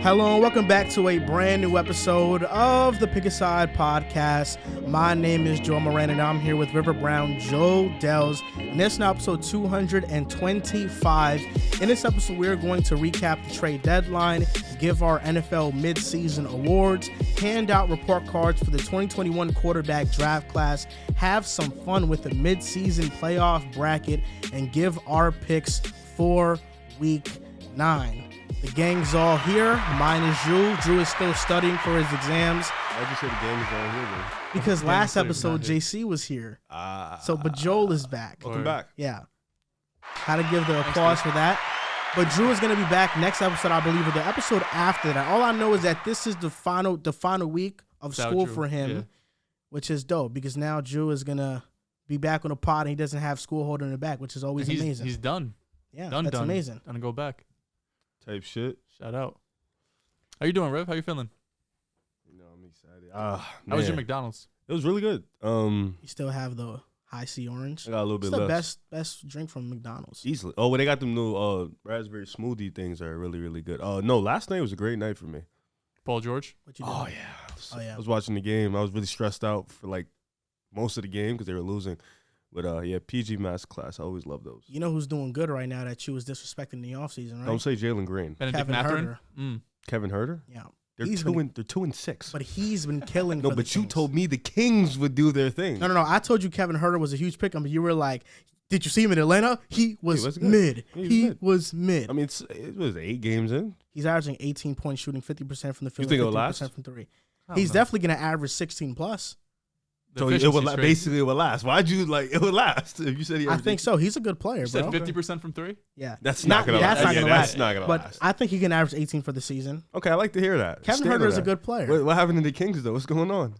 Hello and welcome back to a brand new episode of the Pick a Side podcast. My name is Joe Moran and I'm here with River Brown, Joe Dehls. And this is now episode 225. In this episode, we're going to recap the trade deadline, give our NFL midseason awards, hand out report cards for the 2021 quarterback draft class, have some fun with the midseason playoff bracket, and give our picks for week 9. The gang's all here. Mine is Drew. Drew is still studying for his exams. Why'd you say the gang is all here, man? Because last episode, JC was here. But Joel is back. Welcome back. Yeah. Had to give the applause for that. But Drew is going to be back next episode, I believe, or the episode after that. All I know is that this is the final week of school for him, which is dope because now Drew is going to be back on the pod and he doesn't have school holding it back, which is always amazing. He's done. Yeah, that's amazing. Gonna go back. Type shit. Shout out. How you doing, Rev? How you feeling? You know, I'm excited. How was your McDonald's? It was really good. You still have the High C Orange. I got a little bit less. less. The best drink from McDonald's. Easily. Oh, well, they got them new raspberry smoothie things that are really, really good. No, last night was a great night for me. Paul George? What you doing? I was watching the game. I was really stressed out for like most of the game because they were losing. But PG Math class. I always love those. You know who's doing good right now that you was disrespecting in the offseason, right? Don't say Jalen Green. Kevin Herter. Kevin Herter? Yeah. They're 2-6. But he's been killing. No, but you told me the Kings would do their thing. No. I told you Kevin Herter was a huge pick, but you were like, did you see him in Atlanta? He was mid. He was mid. I mean, it was 8 games in. He's averaging 18 points, shooting 50% from the field. You think it'll last? From 3. He's definitely going to average 16 plus. So it would basically it would last. Why'd you it would last? If you said I think so. He's a good player, bro. You said 50% from 3? Yeah. That's not going to last. That's not going to last. But I think he can average 18 for the season. Okay, I like to hear that. Kevin Herter is a good player. What happened to the Kings, though? What's going on?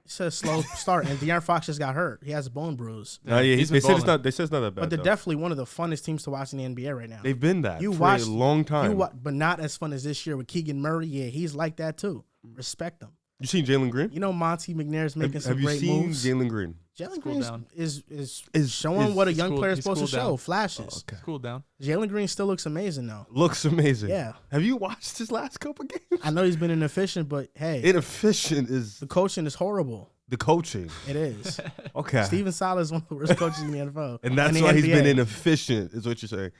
It's a slow start, and De'Aaron Fox just got hurt. He has a bone bruise. They said it's not that bad. But they're definitely one of the funnest teams to watch in the NBA right now. They've been that for a long time. But not as fun as this year with Keegan Murray. Yeah, he's like that too. Respect him. You seen Jalen Green? You know Monty McNair's making some great moves. Have you seen Jalen Green? Jalen Green is showing what a young player is supposed to show. Flashes. Oh, okay. Cool down. Jalen Green still looks amazing though. Looks amazing. Yeah. Have you watched his last couple games? I know he's been inefficient, but hey. Inefficient is... The coaching is horrible. The coaching. It is. Okay. Steven Silas is one of the worst coaches in the NFL. And that's why he's been inefficient, is what you're saying.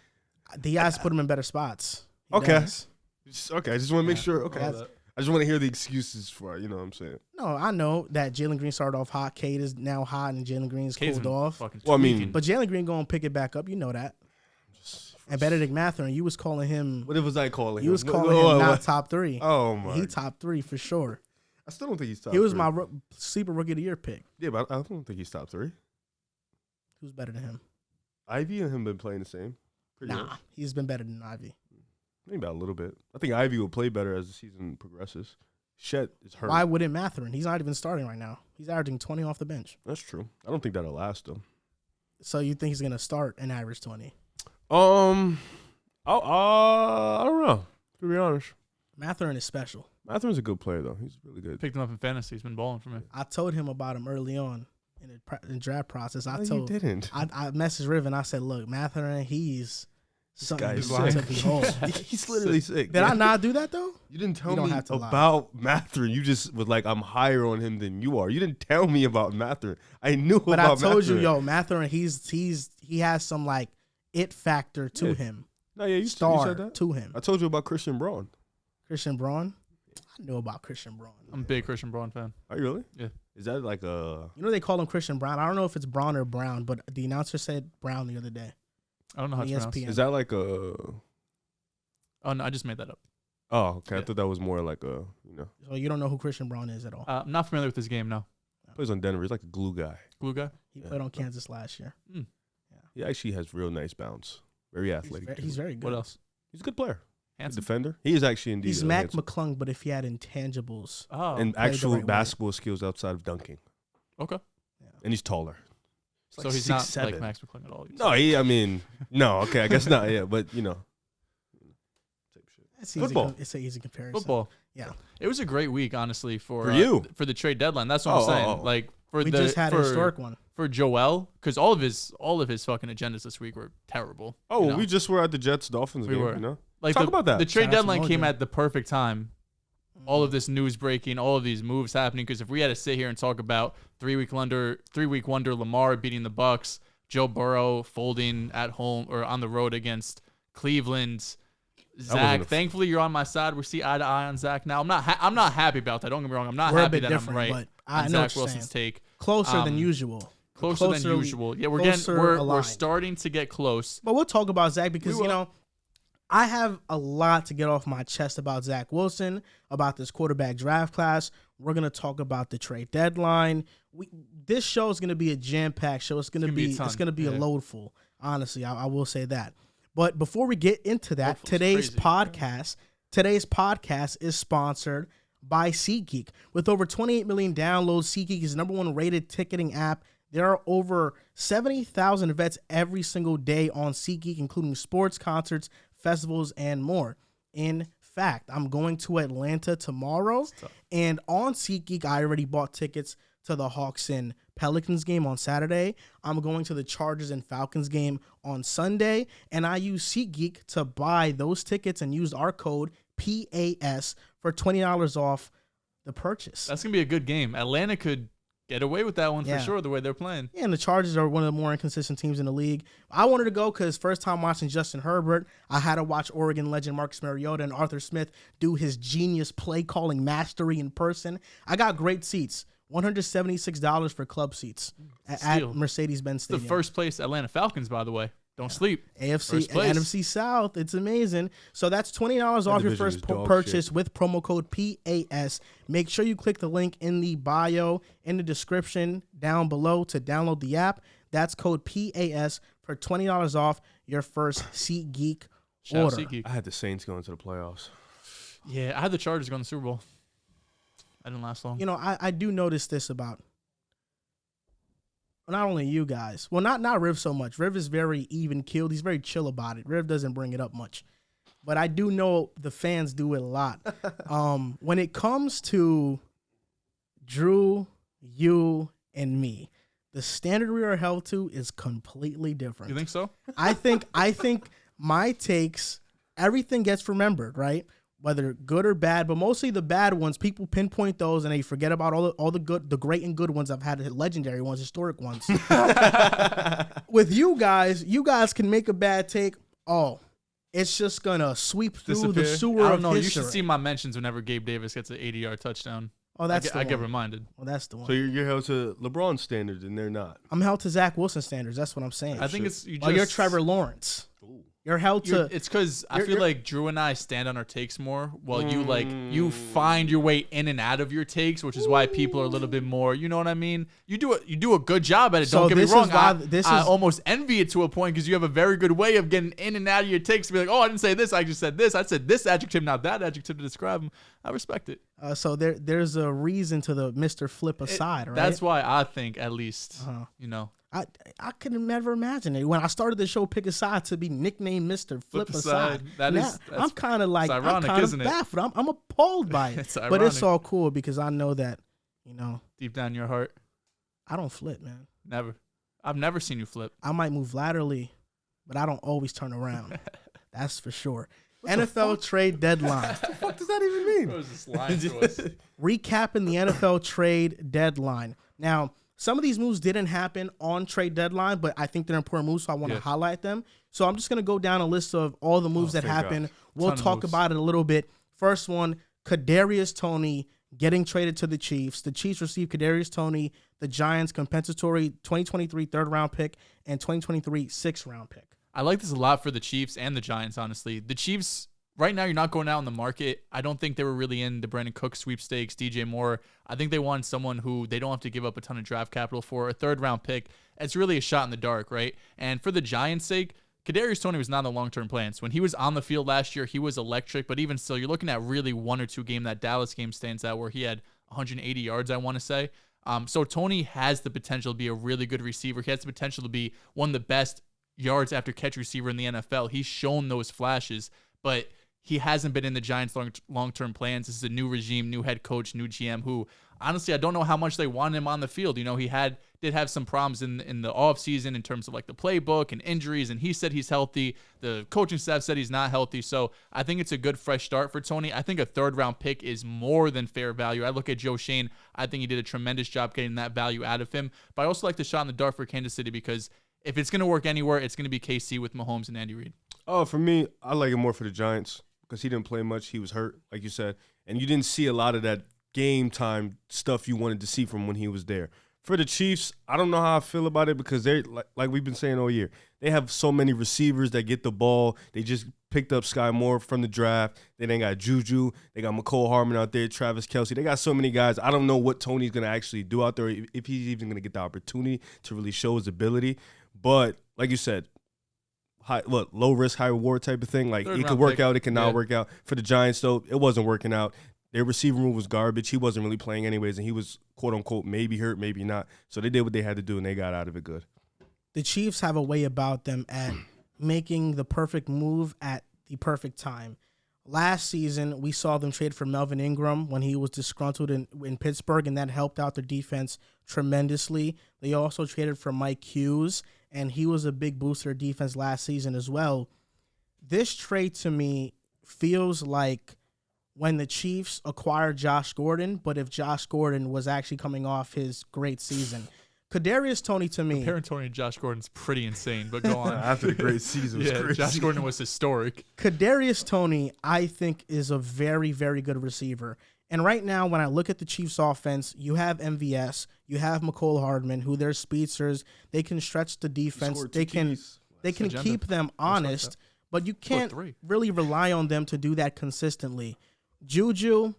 The guys put him in better spots. Okay. I just want to make sure. Okay. I just want to hear the excuses for it. You know what I'm saying? No, I know that Jalen Green started off hot. Cade is now hot, and Jalen Green's cooled off. Well, I mean, but Jalen Green going to pick it back up. You know that. And Benedict Mathurin, you was calling him. What was I calling him? You was calling him not top 3. Oh my! He top 3 for sure. I still don't think he's top 3. He was 3. my sleeper rookie of the year pick. Yeah, but I don't think he's top 3. Who's better than him? Ivy and him been playing the same. He's been better than Ivy. Maybe about a little bit. I think Ivy will play better as the season progresses. Shet is hurt. Why wouldn't Mathurin? He's not even starting right now. He's averaging 20 off the bench. That's true. I don't think that'll last though. So you think he's gonna start and average 20? I don't know. To be honest, Mathurin is special. Mathurin's a good player though. He's really good. Picked him up in fantasy. He's been balling for me. I told him about him early on in the draft process. You didn't. I messaged Riv and I said, "Look, Mathurin, he's something to behold." He's literally sick. Did I not do that though? You didn't tell me about Mathurin. You just was like, I'm higher on him than you are. You didn't tell me about Mathurin. I knew about Mathurin. But I told you, Mathurin, he has some like it factor to him. No, yeah, you said that to him. I told you about Christian Braun. Christian Braun? I knew about Christian Braun. I'm a big Christian Braun fan. Are you really? Yeah. Is that like a... You know they call him Christian Braun. I don't know if it's Braun or Brown, but the announcer said Brown the other day. I don't know how it's pronounced. Is that like a... Oh, no, I just made that up. Oh, okay. Yeah. I thought that was more like a, So you don't know who Christian Braun is at all? I'm not familiar with this game, no. Plays on Denver. He's like a glue guy. Glue guy? He played on Kansas last year. Mm. Yeah. He actually has real nice bounce. Very athletic. He's very good. What else? He's a good player. Handsome. Defender. He is actually indeed. He's Mac McClung, but if he had intangibles. And actual basketball skills outside of dunking. Okay. Yeah. And he's taller. So he's not like Max McClung at all. No, no, okay, I guess not, yeah, but, Football. It's an easy comparison. Football. Yeah. It was a great week, honestly, for you. For the trade deadline. That's what I'm saying. Like, we just had a historic one. For Joel, because all of his fucking agendas this week were terrible. Oh, we just were at the Jets-Dolphins game, were. you know? like Talk about that. The trade deadline Mojo. came at the perfect time. All of this news breaking, all of these moves happening. Because if we had to sit here and talk about 3-week wonder Lamar beating the Bucks, Joe Burrow folding at home or on the road against Cleveland, Zach, thankfully you're on my side. We see eye to eye on Zach now. I'm not happy about that. Don't get me wrong. I'm not happy that I'm right but I on know Zach Wilson's take. Closer than usual. Closer than usual. Yeah, we're starting to get close. But we'll talk about Zach because I have a lot to get off my chest about Zach Wilson, about this quarterback draft class. We're gonna talk about the trade deadline. This show is gonna be a jam-packed show. It's gonna be a load full. Honestly, I will say that. But before we get into that, today's podcast is sponsored by SeatGeek. With over 28 million downloads, SeatGeek is the #1 rated ticketing app. There are over 70,000 events every single day on SeatGeek, including sports, concerts, festivals, and more. In fact, I'm going to Atlanta tomorrow, and on SeatGeek, I already bought tickets to the Hawks and Pelicans game on Saturday. I'm going to the Chargers and Falcons game on Sunday, and I use SeatGeek to buy those tickets and use our code PAS for $20 off the purchase. That's going to be a good game. Atlanta could get away with that one for sure, the way they're playing. Yeah, and the Chargers are one of the more inconsistent teams in the league. I wanted to go because first time watching Justin Herbert, I had to watch Oregon legend Marcus Mariota and Arthur Smith do his genius play-calling mastery in person. I got great seats. $176 for club seats at Mercedes-Benz Stadium. The first place Atlanta Falcons, by the way. Don't sleep. AFC and NFC South. It's amazing. So that's $20 off your first purchase with promo code PAS. Make sure you click the link in the bio, in the description down below to download the app. That's code PAS for $20 off your first SeatGeek order. SeatGeek. I had the Saints going to the playoffs. Yeah, I had the Chargers going to the Super Bowl. I didn't last long. You know, I do notice this about not only you guys. Well, not Riv so much. Riv is very even-keeled. He's very chill about it. Riv doesn't bring it up much. But I do know the fans do it a lot. When it comes to Drew, you, and me, the standard we are held to is completely different. You think so? I think my takes, everything gets remembered, right? Whether good or bad, but mostly the bad ones, people pinpoint those and they forget about all the good, the great and good ones. I've had legendary ones, historic ones. With you guys can make a bad take. Oh, it's just gonna sweep through the sewer. I don't know. Of you history. should see my mentions whenever Gabe Davis gets an 80-yard touchdown. Oh, I get reminded. Well, that's the one. So you're held to LeBron standards and they're not. I'm held to Zach Wilson standards. That's what I'm saying. I think it's you're Trevor Lawrence. Ooh. You're held to. It's because I feel like Drew and I stand on our takes more, while you find your way in and out of your takes, which is why people are a little bit more. You know what I mean? You do a good job at it. Don't get me wrong. I almost envy it to a point because you have a very good way of getting in and out of your takes. To be like, oh, I didn't say this. I just said this. I said this adjective, not that adjective to describe them. I respect it. So there's a reason to the Mr. Flip aside, right? That's why I think at least I could never imagine it. When I started the show, Pick a Side, to be nicknamed Mr. Flip Aside. I'm kind of like, ironic, I'm kind isn't of it? baffled. I'm appalled by it. But it's all cool because I know that, deep down in your heart, I don't flip, man. Never. I've never seen you flip. I might move laterally, but I don't always turn around. That's for sure. NFL trade deadline. What the fuck does that even mean? What was this line to us? Recapping the NFL trade deadline. Now, some of these moves didn't happen on trade deadline, but I think they're important moves, so I want to highlight them. So I'm just going to go down a list of all the moves that happened. We'll talk about it a little bit. First one, Kadarius Toney getting traded to the Chiefs. The Chiefs received Kadarius Toney, the Giants' compensatory 2023 third-round pick and 2023 sixth-round pick. I like this a lot for the Chiefs and the Giants, honestly. The Chiefs, right now, you're not going out in the market. I don't think they were really in the Brandon Cook sweepstakes, DJ Moore. I think they want someone who they don't have to give up a ton of draft capital for. A third-round pick, it's really a shot in the dark, right? And for the Giants' sake, Kadarius Toney was not in the long-term plans. When he was on the field last year, he was electric, but even still, you're looking at really one or two game. That Dallas game stands out where he had 180 yards, I want to say. So Toney has the potential to be a really good receiver. He has the potential to be one of the best yards after catch receiver in the NFL. He's shown those flashes, but he hasn't been in the Giants' long-term plans. This is a new regime, new head coach, new GM, who honestly, I don't know how much they want him on the field. He did have some problems in the offseason in terms of like the playbook and injuries, and he said he's healthy. The coaching staff said he's not healthy. So I think it's a good fresh start for Tony. I think a third-round pick is more than fair value. I look at Joe Shane. I think he did a tremendous job getting that value out of him. But I also like the shot in the dark for Kansas City because if it's going to work anywhere, it's going to be KC with Mahomes and Andy Reid. Oh, for me, I like it more for the Giants because he didn't play much. He was hurt, like you said. And you didn't see a lot of that game time stuff you wanted to see from when he was there. For the Chiefs, I don't know how I feel about it because they're like we've been saying all year. They have so many receivers that get the ball. They just picked up Sky Moore from the draft. Then they got Juju. They got McCole Hardman out there, Travis Kelce. They got so many guys. I don't know what Tony's going to actually do out there, if he's even going to get the opportunity to really show his ability. But like you said, low risk, high reward type of thing. Like it could work out, it can not work out. For the Giants, though, it wasn't working out. Their receiver room was garbage. He wasn't really playing anyways, and he was, quote-unquote, maybe hurt, maybe not. So they did what they had to do, and they got out of it good. The Chiefs have a way about them at making the perfect move at the perfect time. Last season, we saw them trade for Melvin Ingram when he was disgruntled in Pittsburgh, and that helped out their defense tremendously. They also traded for Mike Hughes, and he was a big boost to their defense last season as well. This trade, to me, feels like when the Chiefs acquired Josh Gordon, but if Josh Gordon was actually coming off his great season. Kadarius Toney, to me. Comparing Toney to Josh Gordon's pretty insane, but go on. After the great season was crazy. Josh Gordon was historic. Kadarius Toney, I think, is a very, very good receiver. And right now, when I look at the Chiefs' offense, you have MVS, you have McCole Hardman, who they're speedsters. They can stretch the defense. They can keep them honest, but you can't really rely on them to do that consistently. Juju,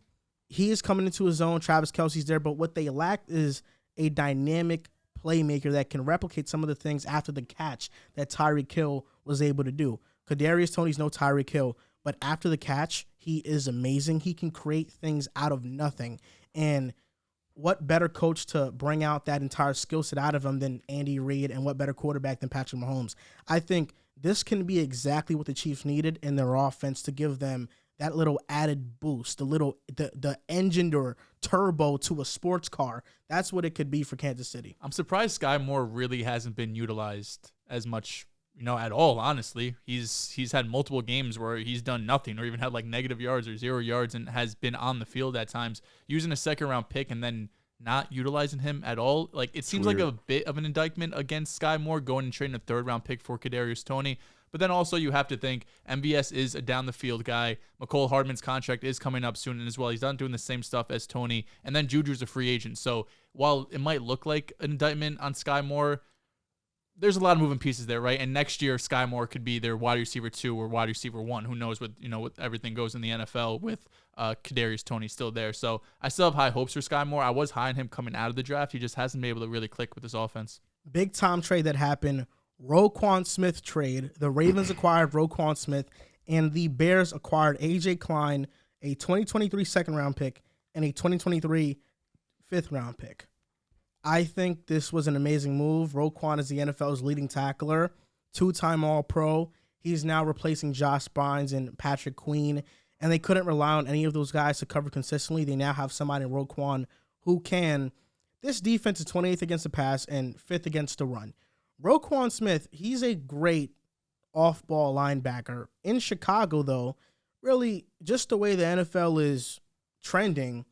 he is coming into his own. Travis Kelce's there, but what they lack is a dynamic playmaker that can replicate some of the things after the catch that Tyreek Hill was able to do. Kadarius Toney's no Tyreek Hill, but after the catch, he is amazing. He can create things out of nothing. And what better coach to bring out that entire skill set out of him than Andy Reid, and what better quarterback than Patrick Mahomes? I think this can be exactly what the Chiefs needed in their offense to give them that little added boost, the engine or turbo to a sports car. That's what it could be for Kansas City. I'm surprised Sky Moore really hasn't been utilized as much, at all, honestly. He's had multiple games where he's done nothing or even had like negative yards or 0 yards and has been on the field at times. Using a second-round pick and then not utilizing him at all. Like, it seems like a bit of an indictment against Sky Moore going and trading a third-round pick for Kadarius Toney. But then also you have to think MVS is a down-the-field guy. McCole Hardman's contract is coming up soon as well. He's not doing the same stuff as Toney. And then Juju's a free agent. So while it might look like an indictment on Sky Moore, there's a lot of moving pieces there, right? And next year, Sky Moore could be their wide receiver 2 or wide receiver 1. Who knows what everything goes in the NFL with Kadarius Toney still there. So I still have high hopes for Sky Moore. I was high on him coming out of the draft. He just hasn't been able to really click with his offense. Big time trade that happened. Roquan Smith trade. The Ravens acquired Roquan Smith, and the Bears acquired A.J. Klein, a 2023 second-round pick, and a 2023 fifth-round pick. I think this was an amazing move. Roquan is the NFL's leading tackler, 2-time All-Pro. He's now replacing Josh Bynes and Patrick Queen, and they couldn't rely on any of those guys to cover consistently. They now have somebody in Roquan who can. This defense is 28th against the pass and 5th against the run. Roquan Smith, he's a great off-ball linebacker. In Chicago, though, really, just the way the NFL is trending,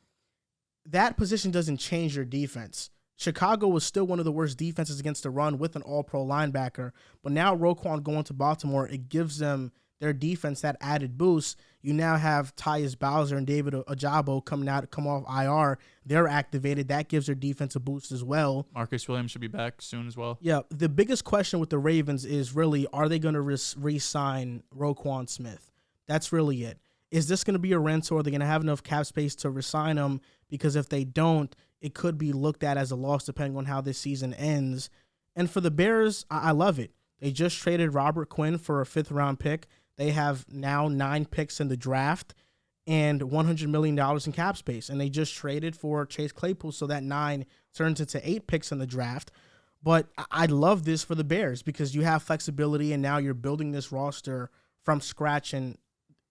that position doesn't change your defense. Chicago was still one of the worst defenses against the run with an all-pro linebacker, but now Roquan going to Baltimore, it gives them their defense that added boost. You now have Tyus Bowser and David Ojabo come off IR. They're activated. That gives their defense a boost as well. Marcus Williams should be back soon as well. Yeah, the biggest question with the Ravens is really, are they going to re-sign Roquan Smith? That's really it. Is this going to be a rental? Are they going to have enough cap space to re-sign him? Because if they don't, it could be looked at as a loss depending on how this season ends. And for the Bears, I love it. They just traded Robert Quinn for a 5th-round pick. They have now 9 picks in the draft and $100 million in cap space. And they just traded for Chase Claypool, so that 9 turns into 8 picks in the draft. But I love this for the Bears because you have flexibility, and now you're building this roster from scratch. And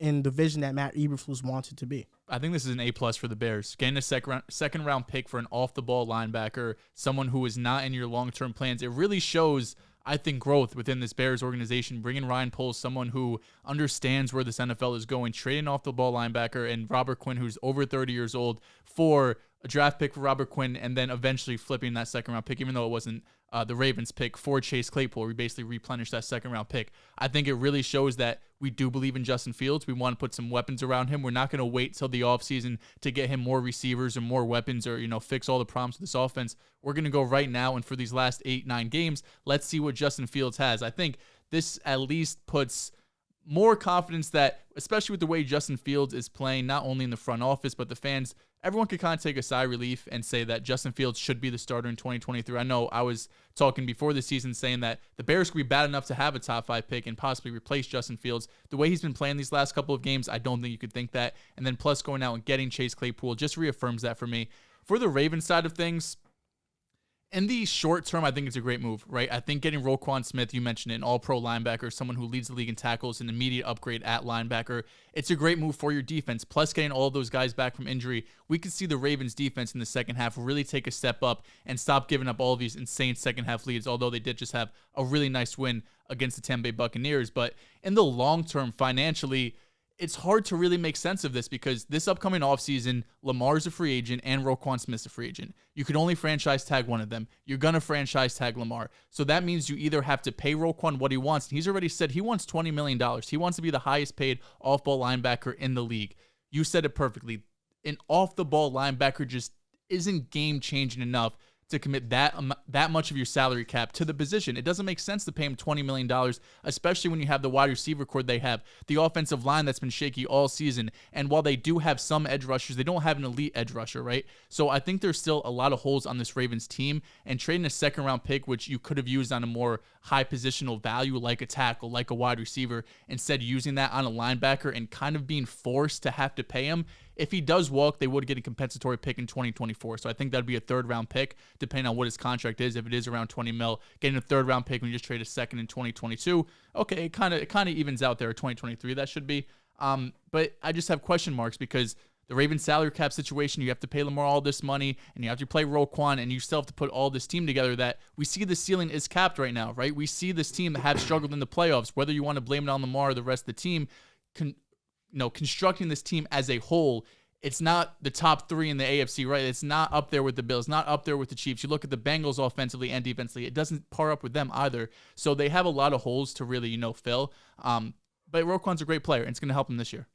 in the vision that Matt Eberflus wants it to be. I think this is an A+ for the Bears. Getting a second round pick for an off-the-ball linebacker, someone who is not in your long-term plans, it really shows, I think, growth within this Bears organization. Bringing Ryan Poles, someone who understands where this NFL is going, trading off-the-ball linebacker, and Robert Quinn, who's over 30 years old, for a draft pick for Robert Quinn, and then eventually flipping that second-round pick, even though it wasn't the Ravens pick, for Chase Claypool. We basically replenished that second-round pick. I think it really shows that we do believe in Justin Fields. We want to put some weapons around him. We're not going to wait till the offseason to get him more receivers or more weapons or, fix all the problems with this offense. We're going to go right now, and for these last 8-9 games, let's see what Justin Fields has. I think this at least puts more confidence that, especially with the way Justin Fields is playing, not only in the front office, but the fans, everyone could kind of take a sigh of relief and say that Justin Fields should be the starter in 2023. I know I was talking before the season saying that the Bears could be bad enough to have a top 5 pick and possibly replace Justin Fields. The way he's been playing these last couple of games, I don't think you could think that. And then plus going out and getting Chase Claypool just reaffirms that for me. For the Ravens side of things, in the short term, I think it's a great move, right? I think getting Roquan Smith, you mentioned it, an all-pro linebacker, someone who leads the league in tackles, an immediate upgrade at linebacker. It's a great move for your defense. Plus, getting all of those guys back from injury, we could see the Ravens defense in the second half really take a step up and stop giving up all of these insane second-half leads, although they did just have a really nice win against the Tampa Bay Buccaneers. But in the long term, financially, it's hard to really make sense of this because this upcoming offseason, Lamar's a free agent and Roquan Smith's a free agent. You could only franchise tag one of them. You're going to franchise tag Lamar. So that means you either have to pay Roquan what he wants. He's already said he wants $20 million. He wants to be the highest paid off-ball linebacker in the league. You said it perfectly. An off-the-ball linebacker just isn't game-changing enough to commit that much of your salary cap to the position. It doesn't make sense to pay him $20 million, especially when you have the wide receiver core they have, the offensive line that's been shaky all season. And while they do have some edge rushers, they don't have an elite edge rusher, right? So I think there's still a lot of holes on this Ravens team, and trading a second-round pick, which you could have used on a more high positional value like a tackle, like a wide receiver, instead using that on a linebacker and kind of being forced to have to pay him. If he does walk, they would get a compensatory pick in 2024. So I think that'd be a third-round pick, depending on what his contract is. If it is around $20 million, getting a third-round pick when you just trade a second in 2022, okay, it kind of evens out there. 2023, that should be. But I just have question marks because the Ravens salary cap situation, you have to pay Lamar all this money, and you have to play Roquan, and you still have to put all this team together that we see the ceiling is capped right now, right? We see this team that have struggled in the playoffs, whether you want to blame it on Lamar or the rest of the team. Constructing this team as a whole, it's not the top 3 in the AFC, right? It's not up there with the Bills, not up there with the Chiefs. You look at the Bengals offensively and defensively, it doesn't par up with them either. So they have a lot of holes to really, fill. But Roquan's a great player, and it's going to help him this year.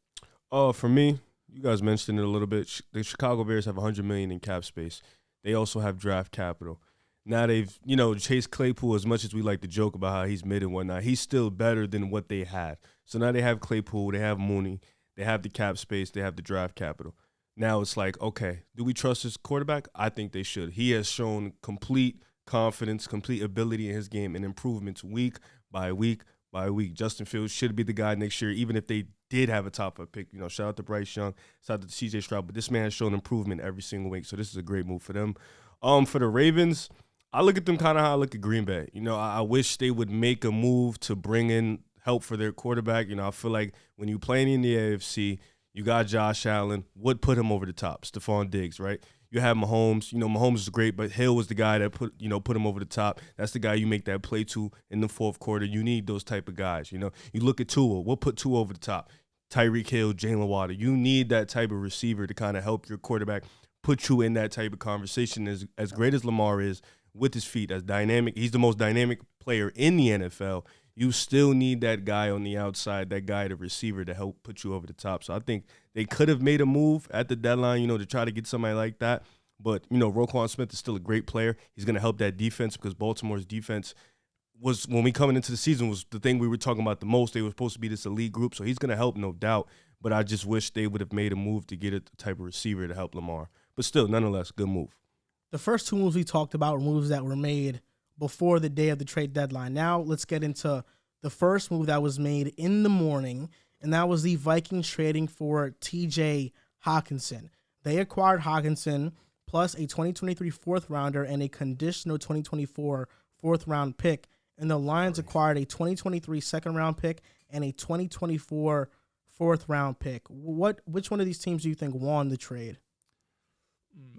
For me, you guys mentioned it a little bit. The Chicago Bears have $100 million in cap space. They also have draft capital. Now they've, Chase Claypool, as much as we like to joke about how he's mid and whatnot, he's still better than what they had. So now they have Claypool, they have Mooney, they have the cap space, they have the draft capital. Now it's like, okay, do we trust this quarterback? I think they should. He has shown complete confidence, complete ability in his game and improvements week by week by week. Justin Fields should be the guy next year, even if they did have a top 5 pick. Shout out to Bryce Young, shout out to CJ Stroud, but this man has shown improvement every single week, so this is a great move for them. For the Ravens, I look at them kind of how I look at Green Bay. I wish they would make a move to bring in help for their quarterback. I feel like when you playing in the AFC, you got Josh Allen. What put him over the top? Stephon Diggs, right? You have Mahomes. Mahomes is great, but Hill was the guy that put him over the top. That's the guy you make that play to in the fourth quarter. You need those type of guys. You look at Tua. What put Tua over the top? Tyreek Hill, Jalen Waddle. You need that type of receiver to kind of help your quarterback, put you in that type of conversation. As great as Lamar is with his feet, as dynamic, he's the most dynamic player in the NFL. You still need that guy on the outside, that guy, the receiver, to help put you over the top. So I think they could have made a move at the deadline, to try to get somebody like that. But, Roquan Smith is still a great player. He's going to help that defense because Baltimore's defense was, when we coming into the season, was the thing we were talking about the most. They were supposed to be this elite group, so he's going to help, no doubt. But I just wish they would have made a move to get the type of receiver to help Lamar. But still, nonetheless, good move. The first 2 moves we talked about were moves that were made before the day of the trade deadline. Now let's get into the first move that was made in the morning, and that was the Vikings trading for TJ Hockenson. They acquired Hockenson plus a 2023 4th-rounder and a conditional 2024 4th-round pick, and the Lions acquired a 2023 2nd-round pick and a 2024 4th round pick. Which one of these teams do you think won the trade?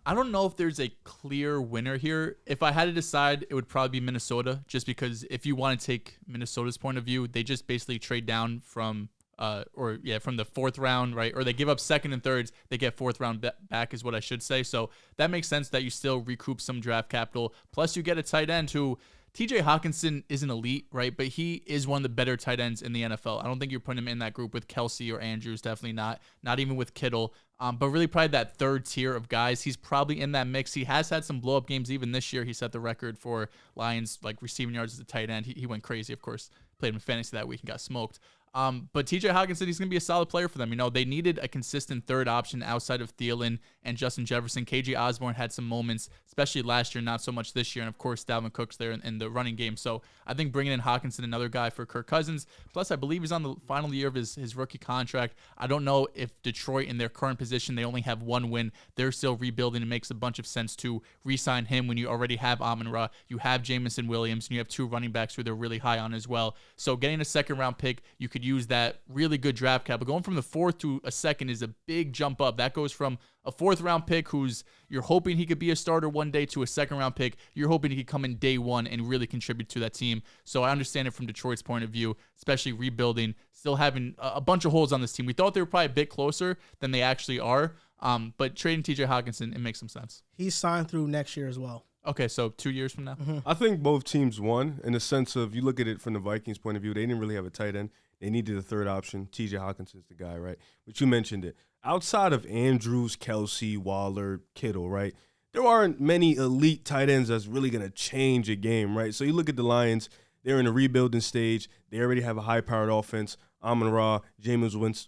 I don't know if there's a clear winner here. If I had to decide, it would probably be Minnesota, just because if you want to take Minnesota's point of view, they just basically trade down from from the 4th round, right? Or they give up 2nd and 3rds, they get 4th round back is what I should say. So that makes sense that you still recoup some draft capital. Plus you get a tight end who TJ Hockenson isn't elite, right? But he is one of the better tight ends in the NFL. I don't think you're putting him in that group with Kelsey or Andrews. Definitely not even with Kittle. But really probably that 3rd tier of guys. He's probably in that mix. He has had some blow-up games even this year. He set the record for Lions, like receiving yards as a tight end. He went crazy, of course. Played him in fantasy that week and got smoked. But TJ Hockenson, he's going to be a solid player for them. You know, they needed a consistent 3rd option outside of Thielen and Justin Jefferson. KJ Osborne had some moments, especially last year, not so much this year. And, of course, Dalvin Cook's there in the running game. So I think bringing in Hockenson, another guy for Kirk Cousins. Plus, I believe he's on the final year of his rookie contract. I don't know if Detroit, in their current position, they only have 1 win. They're still rebuilding. It makes a bunch of sense to re-sign him when you already have Amon-Ra. You have Jameson Williams, and you have 2 running backs who they're really high on as well. So getting a 2nd-round pick, you could use that really good draft capital. Going from the 4th to a 2nd is a big jump up. That goes from a 4th-round pick who's you're hoping he could be a starter one day to a 2nd-round pick. You're hoping he could come in day 1 and really contribute to that team. So I understand it from Detroit's point of view, especially rebuilding, still having a bunch of holes on this team. We thought they were probably a bit closer than they actually are. But trading TJ Hockenson, it makes some sense. He's signed through next year as well. Okay, so 2 years from now? Mm-hmm. I think both teams won in the sense of, you look at it from the Vikings' point of view, they didn't really have a tight end. They needed a 3rd option. TJ Hawkinson's the guy, right? But you mentioned it. Outside of Andrews, Kelsey, Waller, Kittle, right, there aren't many elite tight ends that's really going to change a game, right? So you look at the Lions, they're in a rebuilding stage. They already have a high-powered offense. Amon-Ra, Jameson Williams,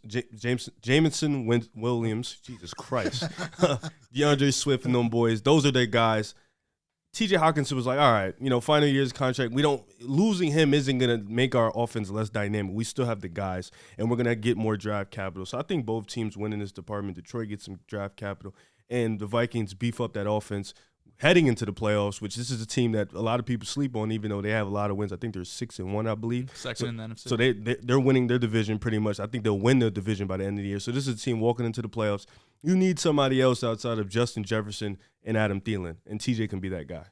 Jesus Christ, DeAndre Swift and them boys, those are their guys. TJ Hockenson was like, all right, final year's contract. Losing him isn't going to make our offense less dynamic. We still have the guys, and we're going to get more draft capital. So I think both teams win in this department. Detroit gets some draft capital, and the Vikings beef up that offense heading into the playoffs, which this is a team that a lot of people sleep on, even though they have a lot of wins. I think they're 6-1, I believe. Second in the NFC. So they're winning their division pretty much. I think they'll win their division by the end of the year. So this is a team walking into the playoffs. You need somebody else outside of Justin Jefferson and Adam Thielen, and TJ can be that guy.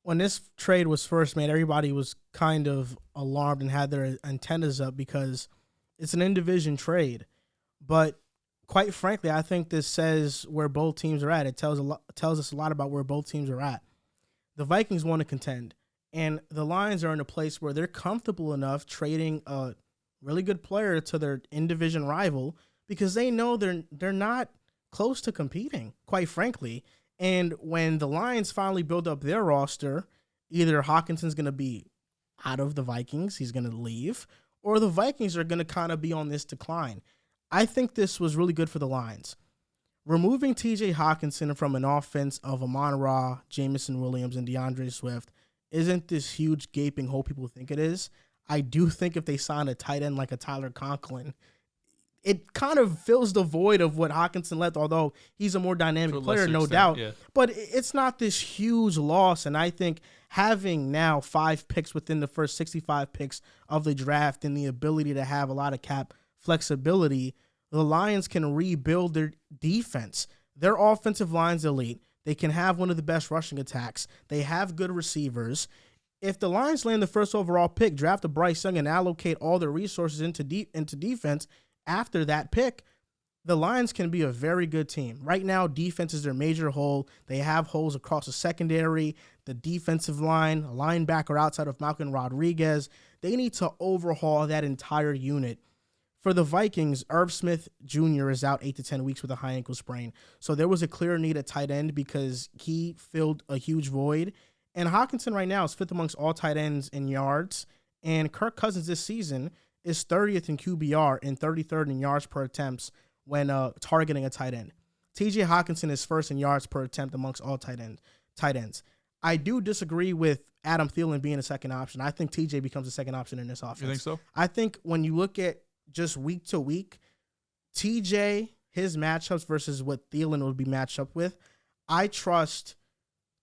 When this trade was first made, everybody was kind of alarmed and had their antennas up because it's an in-division trade. But quite frankly, I think this says where both teams are at. It tells us a lot about where both teams are at. The Vikings want to contend, and the Lions are in a place where they're comfortable enough trading a really good player to their in-division rival because they know they're not close to competing, quite frankly. And when the Lions finally build up their roster, either Hockenson's going to be out of the Vikings, he's going to leave, or the Vikings are going to kind of be on this decline. I think this was really good for the Lions. Removing TJ Hockenson from an offense of Amon-Ra, Jameson Williams, and DeAndre Swift isn't this huge gaping hole people think it is. I do think if they sign a tight end like a Tyler Conklin, it kind of fills the void of what Hockenson left, although he's a more dynamic player, no doubt. Yeah. But it's not this huge loss, and I think having now 5 picks within the first 65 picks of the draft and the ability to have a lot of cap flexibility, the Lions can rebuild their defense. Their offensive line's elite. They can have one of the best rushing attacks. They have good receivers. If the Lions land the first overall pick, draft a Bryce Young, and allocate all their resources into defense, after that pick, the Lions can be a very good team. Right now, defense is their major hole. They have holes across the secondary, the defensive line, a linebacker outside of Malcolm Rodriguez. They need to overhaul that entire unit. For the Vikings, Irv Smith Jr. is out 8 to 10 weeks with a high ankle sprain. So there was a clear need at tight end because he filled a huge void. And Hockenson right now is 5th amongst all tight ends in yards. And Kirk Cousins this season is 30th in QBR and 33rd in yards per attempts when targeting a tight end. TJ Hockenson is 1st in yards per attempt amongst all tight ends. I do disagree with Adam Thielen being a second option. I think TJ becomes a second option in this offense. You think so? I think when you look at just week to week, TJ, his matchups versus what Thielen would be matched up with, I trust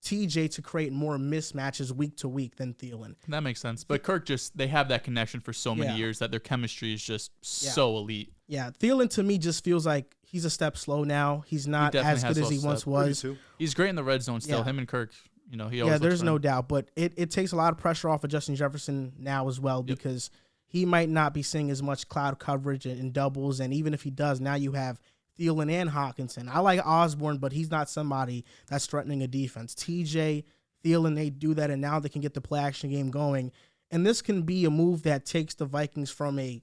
TJ to create more mismatches week to week than Thielen. That makes sense. But Kirk they have that connection for so many years that their chemistry is just so elite. Yeah, Thielen to me just feels like he's a step slow now. He's not as good as he once was. He's great in the red zone still. Yeah. Him and Kirk, he always there's no fun. doubt. But it takes a lot of pressure off of Justin Jefferson now as well because he might not be seeing as much cloud coverage and doubles. And even if he does, now you have Thielen and Hockenson. I like Osborne, but he's not somebody that's threatening a defense. TJ, Thielen, they do that, and now they can get the play action game going. And this can be a move that takes the Vikings from a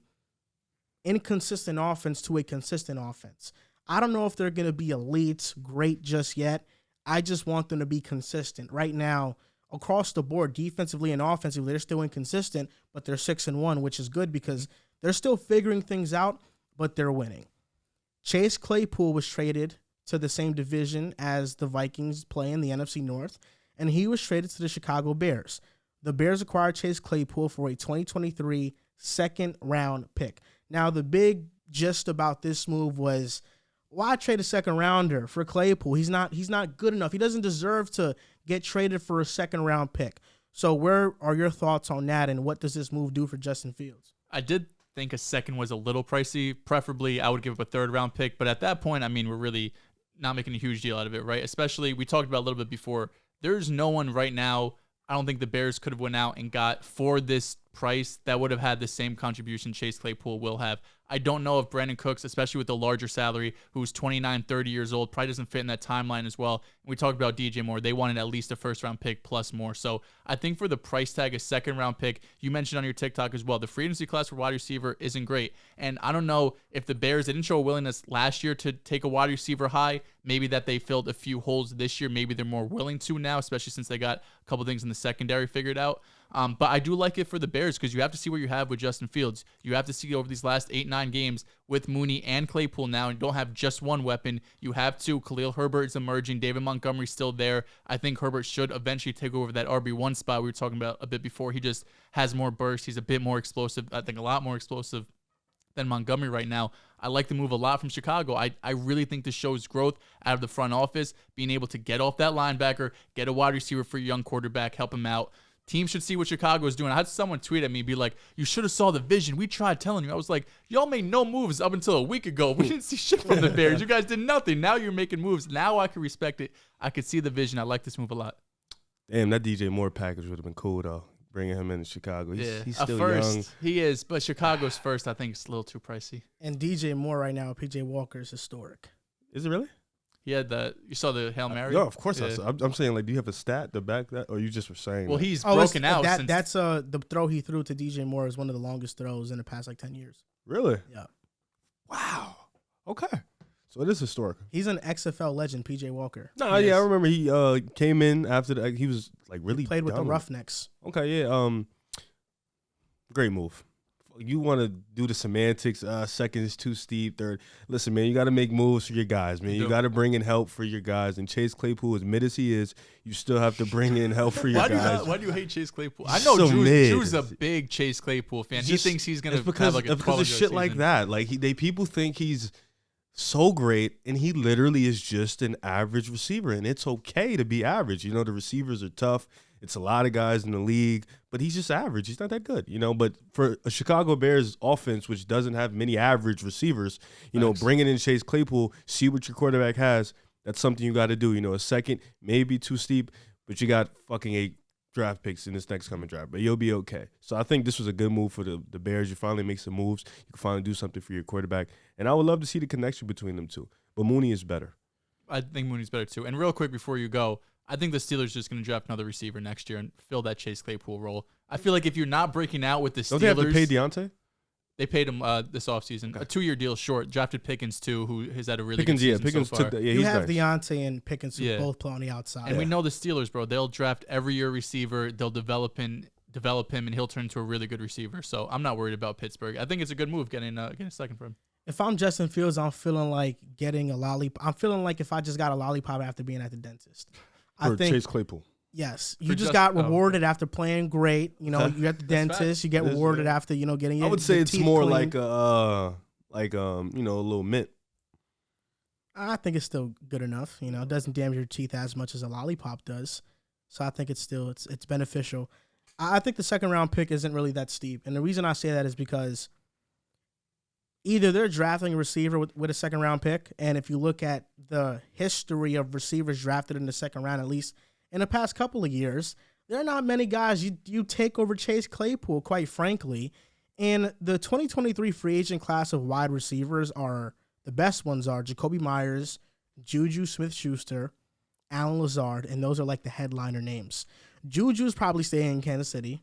inconsistent offense to a consistent offense. I don't know if they're going to be elite, great just yet. I just want them to be consistent. Right now, across the board, defensively and offensively, they're still inconsistent, but they're 6-1, which is good because they're still figuring things out, but they're winning. Chase Claypool was traded to the same division as the Vikings play in the NFC North, and he was traded to the Chicago Bears. The Bears acquired Chase Claypool for a 2023 second-round pick. Now, the big gist about this move was, why trade a second-rounder for Claypool? He's not good enough. He doesn't deserve to get traded for a second-round pick. So where are your thoughts on that, and what does this move do for Justin Fields? I did think a second was a little pricey. Preferably, I would give up a third-round pick. But at that point, I mean, we're really not making a huge deal out of it, right? Especially, we talked about a little bit before, there's no one right now, I don't think the Bears could have went out and got for this price that would have had the same contribution Chase Claypool will have. I don't know if Brandon Cooks, especially with the larger salary, who's 29, 30 years old, probably doesn't fit in that timeline as well. And we talked about DJ Moore. They wanted at least a first-round pick plus more. So I think for the price tag, a second-round pick, you mentioned on your TikTok as well, the free agency class for wide receiver isn't great. And I don't know if the Bears, they didn't show a willingness last year to take a wide receiver high. Maybe that they filled a few holes this year. Maybe they're more willing to now, especially since they got a couple things in the secondary figured out. But I do like it for the Bears because you have to see what you have with Justin Fields. You have to see over these last 8-9 games with Mooney and Claypool now, and don't have just one weapon. You have two. Khalil Herbert is emerging. David Montgomery's still there. I think Herbert should eventually take over that RB1 spot we were talking about a bit before. He just has more burst. He's a bit more explosive. I think a lot more explosive than Montgomery right now. I like the move a lot from Chicago. I really think this shows growth out of the front office, being able to get off that linebacker, get a wide receiver for your young quarterback, help him out. Teams should see what Chicago is doing. I had someone tweet at me, be like, you should have saw the vision. We tried telling you. I was like, y'all made no moves up until a week ago. We didn't see shit from the Bears. You guys did nothing. Now you're making moves. Now I can respect it. I could see the vision. I like this move a lot. Damn, that DJ Moore package would have been cool, though, bringing him into Chicago. He's still young. He is, but Chicago's first, I think, is a little too pricey. And DJ Moore right now, PJ Walker, is historic. Is it really? He had you saw the Hail Mary? Yeah, of course. Yeah. I'm saying, like, do you have a stat to back that? Or you just were saying well, he's broken out. That's the throw he threw to DJ Moore is one of the longest throws in the past, 10 years. Really? Yeah. Wow. Okay. So it is historic. He's an XFL legend, PJ Walker. No, yeah, I remember he came in after that. He was, like, really he played with the Roughnecks. Okay, yeah. Great move. You want to do the semantics, second is too steep, third. Listen, man, you got to make moves for your guys, man. You got to bring in help for your guys. And Chase Claypool, as mid as he is, you still have to bring in help for your guys. Why do you hate Chase Claypool? I know Drew's a big Chase Claypool fan. He thinks he's going to have like a 12-year because of shit like that. Like, people think he's so great, and he literally is just an average receiver, and it's okay to be average. You know, the receivers are tough. It's a lot of guys in the league, but he's just average. He's not that good, you know. But for a Chicago Bears offense, which doesn't have many average receivers, you know, bringing in Chase Claypool, see what your quarterback has, that's something you got to do. You know, a second may be too steep, but you got fucking 8 draft picks in this next coming draft, but you'll be okay. So I think this was a good move for the Bears. You finally make some moves. You can finally do something for your quarterback, and I would love to see the connection between them two. But Mooney is better. I think Mooney's better too. And real quick before you go, I think the Steelers are just going to draft another receiver next year and fill that Chase Claypool role. I feel like if you're not breaking out with the Steelers... Don't they have to pay Deontay? They paid him this offseason. A 2-year deal short. Drafted Pickens, too, who has had a really Pickens, good season Pickens so far. you have nice. Deontay and Pickens who both play on the outside. And we know the Steelers, bro. They'll draft every year receiver. They'll develop him, and he'll turn into a really good receiver. So I'm not worried about Pittsburgh. I think it's a good move getting a second for him. If I'm Justin Fields, I'm feeling like getting a lollipop. I'm feeling like if I just got a lollipop after being at the dentist. I think Chase Claypool. Yes, you just got rewarded after playing great. You know, you're at the dentist. You get rewarded after getting. I would say it's more clean. like a little mint. I think it's still good enough. You know, it doesn't damage your teeth as much as a lollipop does. So I think it's still it's beneficial. I think the second round pick isn't really that steep, and the reason I say that is because either they're drafting a receiver with a second round pick, and if you look at the history of receivers drafted in the second round, at least in the past couple of years, there are not many guys you take over Chase Claypool, quite frankly. And the 2023 free agent class of wide receivers the best ones are Jacoby Myers, Juju Smith-Schuster, Allen Lazard, and those are like the headliner names. Juju's probably staying in Kansas City.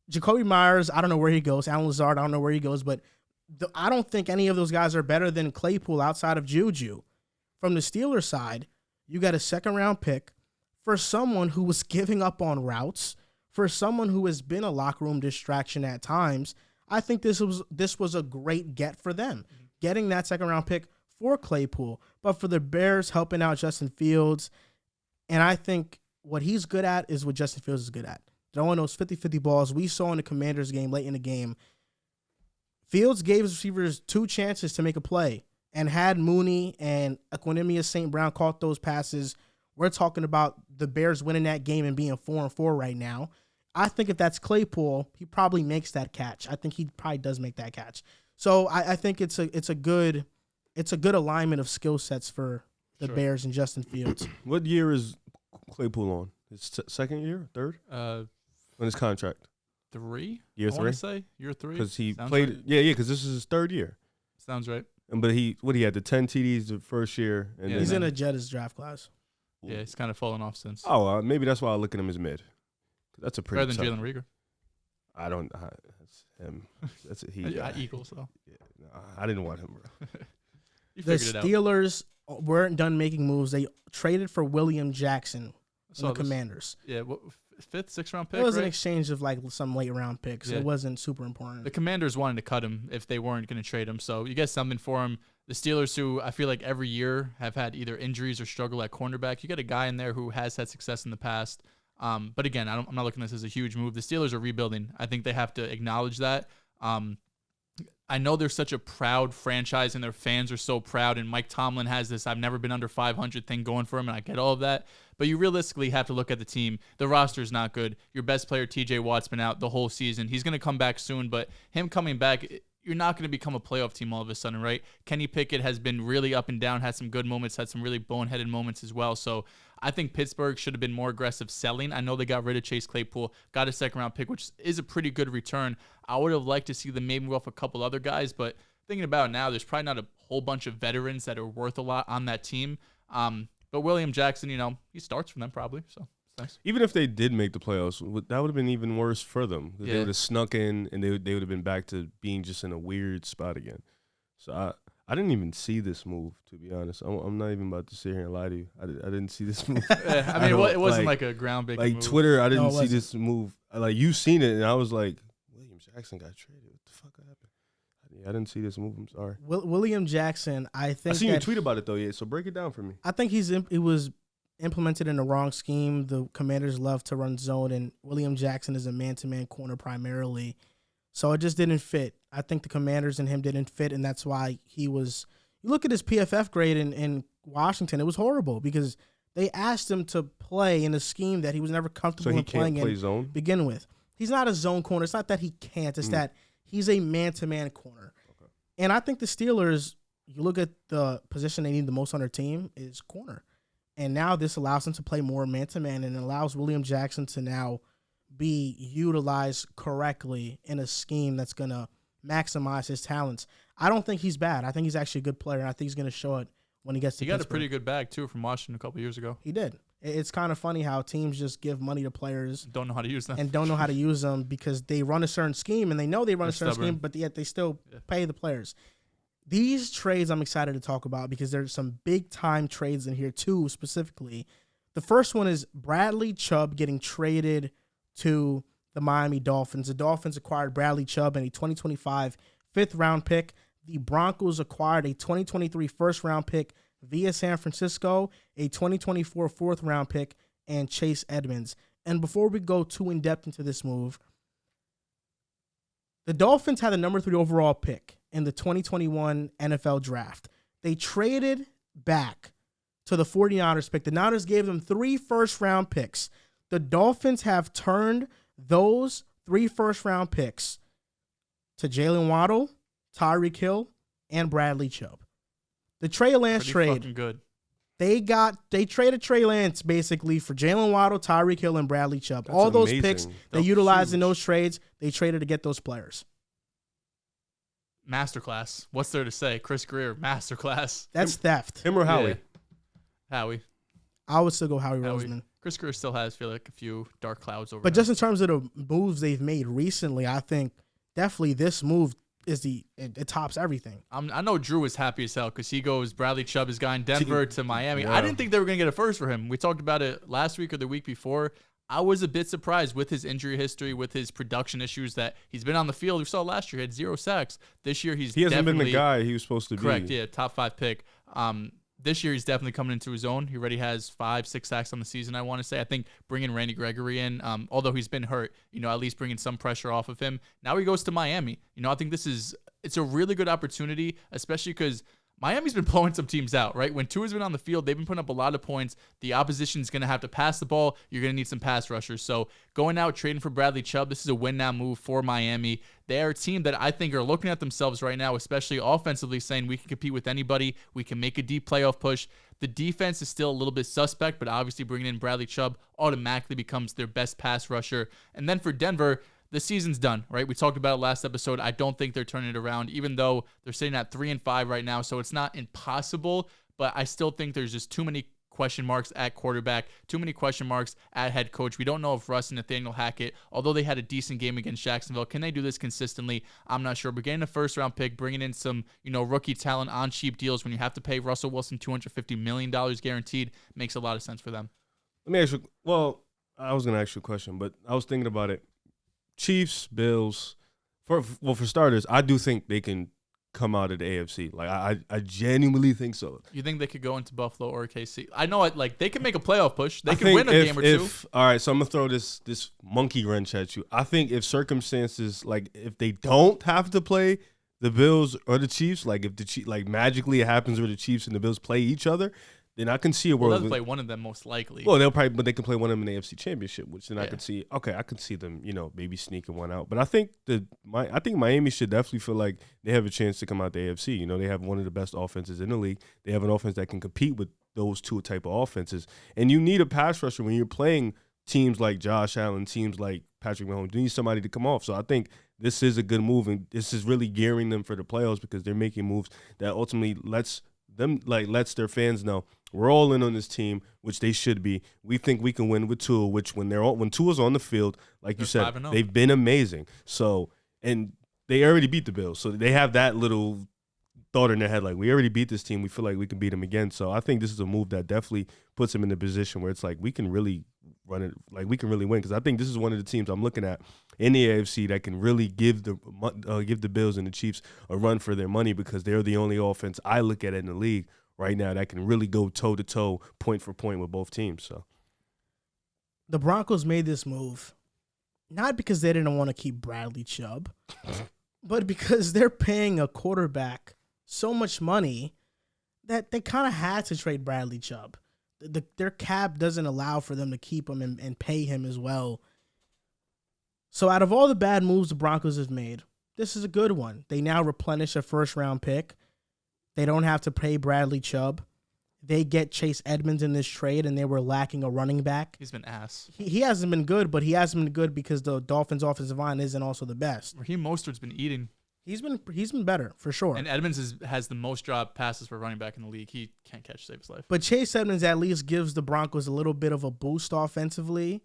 Jacoby Myers, I don't know where he goes. Allen Lazard, I don't know where he goes, but I don't think any of those guys are better than Claypool outside of Juju. From the Steelers side, you got a second-round pick for someone who was giving up on routes, for someone who has been a locker room distraction at times. I think this was a great get for them, getting that second-round pick for Claypool, but for the Bears helping out Justin Fields. And I think what he's good at is what Justin Fields is good at, throwing those 50-50 balls. We saw in the Commanders game late in the game, Fields gave his receivers 2 chances to make a play, and had Mooney and Equanimous St. Brown caught those passes, we're talking about the Bears winning that game and being 4-4 right now. I think if that's Claypool, he probably makes that catch. I think he probably does make that catch. So I think it's a good alignment of skill sets for the Bears and Justin Fields. What year is Claypool on? His second year, third? On his contract. 3? Year 3? I want to say year 3. Because he Sounds played. right. Yeah, because this is his third year. Sounds right. But he had the 10 TDs the first year. And Yeah, He's then, in a Jettas draft class. Yeah, he's kind of fallen off since. maybe that's why I look at him as mid. That's a pretty Better than tough. Jalen Reagor. I don't. That's him. That's he. Eagles, though. Yeah, no, I didn't want him, bro. You The figured it out. Steelers weren't done making moves. They traded for William Jackson So from the this- Commanders. Yeah, 5th, 6th round pick, It was right? an exchange of like some late round picks. Yeah. It wasn't super important. The Commanders wanted to cut him if they weren't going to trade him, so you get something for him. The Steelers, who I feel like every year have had either injuries or struggle at cornerback, you got a guy in there who has had success in the past. But again, I'm not looking at this as a huge move. The Steelers are rebuilding. I think they have to acknowledge that. I know they're such a proud franchise and their fans are so proud, and Mike Tomlin has this I've never been under 500 thing going for him, and I get all of that. But you realistically have to look at the team. The roster is not good. Your best player, TJ Watt's been out the whole season. He's going to come back soon, but him coming back, you're not going to become a playoff team all of a sudden, right? Kenny Pickett has been really up and down, had some good moments, had some really boneheaded moments as well. So I think Pittsburgh should have been more aggressive selling. I know they got rid of Chase Claypool, got a second-round pick, which is a pretty good return. I would have liked to see them maybe move off a couple other guys, but thinking about it now, there's probably not a whole bunch of veterans that are worth a lot on that team. But William Jackson, he starts for them probably, so it's nice. Even if they did make the playoffs, that would have been even worse for them. Yeah. They would have snuck in, and they would have been back to being just in a weird spot again. So I didn't even see this move, to be honest. I'm not even about to sit here and lie to you. I didn't see this move. I mean, it wasn't like a ground-breaking move. Twitter, I didn't No, it see wasn't. this move. Like, you seen it, and I was like, William Jackson got traded. What the fuck happened? Yeah, I didn't see this move. I'm sorry. William Jackson, I think I seen you tweet about it, though, yeah, so break it down for me. I think it was implemented in the wrong scheme. The Commanders love to run zone, and William Jackson is a man-to-man corner primarily. So it just didn't fit. I think the Commanders and him didn't fit, and that's why he was – you look at his PFF grade in Washington, it was horrible because they asked him to play in a scheme that he was never comfortable So he in playing can't play in zone? to begin with. He's not a zone corner. It's not that he can't. It's that he's a man-to-man corner. Okay. And I think the Steelers, you look at the position they need the most on their team is corner. And now this allows them to play more man-to-man, and it allows William Jackson to now be utilized correctly in a scheme that's going to maximize his talents. I don't think he's bad. I think he's actually a good player, and I think he's going to show it when he gets to He got a Pittsburgh. pretty good bag, too, from Washington a couple years ago. He did. It's kind of funny how teams just give money to players Don't know how to use them. and don't know how to use them because they run a certain scheme, and they know they run They're a certain stubborn. scheme, but yet they still pay the players. These trades I'm excited to talk about because there's some big-time trades in here, too, specifically. The first one is Bradley Chubb getting traded to the Miami Dolphins. The Dolphins acquired Bradley Chubb and a 2025 fifth-round pick. The Broncos acquired a 2023 first-round pick via San Francisco, a 2024 fourth-round pick, and Chase Edmonds. And before we go too in-depth into this move, the Dolphins had the number 3 overall pick in the 2021 NFL Draft. They traded back to the 49ers pick. The Niners gave them 3 first-round picks. The Dolphins have turned those 3 first-round picks to Jalen Waddle, Tyreek Hill, and Bradley Chubb. The Trey Lance Pretty trade, fucking good. they traded Trey Lance basically for Jalen Waddle, Tyreek Hill, and Bradley Chubb. That's All those amazing. picks they That's utilized in huge. those trades, they traded to get those players. Masterclass. What's there to say? Chris Greer, masterclass. That's theft. Him or Howie? Yeah. Howie. I would still go Howie Roseman. Chris Greer still has, feel like, a few dark clouds over But him. just in terms of the moves they've made recently, I think definitely this move is it tops everything. I know Drew is happy as hell because he goes Bradley Chubb, his guy in Denver, to Miami. Yeah. I didn't think they were going to get a first for him. We talked about it last week or the week before. I was a bit surprised with his injury history, with his production issues that he's been on the field. We saw last year he had 0 sacks. This year he hasn't been the guy he was supposed to correct, be. yeah, top 5 pick. This year he's definitely coming into his own. He already has 5-6 sacks on the season, I want to say. I think bringing Randy Gregory in, although he's been hurt, at least bringing some pressure off of him. Now he goes to Miami. I think it's a really good opportunity, especially because Miami's been blowing some teams out, right? When Tua's been on the field, they've been putting up a lot of points. The opposition's going to have to pass the ball. You're going to need some pass rushers. So going out, trading for Bradley Chubb, this is a win-now move for Miami. They are a team that I think are looking at themselves right now, especially offensively, saying we can compete with anybody. We can make a deep playoff push. The defense is still a little bit suspect, but obviously bringing in Bradley Chubb automatically becomes their best pass rusher. And then for Denver, the season's done, right? We talked about it last episode. I don't think they're turning it around, even though they're sitting at 3-5 right now. So it's not impossible, but I still think there's just too many question marks at quarterback, too many question marks at head coach. We don't know if Russ and Nathaniel Hackett, although they had a decent game against Jacksonville, can they do this consistently? I'm not sure. But getting a first-round pick, bringing in some, rookie talent on cheap deals when you have to pay Russell Wilson $250 million guaranteed makes a lot of sense for them. Let me ask you. Well, I was gonna ask you a question, but I was thinking about it. Chiefs, Bills. For starters, I do think they can come out of the AFC. Like I genuinely think so. You think they could go into Buffalo or KC? I know they can make a playoff push. They can win a game or two. All right, so I'm gonna throw this monkey wrench at you. I think if circumstances if they don't have to play the Bills or the Chiefs, if the magically it happens where the Chiefs and the Bills play each other, then I can see a world. They'll play one of them most likely. Well, but they can play one of them in the AFC Championship, which then I could see. Okay, I could see them, maybe sneaking one out. But I think Miami should definitely feel like they have a chance to come out the AFC. They have one of the best offenses in the league. They have an offense that can compete with those two type of offenses. And you need a pass rusher when you're playing teams like Josh Allen, teams like Patrick Mahomes. You need somebody to come off. So I think this is a good move, and this is really gearing them for the playoffs because they're making moves that ultimately lets their fans know we're all in on this team, which they should be. We think we can win with Tua, which when Tua's on the field, like you said, they've been amazing. So, and they already beat the Bills, so they have that little thought in their head, we already beat this team. We feel like we can beat them again. So I think this is a move that definitely puts them in a position where it's we can really run it, we can really win. Because I think this is one of the teams I'm looking at in the AFC that can really give the Bills and the Chiefs a run for their money because they're the only offense I look at in the league right now that can really go toe-to-toe, point for point with both teams. So The Broncos made this move not because they didn't want to keep Bradley Chubb, but because they're paying a quarterback so much money that they kind of had to trade Bradley Chubb. Their cap doesn't allow for them to keep him and pay him as well. So out of all the bad moves the Broncos have made, this is a good one. They now replenish a first-round pick. They don't have to pay Bradley Chubb. They get Chase Edmonds in this trade, and they were lacking a running back. He's been ass. He hasn't been good, but he hasn't been good because the Dolphins' offensive line isn't also the best. Raheem Mostert's been eating. He's been better, for sure. And Edmonds has the most drop passes for running back in the league. He can't catch to save his life. But Chase Edmonds at least gives the Broncos a little bit of a boost offensively.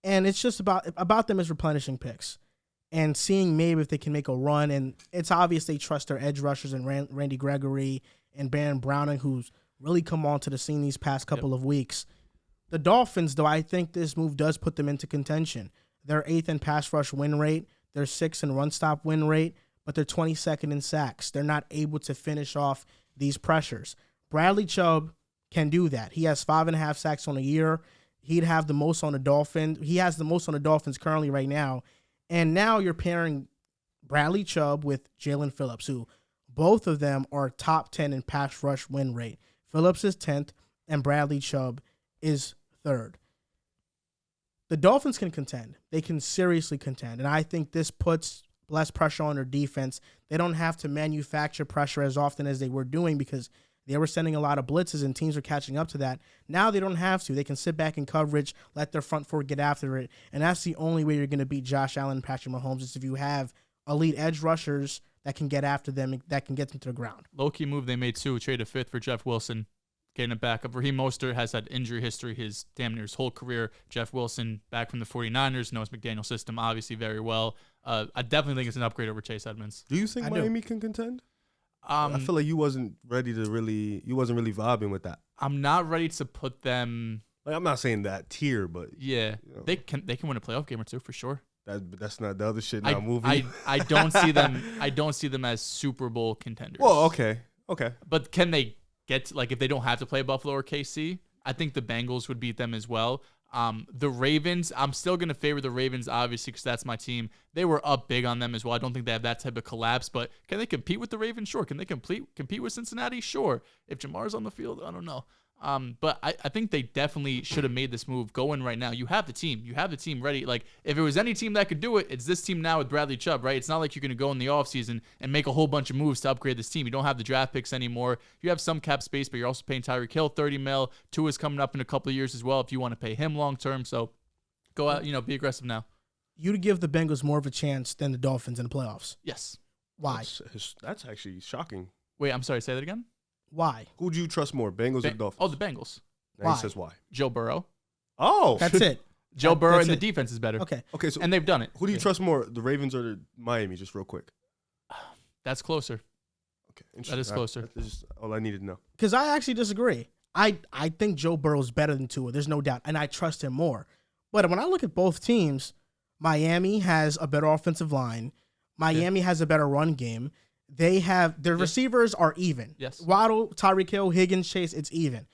And it's just about them as replenishing picks and seeing maybe if they can make a run. And it's obvious they trust their edge rushers and Randy Gregory and Baron Browning, who's really come onto the scene these past couple of weeks. The Dolphins, though, I think this move does put them into contention. They're 8th in pass rush win rate. They're 6th in run stop win rate, but they're 22nd in sacks. They're not able to finish off these pressures. Bradley Chubb can do that. He has 5.5 sacks on a year. He'd have the most on the Dolphins. He has the most on the Dolphins currently right now. And now you're pairing Bradley Chubb with Jalen Phillips, who both of them are top 10 in pass rush win rate. Phillips is 10th, and Bradley Chubb is 3rd. The Dolphins can contend. They can seriously contend. And I think this puts less pressure on their defense. They don't have to manufacture pressure as often as they were doing because they were sending a lot of blitzes and teams were catching up to that. Now they don't have to. They can sit back in coverage, let their front four get after it, and that's the only way you're going to beat Josh Allen and Patrick Mahomes is if you have elite edge rushers that can get after them, that can get them to the ground. Low-key move they made, too, trade a fifth for Jeff Wilson, getting it back. Raheem Mostert has had injury history his damn near his whole career. Jeff Wilson, back from the 49ers, knows McDaniel's system obviously very well. I definitely think it's an upgrade over Chase Edmonds. Do you think Miami can contend? I feel like you wasn't really vibing with that. I'm not ready to put them. Like, I'm not saying that tier, but yeah, they can win a playoff game or two for sure. That's not the other shit now moving. I don't see them. I don't see them as Super Bowl contenders. Well, okay. But can they get to, like if they don't have to play Buffalo or KC? I think the Bengals would beat them as well. The Ravens, I'm still going to favor the Ravens, obviously, because that's my team. They were up big on them as well. I don't think they have that type of collapse, but can they compete with the Ravens? Sure. Can they compete with Cincinnati? Sure. If Jamar's on the field, I don't know. But I think they definitely should have made this move. Go in right now. You have the team. You have the team ready. Like, if it was any team that could do it, it's this team now with Bradley Chubb, right? It's not like you're going to go in the offseason and make a whole bunch of moves to upgrade this team. You don't have the draft picks anymore. You have some cap space, but you're also paying Tyreek Hill $30 million. Tua's coming up in a couple of years as well if you want to pay him long term. So go out, be aggressive now. You'd give the Bengals more of a chance than the Dolphins in the playoffs. Yes. Why? That's actually shocking. Wait, I'm sorry. Say that again? Why? Who do you trust more, Bengals or Dolphins? Oh, the Bengals. Now he says why. Joe Burrow. Oh. That's it. Joe Burrow and the defense is better. Okay. So and they've done it. Who do you trust more, the Ravens or the Miami, just real quick? That's closer. Okay. That is closer. That's just all I needed to know. Because I actually disagree. I think Joe Burrow's better than Tua. There's no doubt. And I trust him more. But when I look at both teams, Miami has a better offensive line. Miami has a better run game. They have their receivers are even. Yes. Waddle, Tyreek Hill, Higgins, Chase, it's even.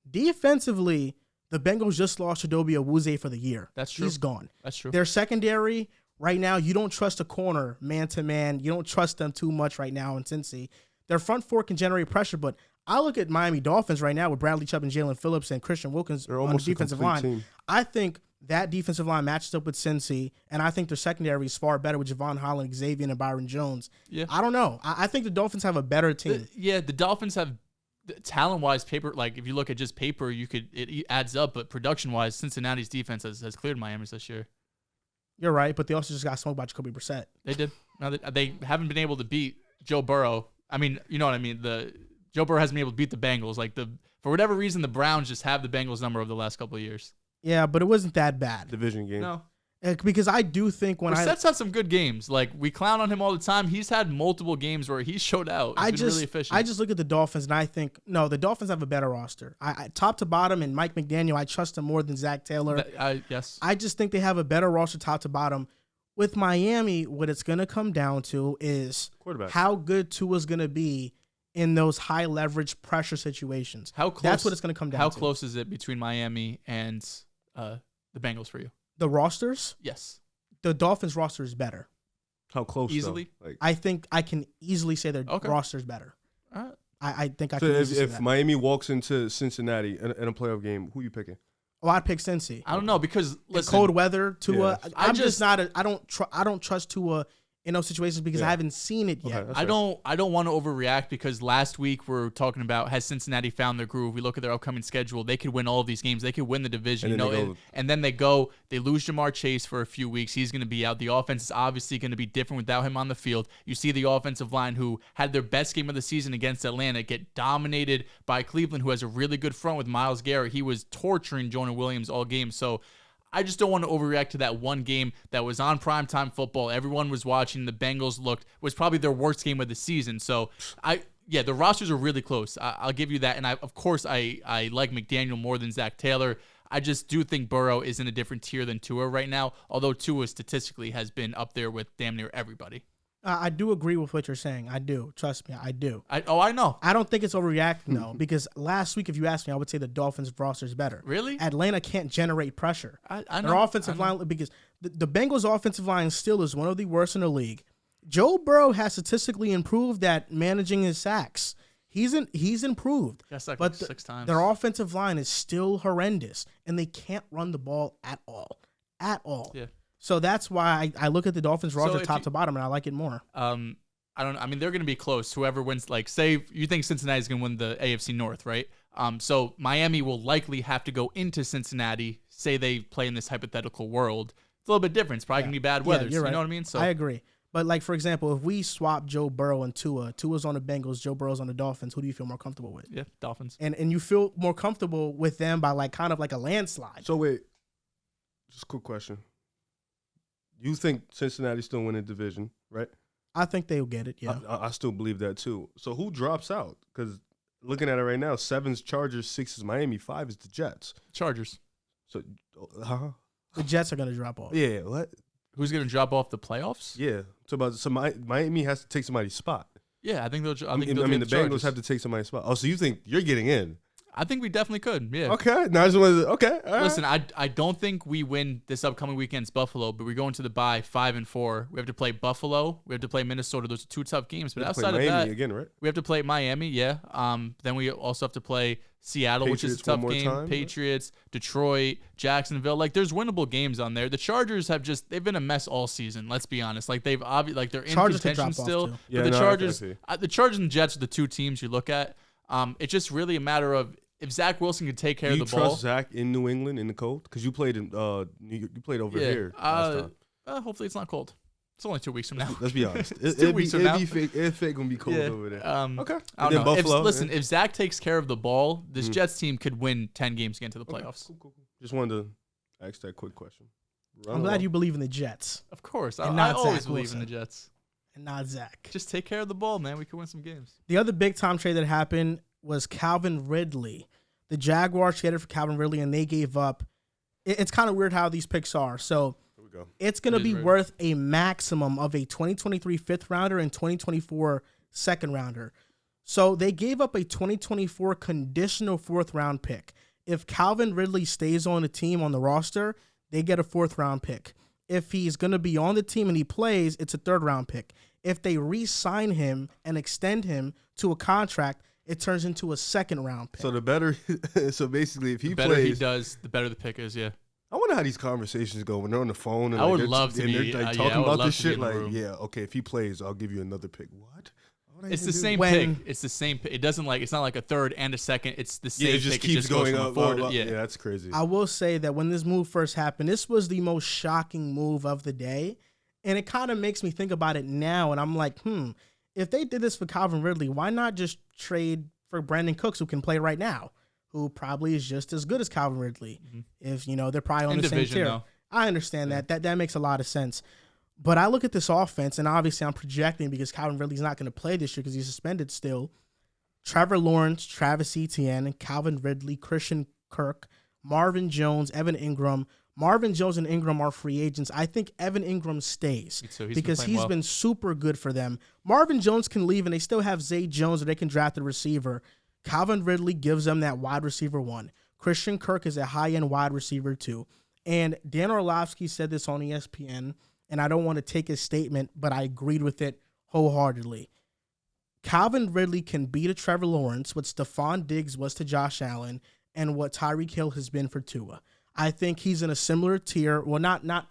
Defensively, the Bengals just lost Chidobe Awuzie for the year. That's true. He's gone. That's true. Their secondary right now, you don't trust a corner man-to-man. You don't trust them too much right now in Cincy. Their front four can generate pressure, but I look at Miami Dolphins right now with Bradley Chubb and Jalen Phillips and Christian Wilkins on the defensive line. Team. I think that defensive line matches up with Cincy, and I think their secondary is far better with Javon Holland, Xavier, and Byron Jones. Yeah. I don't know. I think the Dolphins have a better team. The Dolphins have talent-wise paper. Like if you look at just paper, it adds up, but production-wise, Cincinnati's defense has cleared Miami's this year. You're right, but they also just got smoked by Jacoby Brissett. They did. Now they haven't been able to beat Joe Burrow. I mean, you know what I mean. Joe Burrow hasn't been able to beat the Bengals. Like for whatever reason, the Browns just have the Bengals number over the last couple of years. Yeah, but it wasn't that bad. Division game. No. Because I do think Brissett's had some good games. Like we clown on him all the time. He's had multiple games where he showed out. He's been really efficient. I just look at the Dolphins and I think the Dolphins have a better roster. I top to bottom, and Mike McDaniel, I trust him more than Zach Taylor. Yes. I just think they have a better roster top to bottom. With Miami, what it's going to come down to is how good Tua's going to be in those high leverage pressure situations. How close? That's what it's going to come down to. How close is it between Miami and the Bengals for you? The rosters? Yes. The Dolphins roster is better. How close? Easily? I think I can easily say their roster is better. All right. I think I can. So if Miami walks into Cincinnati in a playoff game, who you picking? Oh, I'd pick Cincy. I don't know because listen, cold weather, Tua. Yeah. I'm just not. I don't trust Tua in those situations because I haven't seen it yet. I don't want to overreact because last week we're talking about has Cincinnati found their groove. We look at their upcoming schedule. They could win all of these games. They could win the division. And then they lose Jamar Chase for a few weeks. He's going to be out. The offense is obviously going to be different without him on the field. You see the offensive line who had their best game of the season against Atlanta get dominated by Cleveland, who has a really good front with Myles Garrett. He was torturing Jonah Williams all game. So I just don't want to overreact to that one game that was on primetime football. Everyone was watching. The Bengals was probably their worst game of the season. So the rosters are really close. I'll give you that. And of course I like McDaniel more than Zach Taylor. I just do think Burrow is in a different tier than Tua right now, although Tua statistically has been up there with damn near everybody. I do agree with what you're saying. I do. Trust me, I do. I know. I don't think it's overreacting, though, because last week, if you asked me, I would say the Dolphins' roster is better. Really? Atlanta can't generate pressure. I know. Their offensive line, because the Bengals' offensive line still is one of the worst in the league. Joe Burrow has statistically improved at managing his sacks. He's improved. But 6 times. Their offensive line is still horrendous, and they can't run the ball at all. At all. Yeah. So that's why I look at the Dolphins roster if top you- to bottom, and I like it more. I don't. I mean, they're going to be close. Whoever wins, like, say you think Cincinnati's going to win the AFC North, right? So Miami will likely have to go into Cincinnati. Say they play in this hypothetical world. It's a little bit different. It's probably going to be bad weather. you're right. You know what I mean? So I agree. But, like, for example, if we swap Joe Burrow and Tua's on the Bengals, Joe Burrow's on the Dolphins, who do you feel more comfortable with? Yeah, Dolphins. And you feel more comfortable with them by, like, kind of like a landslide. So, wait. Just a quick question. You think Cincinnati still win the division, right? I think they'll get it, yeah. I still believe that, too. So, who drops out? Because looking at it right now, 7's Chargers, 6 is Miami, 5 is the Jets. Chargers. So, The Jets are going to drop off. Yeah, what? Who's going to drop off the playoffs? Yeah. So Miami has to take somebody's spot. Yeah, I think they'll. I mean, the Bengals Chargers. have to take somebody's spot. Oh, so you think you're getting in? I think we definitely could. Yeah. Okay. No, I just wanted to, okay. All right. Listen, I don't think we win this upcoming weekend's Buffalo, but we're going to the bye 5-4. We have to play Buffalo. We have to play Minnesota. Those are 2 tough games. But outside of that, again, right? we have to play Miami. Yeah. Then we also have to play Seattle, which is a tough game. Patriots, Detroit, Jacksonville. Like, there's winnable games on there. The Chargers they've been a mess all season. Let's be honest. Like, they're in Chargers could contention drop off, still. too. But the Chargers and Jets are the 2 teams you look at. It's just really a matter of if Zach Wilson could take care of the ball. Do you trust Zach in New England in the cold? Because you played in New York, you played over here last time. Hopefully it's not cold. It's only 2 weeks from now. Let's be honest. It's 2 weeks from now. It's fake gonna be cold over there. Okay. I don't know. Buffalo, If Zach takes care of the ball, this Jets team could win 10 games to get into the playoffs. Okay. Cool. Just wanted to ask that quick question. I'm glad you believe in the Jets Of course. And I not always Zach believe Wilson. in the Jets. and not Zach. Just take care of the ball, man. We could win some games. The other big-time trade that happened was Calvin Ridley. The Jaguars traded for Calvin Ridley, and they gave up. It's kind of weird how these picks are. So it's going to be worth a maximum of a 2023 fifth-rounder and 2024 second-rounder. So they gave up a 2024 conditional fourth-round pick. If Calvin Ridley stays on the team on the roster, they get a fourth-round pick. If he's going to be on the team and he plays, it's a third-round pick. If they re-sign him and extend him to a contract, it turns into a second-round pick. So the better, so basically, if he the better plays, he does, the better the pick is. Yeah. I wonder how these conversations go when they're on the phone. And I like would love to be they're, like, yeah, talking about this shit. in the Like, room. yeah, okay, if he plays, I'll give you another pick. What? It's the same pick. It's the same pick. It doesn't like it's not like a third and a second. It's the same Yeah, it just pick. keeps it just going goes up. from a forward. Yeah, that's crazy. I will say that when this move first happened, this was the most shocking move of the day. And it kind of makes me think about it now. And I'm like, if they did this for Calvin Ridley, why not just trade for Brandon Cooks, who can play right now, who probably is just as good as Calvin Ridley? Mm-hmm. If, they're probably on the same tier. Though. I understand that makes a lot of sense. But I look at this offense, and obviously I'm projecting because Calvin Ridley's not going to play this year because he's suspended still. Trevor Lawrence, Travis Etienne, Calvin Ridley, Christian Kirk, Marvin Jones, Evan Ingram. Marvin Jones and Ingram are free agents. I think Evan Ingram stays because he's been super good for them. Marvin Jones can leave, and they still have Zay Jones, or they can draft a receiver. Calvin Ridley gives them that wide receiver one. Christian Kirk is a high-end wide receiver two. And Dan Orlovsky said this on ESPN, and I don't want to take his statement, but I agreed with it wholeheartedly. Calvin Ridley can be to Trevor Lawrence what Stephon Diggs was to Josh Allen and what Tyreek Hill has been for Tua. I think he's in a similar tier. Well, not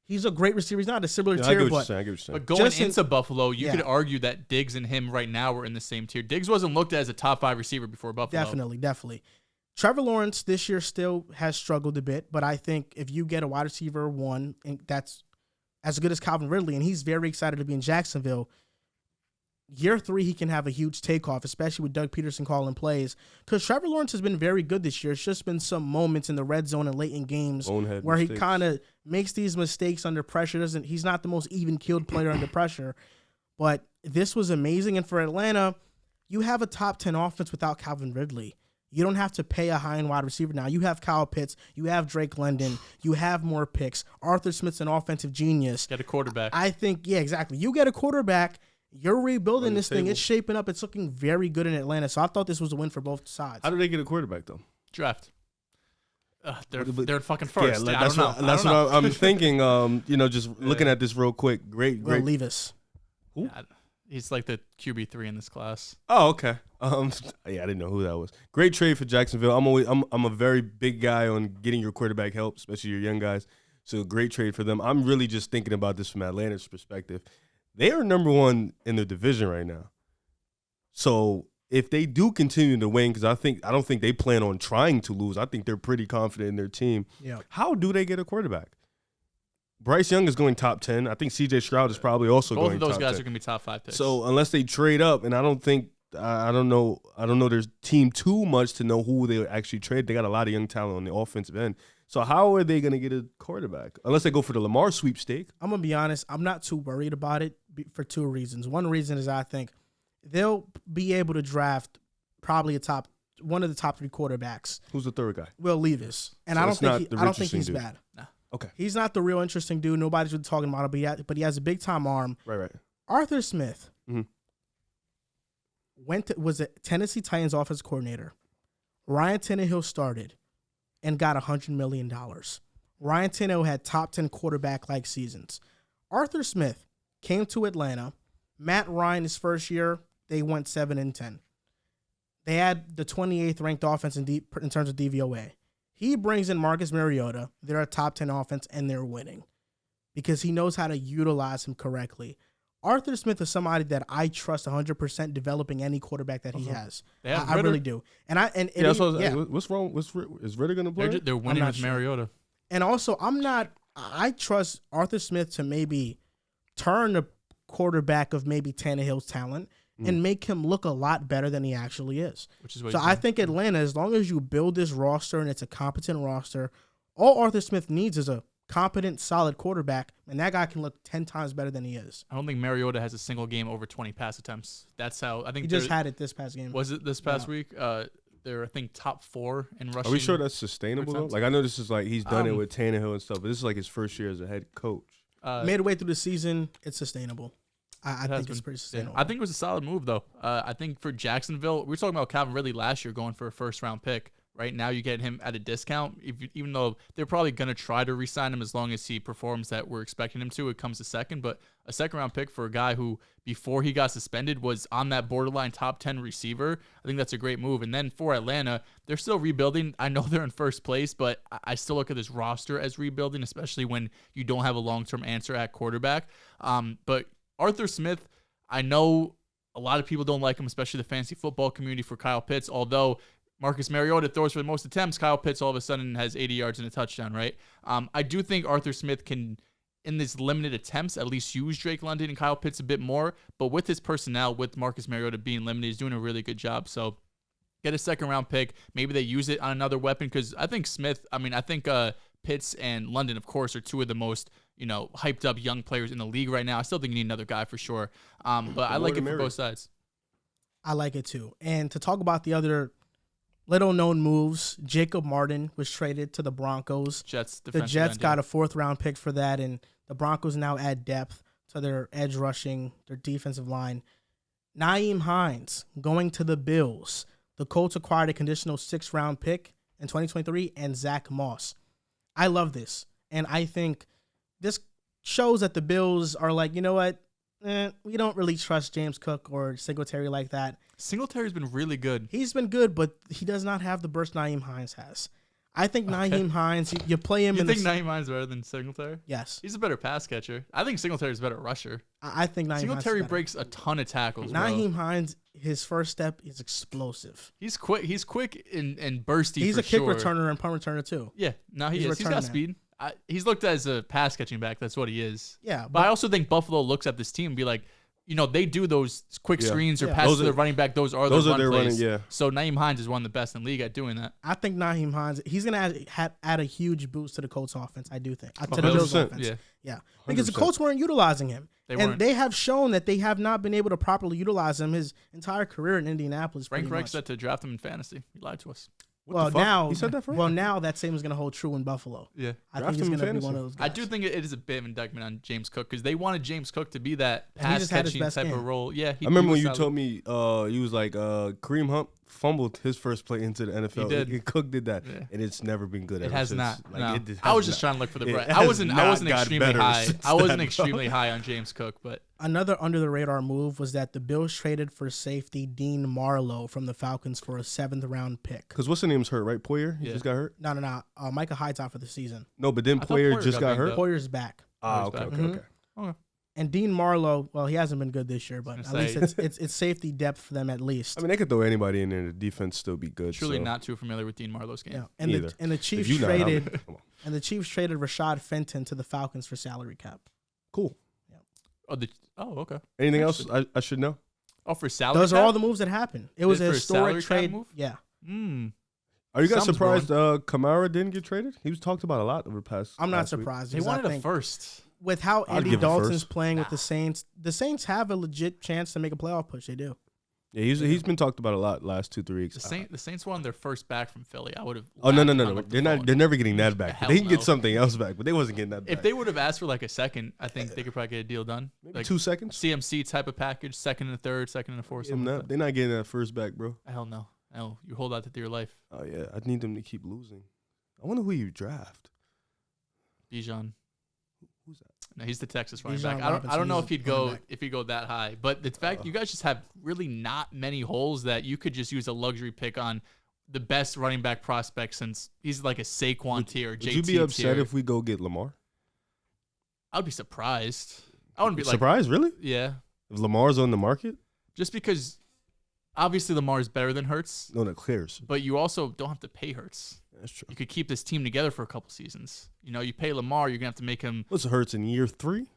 he's a great receiver. He's not a similar tier, but going into Buffalo, you could argue that Diggs and him right now were in the same tier. Diggs wasn't looked at as a top 5 receiver before Buffalo. Definitely. Trevor Lawrence this year still has struggled a bit, but I think if you get a wide receiver one, and that's as good as Calvin Ridley, and he's very excited to be in Jacksonville, year 3 he can have a huge takeoff, especially with Doug Peterson calling plays, because Trevor Lawrence has been very good this year. It's just been some moments in the red zone and late in games where he kind of makes these mistakes under pressure. He's not the most even-keeled player under pressure, but this was amazing. And for Atlanta, you have a top 10 offense without Calvin Ridley. You don't have to pay a high-end wide receiver now. You have Kyle Pitts. You have Drake London. You have more picks. Arthur Smith's an offensive genius. Get a quarterback. I think, yeah, exactly. You get a quarterback. You're rebuilding this thing. It's shaping up. It's looking very good in Atlanta. So I thought this was a win for both sides. How do they get a quarterback, though? Draft. They're fucking first. Yeah, that's what I'm thinking. Just looking at this real quick. Great. Levis. Who? Yeah, he's like the QB3 in this class. Oh, okay. I didn't know who that was. Great trade for Jacksonville. I'm a very big guy on getting your quarterback help, especially your young guys. It's a great trade for them. I'm really just thinking about this from Atlanta's perspective. They are number one in the division right now. So if they do continue to win, because I don't think they plan on trying to lose. I think they're pretty confident in their team. Yeah. How do they get a quarterback? Bryce Young is going top 10. I think C.J. Stroud is probably also Both going of those top guys 10. are going to be top 5 picks. So unless they trade up, and I don't know their team too much to know who they actually trade. They got a lot of young talent on the offensive end. So how are they going to get a quarterback? Unless they go for the Lamar sweepstake. I'm going to be honest. I'm not too worried about it for two reasons. One reason is I think they'll be able to draft probably one of the top 3 quarterbacks. Who's the third guy? Will Levis. And So I it's don't not think he's dude. bad. Nah. Okay. He's not the real interesting dude. Nobody's really talking about it, but he has a big-time arm. Right. Arthur Smith Mhm. was a Tennessee Titans offensive coordinator. Ryan Tannehill started and got $100 million. Ryan Tannehill had top 10 quarterback-like seasons. Arthur Smith came to Atlanta. Matt Ryan, his first year, they went 7-10. They had the 28th ranked offense in terms of DVOA. He brings in Marcus Mariota. They're a top 10 offense, and they're winning because he knows how to utilize him correctly. Arthur Smith is somebody that I trust 100% developing any quarterback that he has. I really do. What's wrong? Is Ridder going to play? They're winning with sure. Mariota. And also, I trust Arthur Smith to maybe turn the quarterback of maybe Tannehill's talent and make him look a lot better than he actually is. Which is what So I think Atlanta, as long as you build this roster and it's a competent roster, all Arthur Smith needs is a competent, solid quarterback, and that guy can look 10 times better than he is. I don't think Mariota has a single game over 20 pass attempts. That's how I think He just had it this past game. Was it this past week? They're I think top 4 in rushing. Are we sure that's sustainable though? Like I know this is like he's done it with Tannehill and stuff, but this is like his first year as a head coach. Midway through the season, it's sustainable. I think it's pretty sustainable. Yeah. I think it was a solid move though. I think for Jacksonville, we were talking about Calvin Ridley last year going for a first-round pick. Right now, you get him at a discount, even though they're probably going to try to re-sign him as long as he performs that we're expecting him to. It comes to second, but a second-round pick for a guy who, before he got suspended, was on that borderline top 10 receiver. I think that's a great move. And then for Atlanta, they're still rebuilding. I know they're in first place, but I still look at this roster as rebuilding, especially when you don't have a long-term answer at quarterback. But Arthur Smith, I know a lot of people don't like him, especially the fantasy football community for Kyle Pitts, although Marcus Mariota throws for the most attempts. Kyle Pitts all of a sudden has 80 yards and a touchdown, right? I do think Arthur Smith can, in these limited attempts, at least use Drake London and Kyle Pitts a bit more. But with his personnel, with Marcus Mariota being limited, he's doing a really good job. So get a second-round pick. Maybe they use it on another weapon because I think Pitts and London, of course, are two of the most hyped up young players in the league right now. I still think you need another guy for sure. But I like it for both sides. I like it too. And to talk about the other little-known moves, Jacob Martin was traded to the Broncos. The Jets got a 4th-round pick for that, and the Broncos now add depth to their edge rushing, their defensive line. Nyheim Hines going to the Bills. The Colts acquired a conditional 6th-round pick in 2023, and Zach Moss. I love this, and I think this shows that the Bills are like, you know what? We don't really trust James Cook or Singletary like that. Singletary's been really good. He's been good, but he does not have the burst Nyheim Hines has. I think Nyheim Hines, you play him You think Nyheim Hines is better than Singletary? Yes. He's a better pass catcher. I think Singletary's a better rusher. I think Nyheim Hines Singletary breaks a ton of tackles, Nyheim Hines, his first step is explosive. He's quick and bursty. He's for a kick sure. returner and punt returner too. Yeah, no, he is. He's got speed. He's looked as a pass catching back. That's what he is. Yeah, but I also think Buffalo looks at this team and be like, they do those quick screens or passes to the running back. Those are their run plays. So Nyheim Hines is one of the best in the league at doing that. I think Nyheim Hines, he's going to add a huge boost to the Colts offense. I do think. To the Bills offense. Yeah. Because the Colts weren't utilizing him. They have shown that they have not been able to properly utilize him his entire career in Indianapolis. Frank Reich said to draft him in fantasy. He lied to us. Now he said that for now that same is going to hold true in Buffalo. Yeah, I think he's going to be one of those guys. I do think it is a bit of an indictment on James Cook because they wanted James Cook to be that pass catching type of role. Yeah, I remember when you told me you was like Kareem Hunt fumbled his first play into the NFL. He did. Cook did that, Yeah. and it's never been good. It ever has since. not. Like, No. it has I was just not. trying to look for the It bright. has I wasn't not extremely gotten better high. since I wasn't then, bro. extremely high on James Cook, but Another under the radar move was that the Bills traded for safety Dean Marlowe from the Falcons for a 7th round pick. Because what's the name's hurt, right? Poyer? He Yeah. just got hurt? No. Micah Hyde's out for the season. No, but then I thought Poyer Poyer just got got banged hurt? up. Poyer's back. Ah, Poyer's okay, back. okay. Okay. And Dean Marlowe, well, he hasn't been good this year, but I was at gonna least say- it's safety depth for them at least. I mean, they could throw anybody in there and the defense still be good. truly so. not too familiar with Dean Marlowe's game. Yeah. And Neither. the If Chiefs you not, I'm- traded come on. Rashad Fenton to the Falcons for salary cap. Cool. Okay. Anything else I should know? Oh, for salary. Those are cap? all the moves that happened. It was For a a historic salary cap trade. move? Yeah. Are you guys Something's surprised Kamara didn't get traded? He was talked about a lot over the past. I'm not last week. surprised. They because I wanted a think first. with how I'd Andy give a Dalton's first. playing with the Saints have a legit chance to make a playoff push. They do. Yeah, he's been talked about a lot last 2-3 weeks. The Saints won their first back from Philly. I would have. Oh no! They're never getting that back. Hell They can no. get something else back, but they wasn't getting that back. If they would have asked for like a second, I think they could probably get a deal done. Maybe Like 2 seconds. CMC type of package, second and a third, second and a fourth. Something like that. They're not getting that first back, bro. Hell no. No, you hold out to your life. Oh yeah, I need them to keep losing. I wonder who you draft. Bijan. Who's that? No, he's the Texas running Bijan back. I Robinson, don't know he's if he'd the running go back. that high, but the fact you guys just have really not many holes that you could just use a luxury pick on the best running back prospect since he's like a Saquon tier, JT Would you be upset tier. if we go get Lamar? I would be surprised. I wouldn't be like, Surprised, really? yeah, If Lamar's on the market? just because obviously Lamar is better than Hurts, No, that clears. but you also don't have to pay Hurts. That's true. You could keep this team together for a couple seasons. You know, you pay Lamar, you're gonna have to make him. What's Hurts in year 3?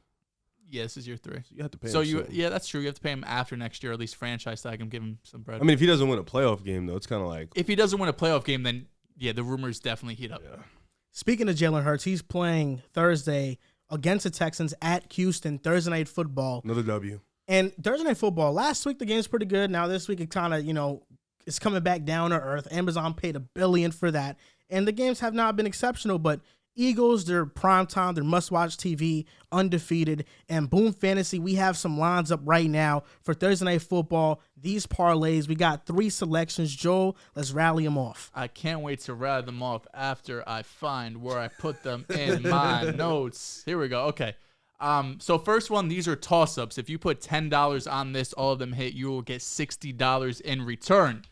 Yeah, this is year 3. So you have to pay So him soon. yeah, that's true. You have to pay him after next year, at least franchise tag him, give him some bread. I mean, if he doesn't win a playoff game, though, it's kind of like. If he doesn't win a playoff game, then yeah, the rumors definitely heat up. Yeah. Speaking of Jalen Hurts, he's playing Thursday against the Texans at Houston, Thursday Night Football. Another W. And Thursday Night Football, last week the game's pretty good. Now this week it kind of, it's coming back down to earth. Amazon paid $1 billion for that. And the games have not been exceptional, but Eagles, they're primetime, they're must-watch TV, undefeated. And Boom Fantasy, we have some lines up right now for Thursday Night Football. These parlays, we got 3 selections. Joel, let's rally them off. I can't wait to rattle them off after I find where I put them in my notes. Here we go. Okay. So first one, these are toss-ups. If you put $10 on this, all of them hit, you will get $60 in return.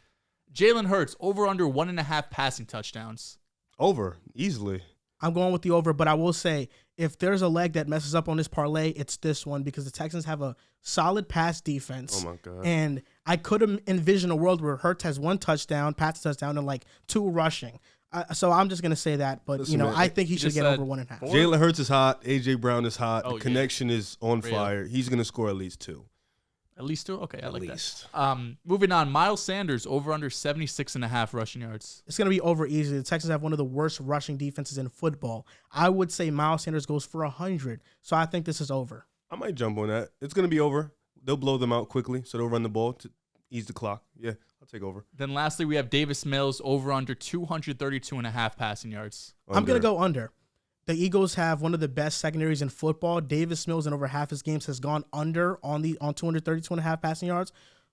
Jalen Hurts, over under 1.5 passing touchdowns. Over. Easily. I'm going with the over, but I will say if there's a leg that messes up on this parlay, it's this one because the Texans have a solid pass defense. Oh, my God. And I could envision a world where Hurts has 1 touchdown, pass touchdown, and like 2 rushing. So I'm just going to say that. But, Listen, man, I think he should just get said over 1.5. 4? Jalen Hurts is hot. A.J. Brown is hot. Oh, The yeah. connection is on Real. fire. He's going to score at least 2. At least 2? Okay, I At like least. that. Moving on, Miles Sanders, over under 76.5 rushing yards. It's going to be over easily. The Texans have one of the worst rushing defenses in football. I would say Miles Sanders goes for 100. So I think this is over. I might jump on that. It's going to be over. They'll blow them out quickly, so they'll run the ball to ease the clock. Yeah, I'll take over. Then lastly, we have Davis Mills, over under 232.5 passing yards. I'm going to go under. The Eagles have one of the best secondaries in football. Davis Mills in over half his games has gone under on 232.5 passing yards.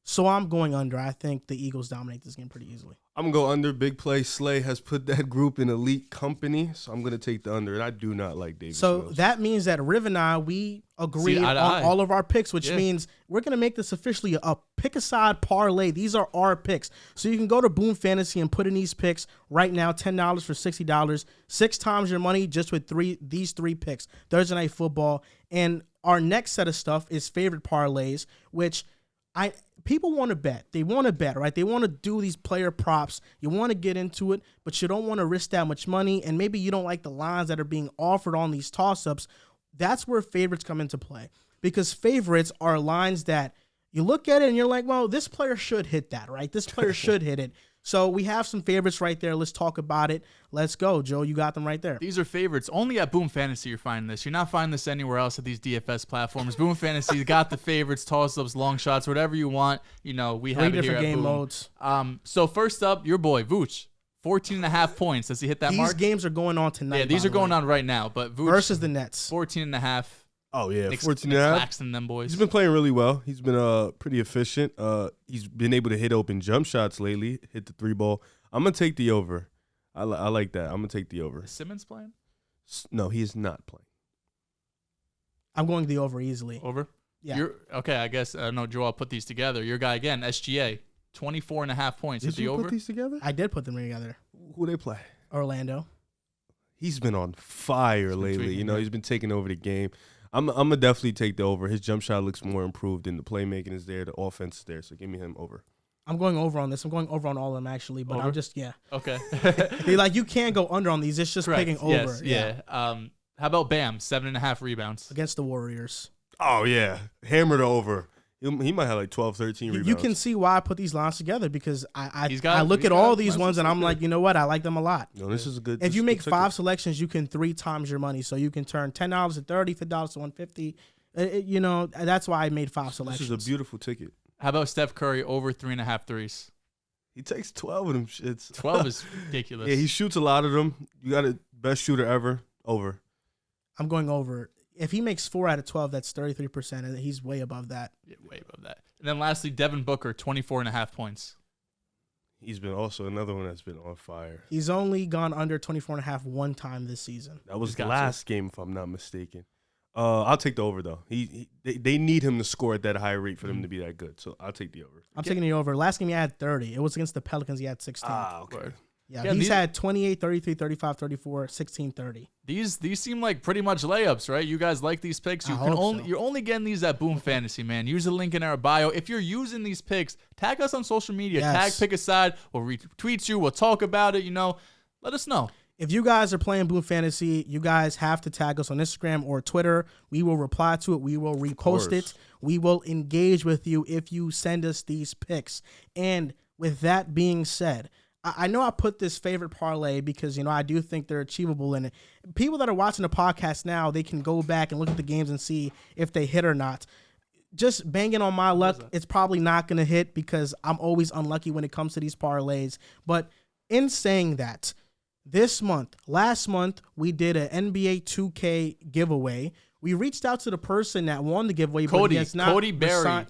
So I'm going under. I think the Eagles dominate this game pretty easily. I'm going to go under. Big play. Slay has put that group in elite company, so I'm going to take the under. And I do not like Davis So Mills. that means that Riv and I, we agreed eye to on eye. all of our picks, which Yeah. means we're going to make this officially a pick-a-side parlay. These are our picks. So you can go to Boom Fantasy and put in these picks right now, $10 for $60. 6 times your money just with these 3 picks. Thursday Night Football. And our next set of stuff is favorite parlays, which people want to bet. They want to bet, right? They want to do these player props. You want to get into it, but you don't want to risk that much money, and maybe you don't like the lines that are being offered on these toss-ups. That's where favorites come into play, because favorites are lines that you look at it and you're like, well, this player should hit that, right? This player should hit it. So we have some favorites right there. Let's talk about it. Let's go, Joe. You got them right there. These are favorites. Only at Boom Fantasy you're finding this. You're not finding this anywhere else at these DFS platforms. Boom Fantasy got the favorites, toss-ups, long shots, whatever you want. We have 3 it here different at game Boom. modes. So first up, your boy, Vooch. 14.5 points. Does he hit that These mark? games are going on tonight. Yeah, these by are the going way. on right now. But Vooch, Versus the Nets. 14.5. Oh, yeah. Nick's 14 and a half. Claxton, them boys. He's been playing really well. He's been pretty efficient. He's been able to hit open jump shots lately, hit the 3-ball. I'm going to take the over. I like that. I'm going to take the over. Is Simmons playing? No, he is not playing. I'm going the over easily. Over? Yeah. Okay, I guess, no, Joe, I'll put these together. Your guy again, SGA, 24.5 points. Did you over? put these together? I did put them together. Who they play? Orlando. He's been on fire lately. tweaking, You know, he's been taking over the game. I'm going to definitely take the over. His jump shot looks more improved, and the playmaking is there. The offense is there, so give me him over. I'm going over on this. I'm going over on all of them, actually, but Over? I'm just, yeah. Okay. Like, you can't go under on these. It's just Correct. picking over. Yes, yeah. How about Bam? 7.5 rebounds. Against the Warriors. Oh, yeah. Hammered over. He might have like 12, 13 rebounds. You can see why I put these lines together because I look he's at got all these lines ones and so I'm like, good. you know what? I like them a lot. No, this is a good. If you make good 5 ticket. selections, you can 3 times your money. So you can turn $10 to $30, $50 to $150. You know, that's why I made 5 selections. This is a beautiful ticket. How about Steph Curry over 3.5 threes? He takes 12 of them shits. 12 is ridiculous. Yeah, he shoots a lot of them. You got a best shooter ever. Over. I'm going over. If he makes 4 out of 12, that's 33%, and he's way above that. Yeah, way above that. And then lastly, Devin Booker, 24.5 points. He's been also another one that's been on fire. He's only gone under 24.5 one time this season. That was He's the got last game, if I'm not mistaken. I'll take the over, though. They need him to score at that high rate for them to be that good. So I'll take the over. I'm taking the over. Last game he had 30. It was against the Pelicans. He had 16. Okay. Yeah, Yeah, he's these- had 28, 33, 35, 34, 16, 30. These seem like pretty much layups, right? You guys like these picks. I hope so. You're only getting these at Boom Fantasy, man. Use the link in our bio. If you're using these picks, tag us on social media. Yes. Tag Pick a Side. We'll retweet you. We'll talk about it. You know, let us know. If you guys are playing Boom Fantasy, you guys have to tag us on Instagram or Twitter. We will reply to it. We will repost it. We will engage with you if you send us these picks. And with that being said, I know I put this favorite parlay because, you know, I do think they're achievable. And people that are watching the podcast now, they can go back and look at the games and see if they hit or not. Just banging on my luck, it's probably not going to hit because I'm always unlucky when it comes to these parlays. But in saying that, last month, we did an NBA 2K giveaway. We reached out to the person that won the giveaway, but he has not Cody Berry.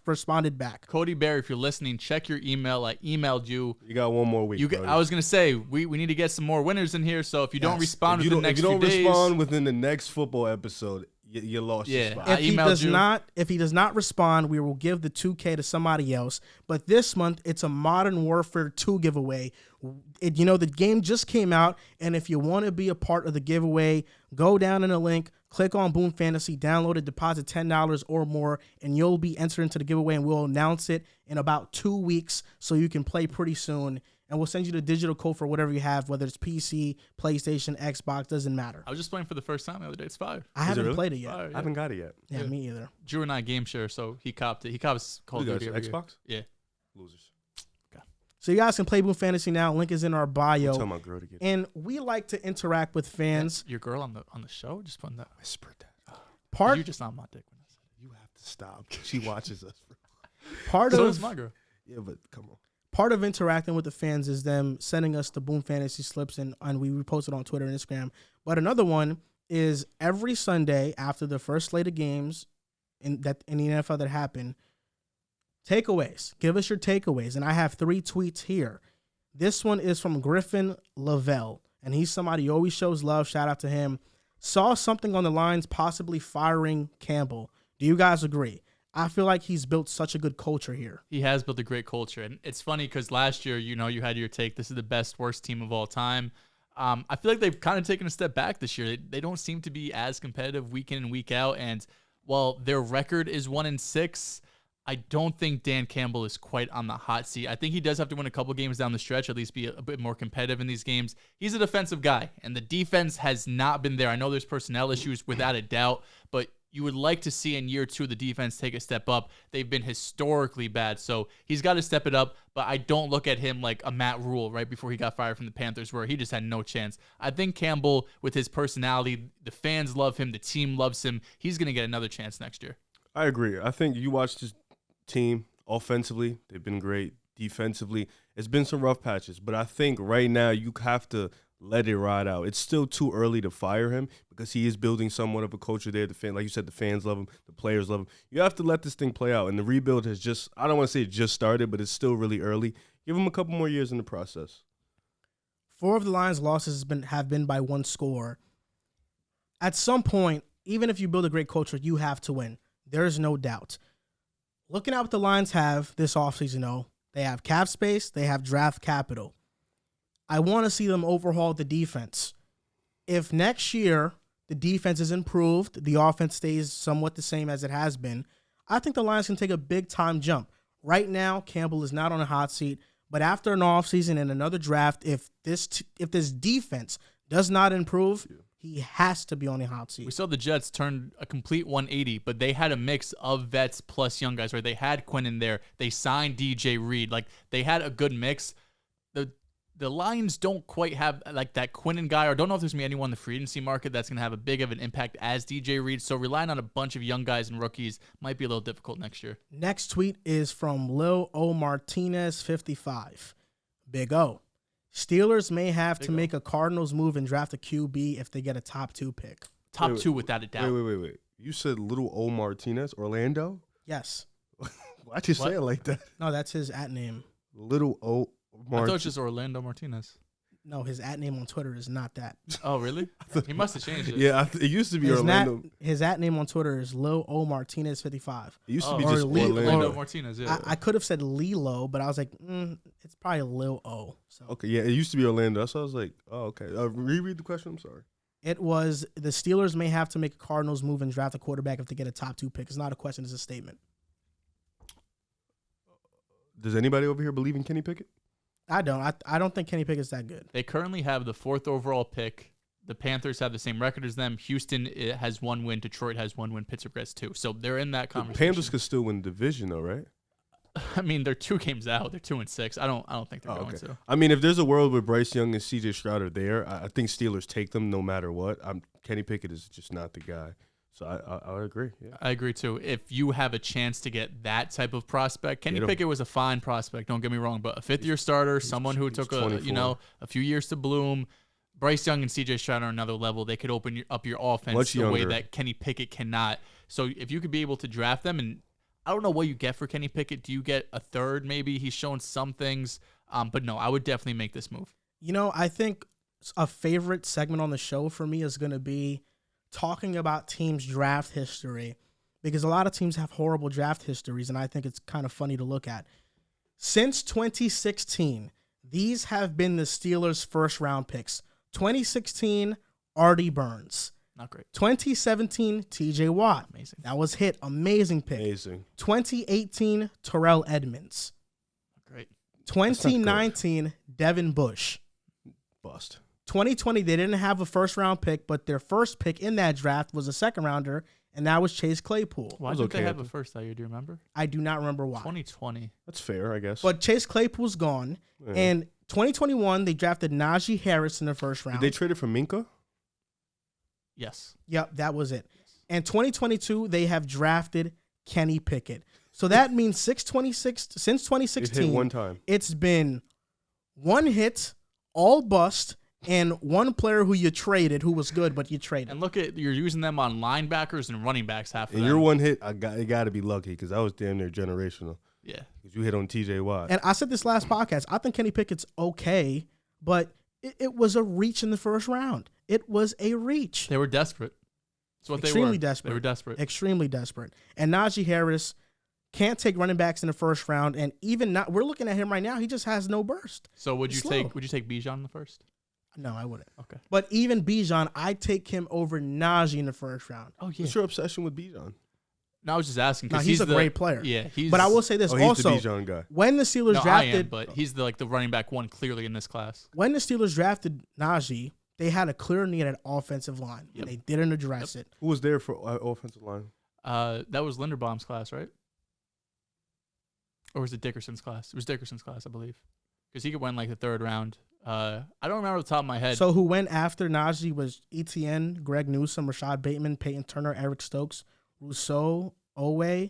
responded back. Cody Berry, if you're listening, check your email. I emailed you. You got one more week. I was going to say, we need to get some more winners in here. So if you don't Yes. respond If you within the next don't few days. respond within the next football episode, you lost your Yeah. spot. I If he emailed does you. if he does not respond, we will give the 2K to somebody else. But this month, it's a Modern Warfare 2 giveaway. The game just came out, and if you want to be a part of the giveaway, go down in the link, click on Boom Fantasy, download it, deposit $10 or more, and you'll be entered into the giveaway, and we'll announce it in about 2 weeks so you can play pretty soon. And we'll send you the digital code for whatever you have, whether it's PC, PlayStation, Xbox, doesn't matter. I was just playing for the first time the other day. It's fire. I haven't really? played it yet. Fire, I yeah. haven't got it yet. Yeah, me either. Drew and I game share, so he copped it. He cops Call of You Duty guys, every year. Xbox? Yeah. Losers. So you guys can play Boom Fantasy now. Link is in our bio. Tell my girl to get it. And we like to interact with fans. Your girl on the show, just putting that. Whispered that. Part You just on my dick when I said You have to stop. She watches us. part it. So is of my girl. Yeah, but come on. part of interacting with the fans is them sending us the Boom Fantasy slips and we repost it on Twitter and Instagram. But another one is every Sunday after the first slate of games in the NFL that happen, takeaways. Give us your takeaways. And I have 3 tweets here. This one is from Griffin Lavelle, and he's somebody who always shows love. Shout out to him. Saw something on the lines possibly firing Campbell. Do you guys agree? I feel like he's built such a good culture here. He has built a great culture. And it's funny because last year, you had your take, this is the best, worst team of all time. I feel like they've kind of taken a step back this year. They don't seem to be as competitive week in and week out. And while their record is 1-6, I don't think Dan Campbell is quite on the hot seat. I think he does have to win a couple games down the stretch, at least be a bit more competitive in these games. He's a defensive guy, and the defense has not been there. I know there's personnel issues without a doubt, but you would like to see in year 2 the defense take a step up. They've been historically bad, so he's got to step it up, but I don't look at him like a Matt Rule right before he got fired from the Panthers where he just had no chance. I think Campbell, with his personality, the fans love him, the team loves him. He's going to get another chance next year. I agree. I think you watch this team offensively, they've been great. Defensively, it's been some rough patches, but I think right now you have to let it ride out. It's still too early to fire him because he is building somewhat of a culture there. Like you said, the fans love him, the players love him. You have to let this thing play out. And the rebuild has I don't want to say it just started, but it's still really early. Give him a couple more years in the process. 4 of the Lions' losses have been by 1 score. At some point, even if you build a great culture, you have to win. There's no doubt. Looking at what the Lions have this offseason, though, they have cap space, they have draft capital. I want to see them overhaul the defense. If next year the defense is improved, the offense stays somewhat the same as it has been, I think the Lions can take a big-time jump. Right now, Campbell is not on a hot seat, but after an offseason and another draft, if this defense does not improve, he has to be on the hot seat. We saw the Jets turn a complete 180, but they had a mix of vets plus young guys, right? They had Quinn in there. They signed DJ Reed. Like, they had a good mix. The Lions don't quite have like that Quinnen guy, or don't know if there's going to be anyone in the free agency market that's going to have a big of an impact as DJ Reed. So relying on a bunch of young guys and rookies might be a little difficult next year. Next tweet is from Lil O Martinez 55. Big O. Steelers may have to make a Cardinals move and draft a QB if they get a top 2 pick. Top 2 without a doubt. Wait. You said Little O Martinez, Orlando? Yes. Why'd you say it like that? No, that's his @. Name. Little O I thought it was just Orlando Martinez. No, his @ name on Twitter is not that. Oh, really? He must have changed it. Yeah, it used to be Orlando. His @ name on Twitter is Lil O Martinez 55. It used to be just Orlando Martinez, yeah. I could have said Lilo, but I was like, it's probably Lil O. So. Okay, yeah, it used to be Orlando. So I was like, oh, okay. Reread the question. I'm sorry. It was the Steelers may have to make a Cardinals move and draft a quarterback if they get a top 2 pick. It's not a question, it's a statement. Does anybody over here believe in Kenny Pickett? I don't. I don't think Kenny Pickett's that good. They currently have the 4th overall pick. The Panthers have the same record as them. Houston has 1 win. Detroit has 1 win. Pittsburgh has 2. So they're in that conversation. The Panthers could still win the division, though, right? I mean, they're 2 games out. They're 2-6. I don't think they're going to. I mean, if there's a world with Bryce Young and C.J. Stroud are there, I think Steelers take them no matter what. Kenny Pickett is just not the guy. So I agree. Yeah. I agree too. If you have a chance to get that type of prospect, Kenny Pickett was a fine prospect. Don't get me wrong, but a 5th-year starter, someone who took a few years to bloom. Bryce Young and C.J. Stroud are another level. They could open up your offense the way that Kenny Pickett cannot. So if you could be able to draft them, and I don't know what you get for Kenny Pickett. Do you get a 3rd? Maybe he's shown some things, but no, I would definitely make this move. I think a favorite segment on the show for me is going to be talking about teams' draft history, because a lot of teams have horrible draft histories, and I think it's kind of funny to look at. Since 2016, these have been the Steelers' first-round picks. 2016, Artie Burns. Not great. 2017, TJ Watt. Amazing. That was hit. Amazing pick. Amazing. 2018, Terrell Edmonds. Great. 2019, Devin Bush. Bust. 2020, they didn't have a first-round pick, but their first pick in that draft was a second-rounder, and that was Chase Claypool. Why didn't they have a first that year? Do you remember? I do not remember why. 2020. That's fair, I guess. But Chase Claypool's gone, and 2021, they drafted Najee Harris in the first round. Did they trade it for Minka? Yes. Yep, that was it. And 2022, they have drafted Kenny Pickett. So that means since 2016, it hit one time. It's been one hit, all bust, and one player who you traded who was good, but you traded. And look at, you're using them on linebackers and running backs half of them. And your one hit, it got to be lucky because I was damn near generational. Yeah. Because you hit on TJ Watt. And I said this last podcast, I think Kenny Pickett's okay, but it was a reach in the first round. It was a reach. They were desperate. That's what Extremely they were. desperate. They were desperate. Extremely desperate. And Najee Harris can't take running backs in the first round, and even not, we're looking at him right now, he just has no burst. So would you take Bijan in the first? No, I wouldn't. Okay. But even Bijan, I'd take him over Najee in the first round. Oh, yeah. What's your obsession with Bijan? No, I was just asking. No, he's a great player. Yeah. But I will say this also. He's the Bijan guy. When the Steelers drafted. I am, but he's the running back one clearly in this class. When the Steelers drafted Najee, they had a clear need at offensive line. Yep. They didn't address it. Who was there for offensive line? That was Linderbaum's class, right? Or was it Dickerson's class? It was Dickerson's class, I believe. Because he could win the 3rd round. I don't remember off the top of my head. So who went after Najee was Etienne, Greg Newsome, Rashad Bateman, Peyton Turner, Eric Stokes, Rousseau, Owe,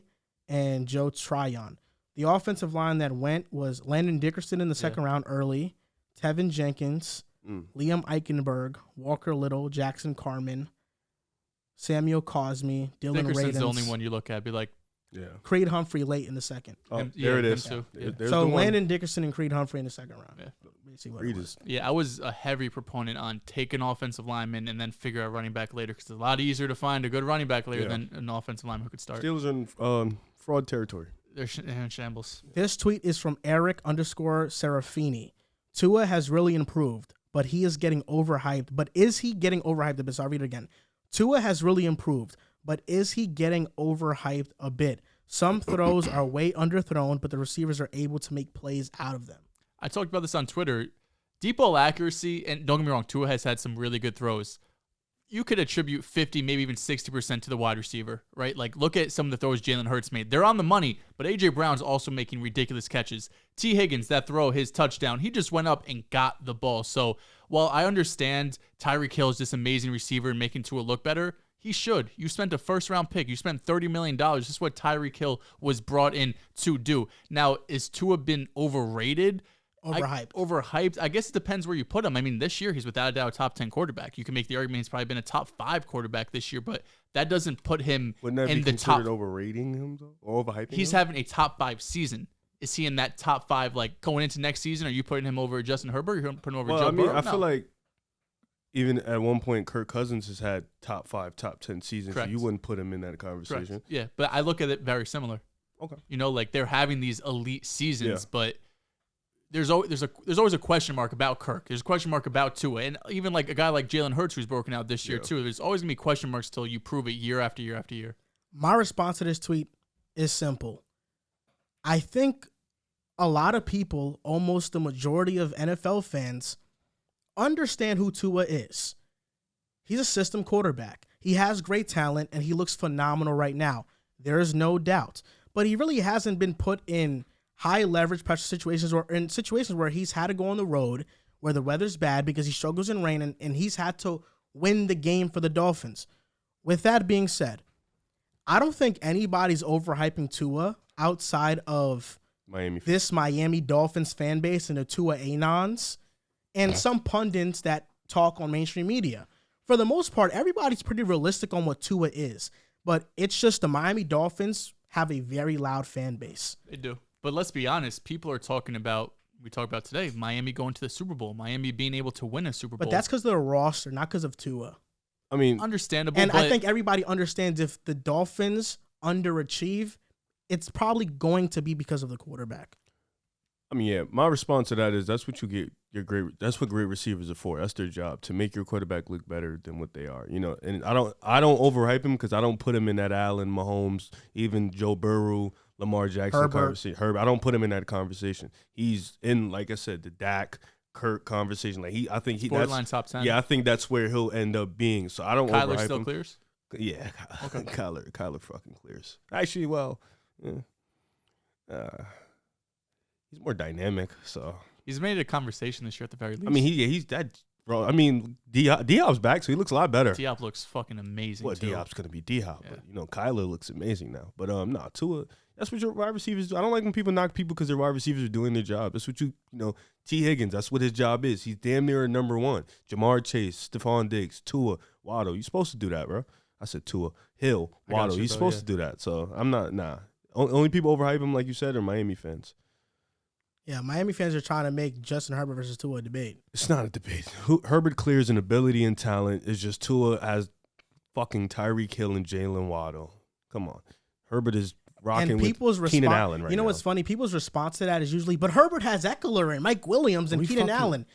and Joe Tryon. The offensive line that went was Landon Dickerson in the second round early, Tevin Jenkins, Liam Eichenberg, Walker Little, Jackson Carman, Samuel Cosme, Dylan Dickerson's Radens. the only one you look at. Be like, Creed Humphrey late in the second. There it is. Yeah. So Landon Dickerson and Creed Humphrey in the second round. I was a heavy proponent on taking offensive linemen and then figure out running back later because it's a lot easier to find a good running back later than an offensive lineman who could start. Steelers are in fraud territory. They're in shambles. This tweet is from Eric_Serafini. Tua has really improved, but he is getting overhyped. But is he getting overhyped? So I'll read it again. Tua has really improved, but is he getting overhyped a bit? Some throws are way underthrown, but the receivers are able to make plays out of them. I talked about this on Twitter. Deep ball accuracy, and don't get me wrong, Tua has had some really good throws. You could attribute 50, maybe even 60% to the wide receiver, right? Like, look at some of the throws Jalen Hurts made. They're on the money, but A.J. Brown's also making ridiculous catches. T. Higgins, that throw, his touchdown, he just went up and got the ball. So while I understand Tyreek Hill is this amazing receiver and making Tua look better, he should. You spent a first-round pick. You spent $30 million. This is what Tyreek Hill was brought in to do. Now, is Tua been overrated? Overhyped. I guess it depends where you put him. I mean, this year he's without a doubt a top 10 quarterback. You can make the argument he's probably been a top 5 quarterback this year, but that doesn't put him Wouldn't that in be the considered top. Overrating him though, or overhyping He's him? having a top 5 season. Is he in that top 5 like going into next season? Are you putting him over Justin Herbert? Or are you putting him over Joe Burrow? I feel like even at one point Kirk Cousins has had top 5, top 10 seasons. So you wouldn't put him in that conversation. Correct. Yeah, but I look at it very similar. Okay. You know, like they're having these elite seasons, but there's always a question mark about Kirk. There's a question mark about Tua, and even like a guy like Jalen Hurts who's broken out this year too. There's always gonna be question marks till you prove it year after year after year. My response to this tweet is simple. I think a lot of people, almost the majority of NFL fans, understand who Tua is. He's a system quarterback. He has great talent, and he looks phenomenal right now. There is no doubt. But he really hasn't been put in high leverage pressure situations or in situations where he's had to go on the road where the weather's bad because he struggles in rain and he's had to win the game for the Dolphins. With that being said, I don't think anybody's overhyping Tua outside of this Miami Dolphins fan base and the Tua Anons and some pundits that talk on mainstream media. For the most part, everybody's pretty realistic on what Tua is, but it's just the Miami Dolphins have a very loud fan base. They do. But let's be honest, people are talking about, we talked about today, Miami going to the Super Bowl, Miami being able to win a Super Bowl. But that's because of the roster, not because of Tua. I mean, understandable. And I think everybody understands if the Dolphins underachieve, it's probably going to be because of the quarterback. I mean, yeah, my response to that is that's what you get. That's what great receivers are for. That's their job, to make your quarterback look better than what they are. You know, and I don't overhype him because I don't put him in that Allen, Mahomes, even Joe Burrow, Lamar Jackson conversation. Herbert, I don't put him in that conversation. He's in, like I said, the Dak, Kirk conversation. Like I think borderline top 10. Yeah, I think that's where he'll end up being. So I don't overhype him. Kyler still clears? Yeah, okay. Kyler fucking clears. Actually, well, he's more dynamic, so he's made a conversation this year at the very least. I mean, he's that, bro. I mean, Diop's back, so he looks a lot better. Diop looks fucking amazing. Well, Diop's gonna be Diop, but you know, Kyler looks amazing now. But nah, Tua. That's what your wide receivers do. I don't like when people knock people because their wide receivers are doing their job. That's what you know. T. Higgins, that's what his job is. He's damn near a number one. Jamar Chase, Stephon Diggs, Tua, Waddle. You're supposed to do that, bro. I said Tua, Hill, Waddle. You're supposed to do that. So I'm not. Nah. Only people overhype him, like you said, are Miami fans. Yeah, Miami fans are trying to make Justin Herbert versus Tua a debate. It's not a debate. Herbert clears in ability and talent. It's just Tua has fucking Tyreek Hill and Jalen Waddle. Come on. Herbert is rocking with Keenan Allen right now. You know what's funny? People's response to that is usually, but Herbert has Eckler and Mike Williams and Keenan Allen.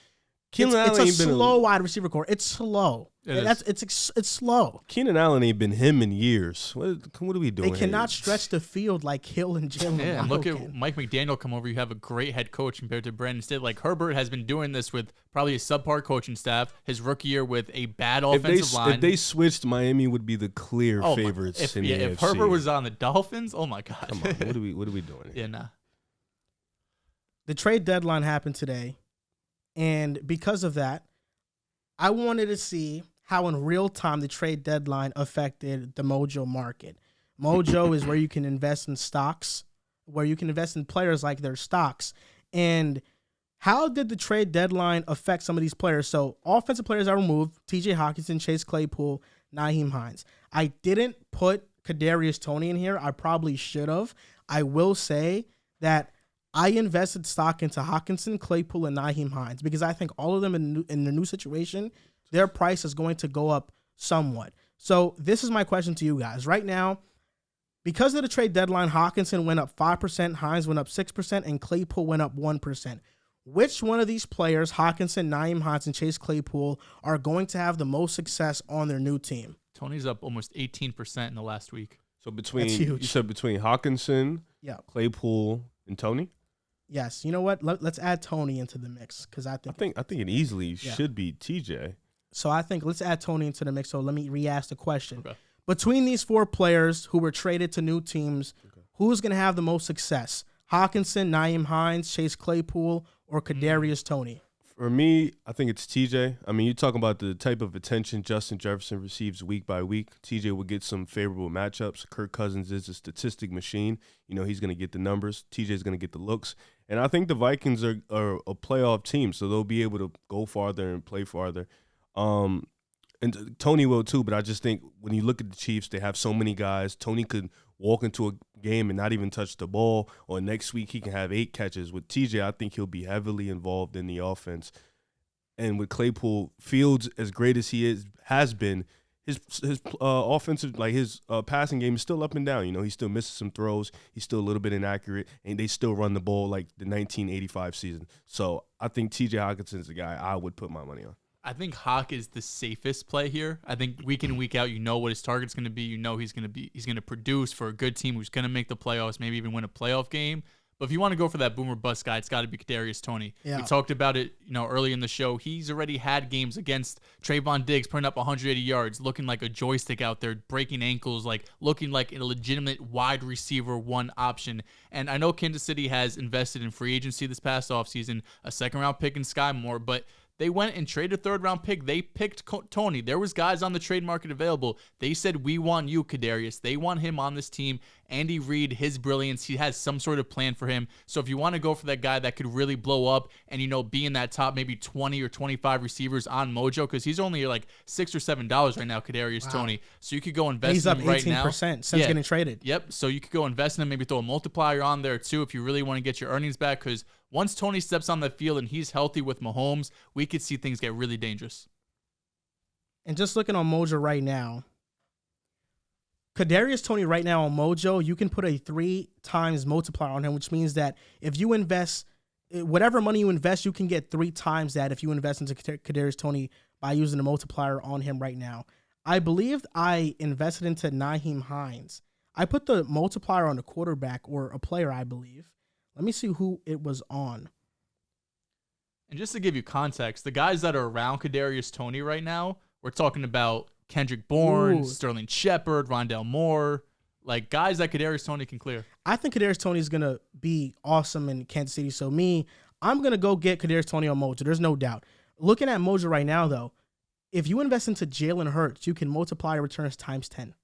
It's a slow wide receiver core. It's slow. It's slow. Keenan Allen ain't been him in years. What are we doing? They cannot stretch the field like Hill and Jalen. Yeah, and look at Mike McDaniel come over. You have a great head coach compared to Brandon Staley. Like Herbert has been doing this with probably a subpar coaching staff. His rookie year with a bad offensive line. If they switched, Miami would be the clear favorites in the AFC. If Herbert was on the Dolphins, oh my God. Come on, what are we doing here? Yeah, nah. The trade deadline happened today. And because of that, I wanted to see how in real time the trade deadline affected the Mojo market. Mojo is where you can invest in stocks, where you can invest in players like their stocks. And how did the trade deadline affect some of these players? So offensive players are removed: T.J. Hockenson, Chase Claypool, Nyheim Hines. I didn't put Kadarius Toney in here. I probably should have. I will say that I invested stock into Hockenson, Claypool, and Nyheim Hines because I think all of them in the new situation, their price is going to go up somewhat. So this is my question to you guys. Right now, because of the trade deadline, Hockenson went up 5%, Hines went up 6%, and Claypool went up 1%. Which one of these players, Hockenson, Nyheim Hines, and Chase Claypool, are going to have the most success on their new team? Tony's up almost 18% in the last week. So you said between Hockenson, Claypool, and Toney? Yes. You know what? Let's add Toney into the mix because I think it easily should be TJ. So I think let's add Toney into the mix. So let me re-ask the question. Okay. Between these four players who were traded to new teams, who's going to have the most success? Hockenson, Nyheim Hines, Chase Claypool, or Kadarius Toney? For me, I think it's TJ. I mean, you talk about the type of attention Justin Jefferson receives week by week. TJ will get some favorable matchups. Kirk Cousins is a statistic machine. You know, he's going to get the numbers. TJ is going to get the looks. And I think the Vikings are a playoff team, so they'll be able to go farther and play farther. And Toney will too, but I just think when you look at the Chiefs, they have so many guys. Toney could walk into a game and not even touch the ball, or next week he can have 8 catches. With TJ, I think he'll be heavily involved in the offense. And with Claypool, Fields, as great as he has been, his offensive, like his passing game is still up and down. You know, he still misses some throws. He's still a little bit inaccurate, and they still run the ball like the 1985 season. So I think TJ Hockenson is the guy I would put my money on. I think Hawk is the safest play here. I think week in and week out, you know what his target's going to be. You know he's going to produce for a good team who's going to make the playoffs, maybe even win a playoff game. But if you want to go for that boomer bust guy, it's got to be Kadarius Toney. Yeah. We talked about it, early in the show. He's already had games against Trayvon Diggs, putting up 180 yards, looking like a joystick out there, breaking ankles, like looking like a legitimate wide receiver one option. And I know Kansas City has invested in free agency this past offseason, a second-round pick in Sky Moore, but they went and traded a third-round pick. They picked Toney. There was guys on the trade market available. They said, we want you, Kadarius. They want him on this team. Andy Reid, his brilliance, he has some sort of plan for him. So if you want to go for that guy that could really blow up and, be in that top maybe 20 or 25 receivers on Mojo, because he's only like $6 or $7 right now, Kadarius Toney. So you could go invest in him right now. He's up 18% since getting traded. Yep. So you could go invest in him, maybe throw a multiplier on there too if you really want to get your earnings back, because once Toney steps on the field and he's healthy with Mahomes, we could see things get really dangerous. And just looking on Mojo right now, Kadarius Toney right now on Mojo, you can put a 3 times multiplier on him, which means that if you invest, whatever money you invest, you can get 3 times that if you invest into Kadarius Toney by using the multiplier on him right now. I believe I invested into Nyheim Hines. I put the multiplier on a quarterback or a player, I believe. Let me see who it was on. And just to give you context, the guys that are around Kadarius Toney right now, we're talking about Kendrick Bourne, Sterling Shepard, Rondale Moore, like guys that Kadarius Toney can clear. I think Kadarius Toney is going to be awesome in Kansas City. So I'm going to go get Kadarius Toney on Mojo. There's no doubt. Looking at Mojo right now, though, if you invest into Jalen Hurts, you can multiply returns times 10.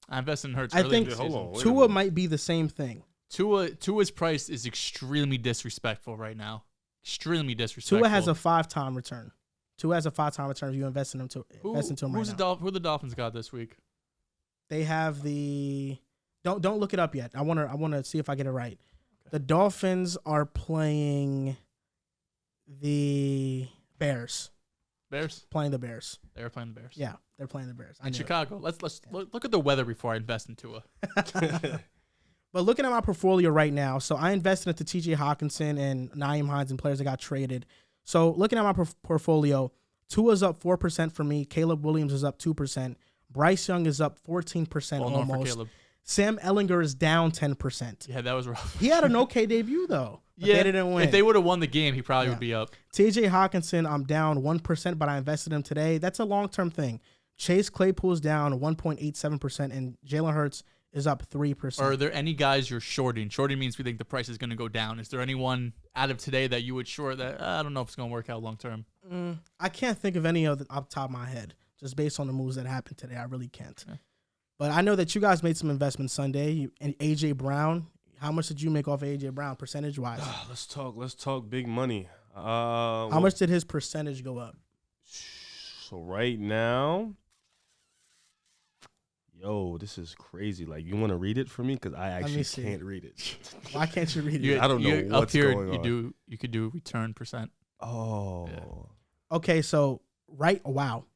I invested in Hurts. I think Tua might be the same thing. Tua's price is extremely disrespectful right now. Extremely disrespectful. Tua has a 5-time return. Tua has a 5-time return if you invest in him Who the Dolphins got this week? They have the don't look it up yet. I wanna see if I get it right. Okay. The Dolphins are playing the Bears. Playing the Bears. They're playing the Bears. Yeah, they're playing the Bears. In Chicago. Let's look at the weather before I invest in Tua. But looking at my portfolio right now, so I invested into T.J. Hockenson and Nyheim Hines and players that got traded. So looking at my portfolio, Tua's up 4% for me. Caleb Williams is up 2%. Bryce Young is up 14% almost. Sam Ehlinger is down 10%. Yeah, that was rough. He had an okay debut, though. Yeah, they didn't win. If they would have won the game, he probably would be up. T.J. Hockenson, I'm down 1%, but I invested him today. That's a long-term thing. Chase Claypool is down 1.87%, and Jalen Hurts is up 3%. Are there any guys you're shorting? Shorting means we think the price is going to go down. Is there anyone out of today that you would short that I don't know if it's going to work out long term? I can't think of any of the off the top of my head, just based on the moves that happened today. I really can't. Yeah. But I know that you guys made some investments Sunday. And A.J. Brown, How much did you make off of A.J. Brown percentage-wise? Let's talk big money. How much did his percentage go up? So right now, yo, this is crazy. Like, you want to read it for me? Because I actually can't read it. Why can't you read it? I don't know what's going on. You could do return percent. Oh. Yeah. Okay, so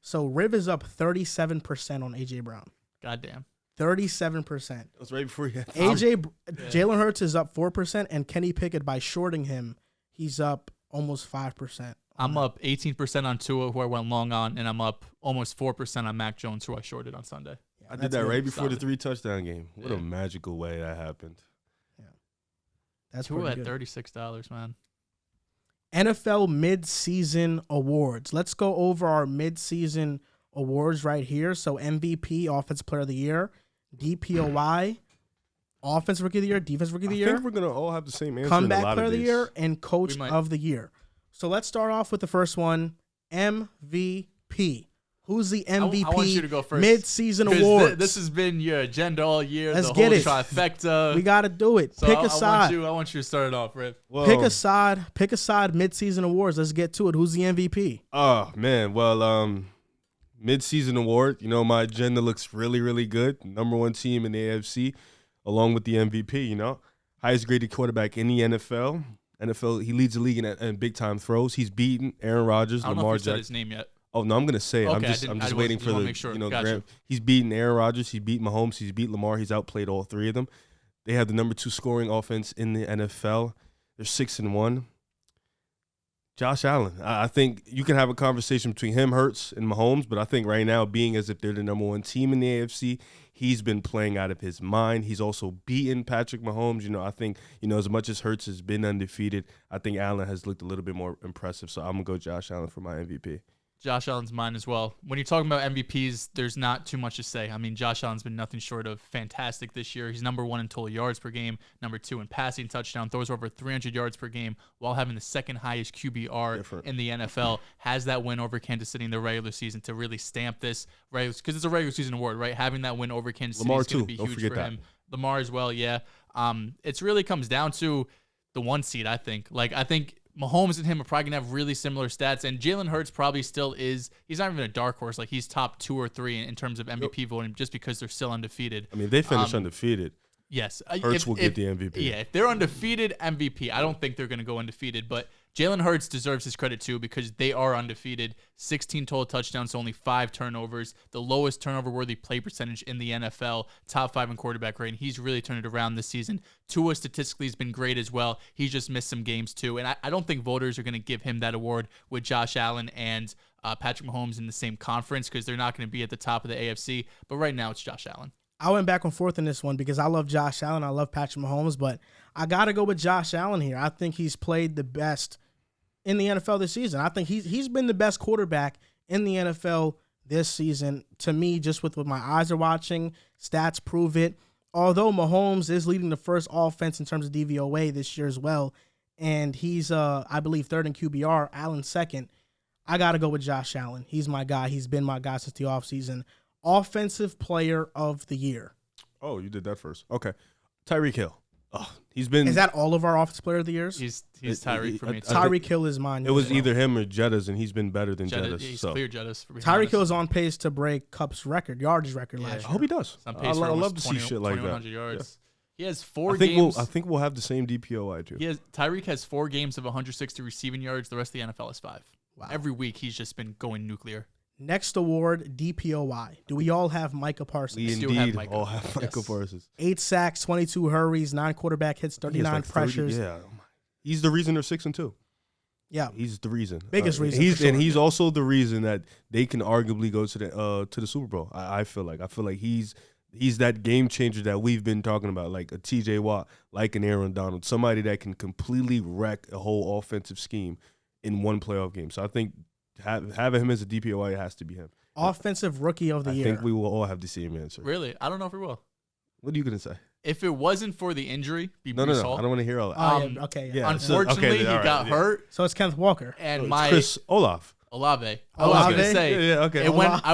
So Riv is up 37% on A.J. Brown. Goddamn. 37%. That was right before you had Jalen Hurts is up 4%, and Kenny Pickett, by shorting him, he's up almost 5%. I'm up 18% on Tua, who I went long on, and I'm up almost 4% on Mac Jones, who I shorted on Sunday. Yeah, I did that right before the 3-touchdown game. What a magical way that happened. Yeah, that's Tua at good. $36, man. NFL midseason awards. Let's go over our midseason awards right here. So MVP, Offensive Player of the Year, DPOY, Offensive Rookie of the Year, Defensive Rookie of the Year. I think we're gonna all have the same answer. Comeback in a lot Player of the these. Year and Coach of the Year. So let's start off with the first one, MVP. Who's the MVP? I want you to go first. Midseason awards. This has been your agenda all year. Let's the get whole it. Trifecta. We got to do it. So Pick a side. I want you to start it off, Rip. Well, Pick a side. Midseason awards. Let's get to it. Who's the MVP? Oh man, well, midseason award. You know, my agenda looks really, really good. Number 1 team in the AFC, along with the MVP. You know, highest graded quarterback in the NFL. He leads the league in big time throws. He's beaten Aaron Rodgers, I don't Lamar know if you said Jackson. his name yet. Oh no, I'm gonna say it. Okay, I'm just waiting for the sure. Grant. He's beaten Aaron Rodgers. He's beat Mahomes. He's beat Lamar. He's outplayed all 3 of them. They have the number 2 scoring offense in the NFL. They're 6-1. Josh Allen. I think you can have a conversation between him, Hurts, and Mahomes, but I think right now, being as if they're the number 1 team in the AFC, he's been playing out of his mind. He's also beaten Patrick Mahomes. You know, I think, as much as Hurts has been undefeated, I think Allen has looked a little bit more impressive. So I'm going to go Josh Allen for my MVP. Josh Allen's mine as well. When you're talking about MVPs, there's not too much to say. I mean, Josh Allen's been nothing short of fantastic this year. He's number 1 in total yards per game, number 2 in passing touchdown, throws over 300 yards per game while having the second highest QBR in the NFL. Has that win over Kansas City in the regular season to really stamp this, because it's a regular season award, right? Having that win over Kansas City is going to be huge for him. Lamar as well, yeah. It really comes down to the 1 seed, I think. I think Mahomes and him are probably going to have really similar stats, and Jalen Hurts probably still is. He's not even a dark horse. He's top 2 or 3 in terms of MVP voting just because they're still undefeated. I mean, they finish undefeated. Yes. Hurts will get the MVP. Yeah, if they're undefeated, MVP. I don't think they're going to go undefeated, but Jalen Hurts deserves his credit too because they are undefeated. 16 total touchdowns, only 5 turnovers. The lowest turnover-worthy play percentage in the NFL. Top 5 in quarterback rating. He's really turned it around this season. Tua statistically has been great as well. He's just missed some games too, and I don't think voters are going to give him that award with Josh Allen and Patrick Mahomes in the same conference because they're not going to be at the top of the AFC. But right now, it's Josh Allen. I went back and forth in this one because I love Josh Allen. I love Patrick Mahomes, but I got to go with Josh Allen here. I think he's played the best in the NFL this season. I think he's been the best quarterback in the NFL this season. To me, just with what my eyes are watching, stats prove it. Although Mahomes is leading the first offense in terms of DVOA this year as well, and he's, I believe, 3rd in QBR, Allen 2nd, I got to go with Josh Allen. He's my guy. He's been my guy since the offseason. Offensive Player of the Year. Oh, you did that first. Okay. Tyreek Hill. Oh, he's been. Is that all of our Offensive Player of the Years? He's Tyreek for me. Tyreek Hill is mine. It was either him or Jettas, and he's been better than Jettas. He's so. clear Jettas. Tyreek Hill is on pace to break Cup's yardage record last year. I hope he does. I love to see shit like that. Yards. Yeah. He has 4 games. I think we'll have the same DPOI too. Tyreek has 4 games of 160 receiving yards. The rest of the NFL is 5. Wow. Every week he's just been going nuclear. Next award, DPOY. Do we all have Micah Parsons? We indeed all have Micah Parsons. 8 sacks, 22 hurries, 9 quarterback hits, 39 pressures. Yeah, he's the reason they're 6-2. Yeah, he's the reason. Biggest reason. He's also the reason that they can arguably go to the Super Bowl. I feel like he's that game changer that we've been talking about, like a TJ Watt, like an Aaron Donald, somebody that can completely wreck a whole offensive scheme in one playoff game. So I think having him as a DPOI, it has to be him. Offensive Rookie of the Year. I think we will all have the same answer. Really? I don't know if we will. What are you going to say? If it wasn't for the injury, No. I don't want to hear all that. Okay. Yeah. Unfortunately, he got hurt. So it's Kenneth Walker. And Chris Olaf. Olave. I was gonna say. Yeah, okay. I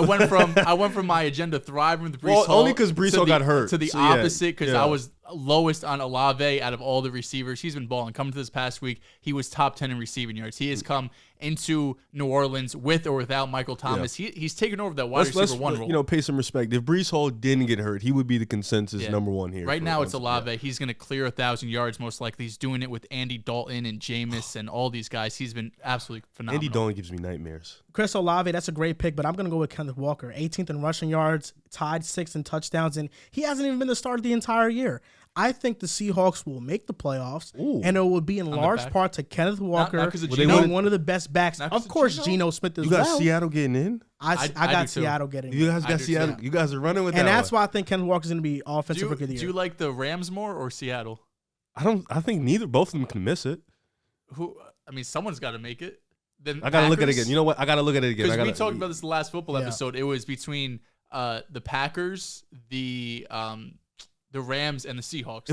went from my agenda thriving with Breece Hall. Only because Breece Hall got hurt. To the opposite, because I was lowest on Olave out of all the receivers. He's been balling. Coming to this past week, he was top 10 in receiving yards. He has come into New Orleans with or without Michael Thomas. He's taken over that wide receiver one role. Pay some respect. If Breece Hall didn't get hurt, he would be the consensus number one here. Right now, it's Olave. Yeah. He's going to clear 1,000 yards most likely. He's doing it with Andy Dalton and Jameis and all these guys. He's been absolutely phenomenal. Andy Dalton gives me nightmares. Chris Olave, that's a great pick, but I'm going to go with Kenneth Walker. 18th in rushing yards, tied 6th in touchdowns, and he hasn't even been the starter the entire year. I think the Seahawks will make the playoffs, and it will be in large part to Kenneth Walker being one of the best backs. Of course, Geno Smith as well. You got Seattle getting in? I got Seattle getting in. You guys got Seattle. You guys are running with that. And that's why I think Kenneth Walker is going to be offensive rookie of the year. Do you like the Rams more or Seattle? I think neither. Both of them can miss it. Someone's got to make it. Then I got to look at it again. You know what? I got to look at it again. Because we talked about this in the last football episode. It was between the Packers, the Rams, and the Seahawks.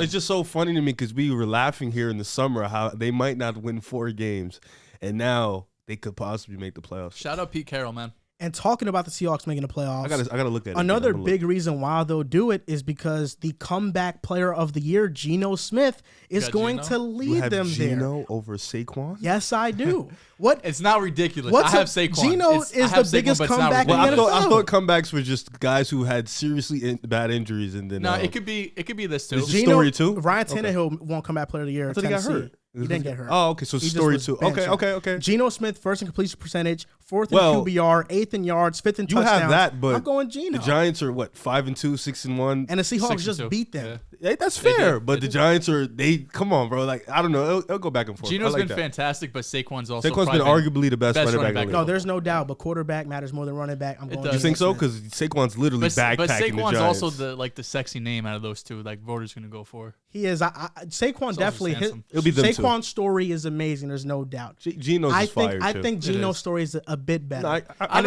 It's just so funny to me because we were laughing here in the summer how they might not win 4 games, and now they could possibly make the playoffs. Shout out Pete Carroll, man. And talking about the Seahawks making the playoffs, I gotta look at it. Another big reason why they'll do it is because the comeback player of the year, Geno Smith, is going to lead them there. Geno over Saquon? Yes, I do. What? It's not ridiculous. I have Saquon. Geno is the biggest comeback in the NFL. I thought comebacks were just guys who had seriously bad injuries, and then it could be this too. Is story too? Ryan Tannehill won comeback player of the year. I thought he got hurt. He didn't get hurt. Oh, okay. So story 2. Okay. Geno Smith, first in completion percentage, 4th in QBR, 8th in yards, 5th in touchdowns. You have that, but I'm going Geno. The Giants are what, 5-2, 6-1, and the Seahawks just beat them. Yeah, that's fair, but the Giants are come on, bro. Like I don't know, it'll go back and forth. Geno's been fantastic, but Saquon's been arguably the best running back. No, there's no doubt. But quarterback matters more than running back. You think so? Because Saquon's literally backpacking the Giants. But Saquon's also the sexy name out of those two. Like voters gonna go for. He is. Saquon definitely. It'll be them Saquon's story is amazing. There's no doubt. Geno's fire. I think Geno's story is a bit better. And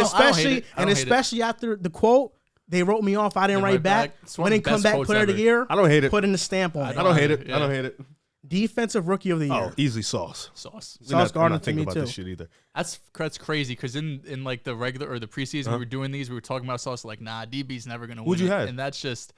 especially after the quote. They wrote me off. I didn't write back. When they come back player of the year, I don't hate it. Put in the stamp on it. I don't hate it. I don't hate it. Defensive rookie of the year. Oh, easily Sauce. Sauce Gardner to me about too. This shit either. That's crazy because in like the regular or the preseason we were doing these, we were talking about Sauce like DB's never gonna win. Who'd you have? And that's just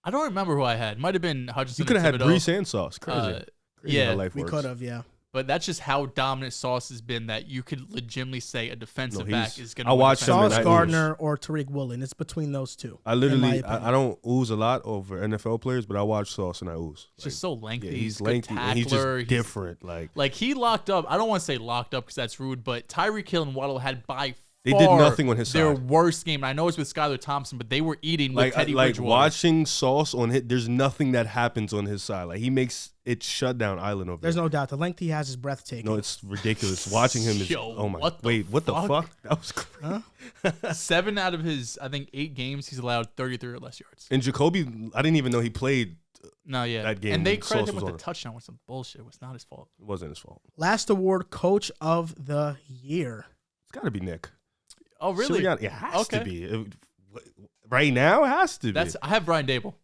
I don't remember who I had. Might have been Hockenson. You could have had Breece and Sauce. Crazy. Yeah, how life we works. could have. Yeah. But that's just how dominant Sauce has been that you could legitimately say a defensive back is going to I watch Sauce Gardner or Tariq Woolen. It's between those two. I literally, I don't ooze a lot over NFL players, but I watch Sauce and I ooze. It's just so lengthy. Yeah, he's lengthy and he's just different. Like he locked up. I don't want to say locked up because that's rude, but Tyreek Hill and Waddle had by they did nothing on his side. Their worst game. I know it's with Skylar Thompson, but they were eating with Teddy Bridgewater. Watching Sauce on his, there's nothing that happens on his side. Like he makes it shut down island over there. There's no doubt. The length he has is breathtaking. No, it's ridiculous. Watching him is oh my. What the fuck? That was crazy. Huh? 7 out of his, I think, 8 games, he's allowed 33 or less yards. And Jacoby, I didn't even know he played. That game. And they credited him with the touchdown with some bullshit. It was not his fault. It wasn't his fault. Last award, Coach of the Year. It's got to be Nick. Oh, really? It has to be. Right now, it has to be. I have Brian Dable.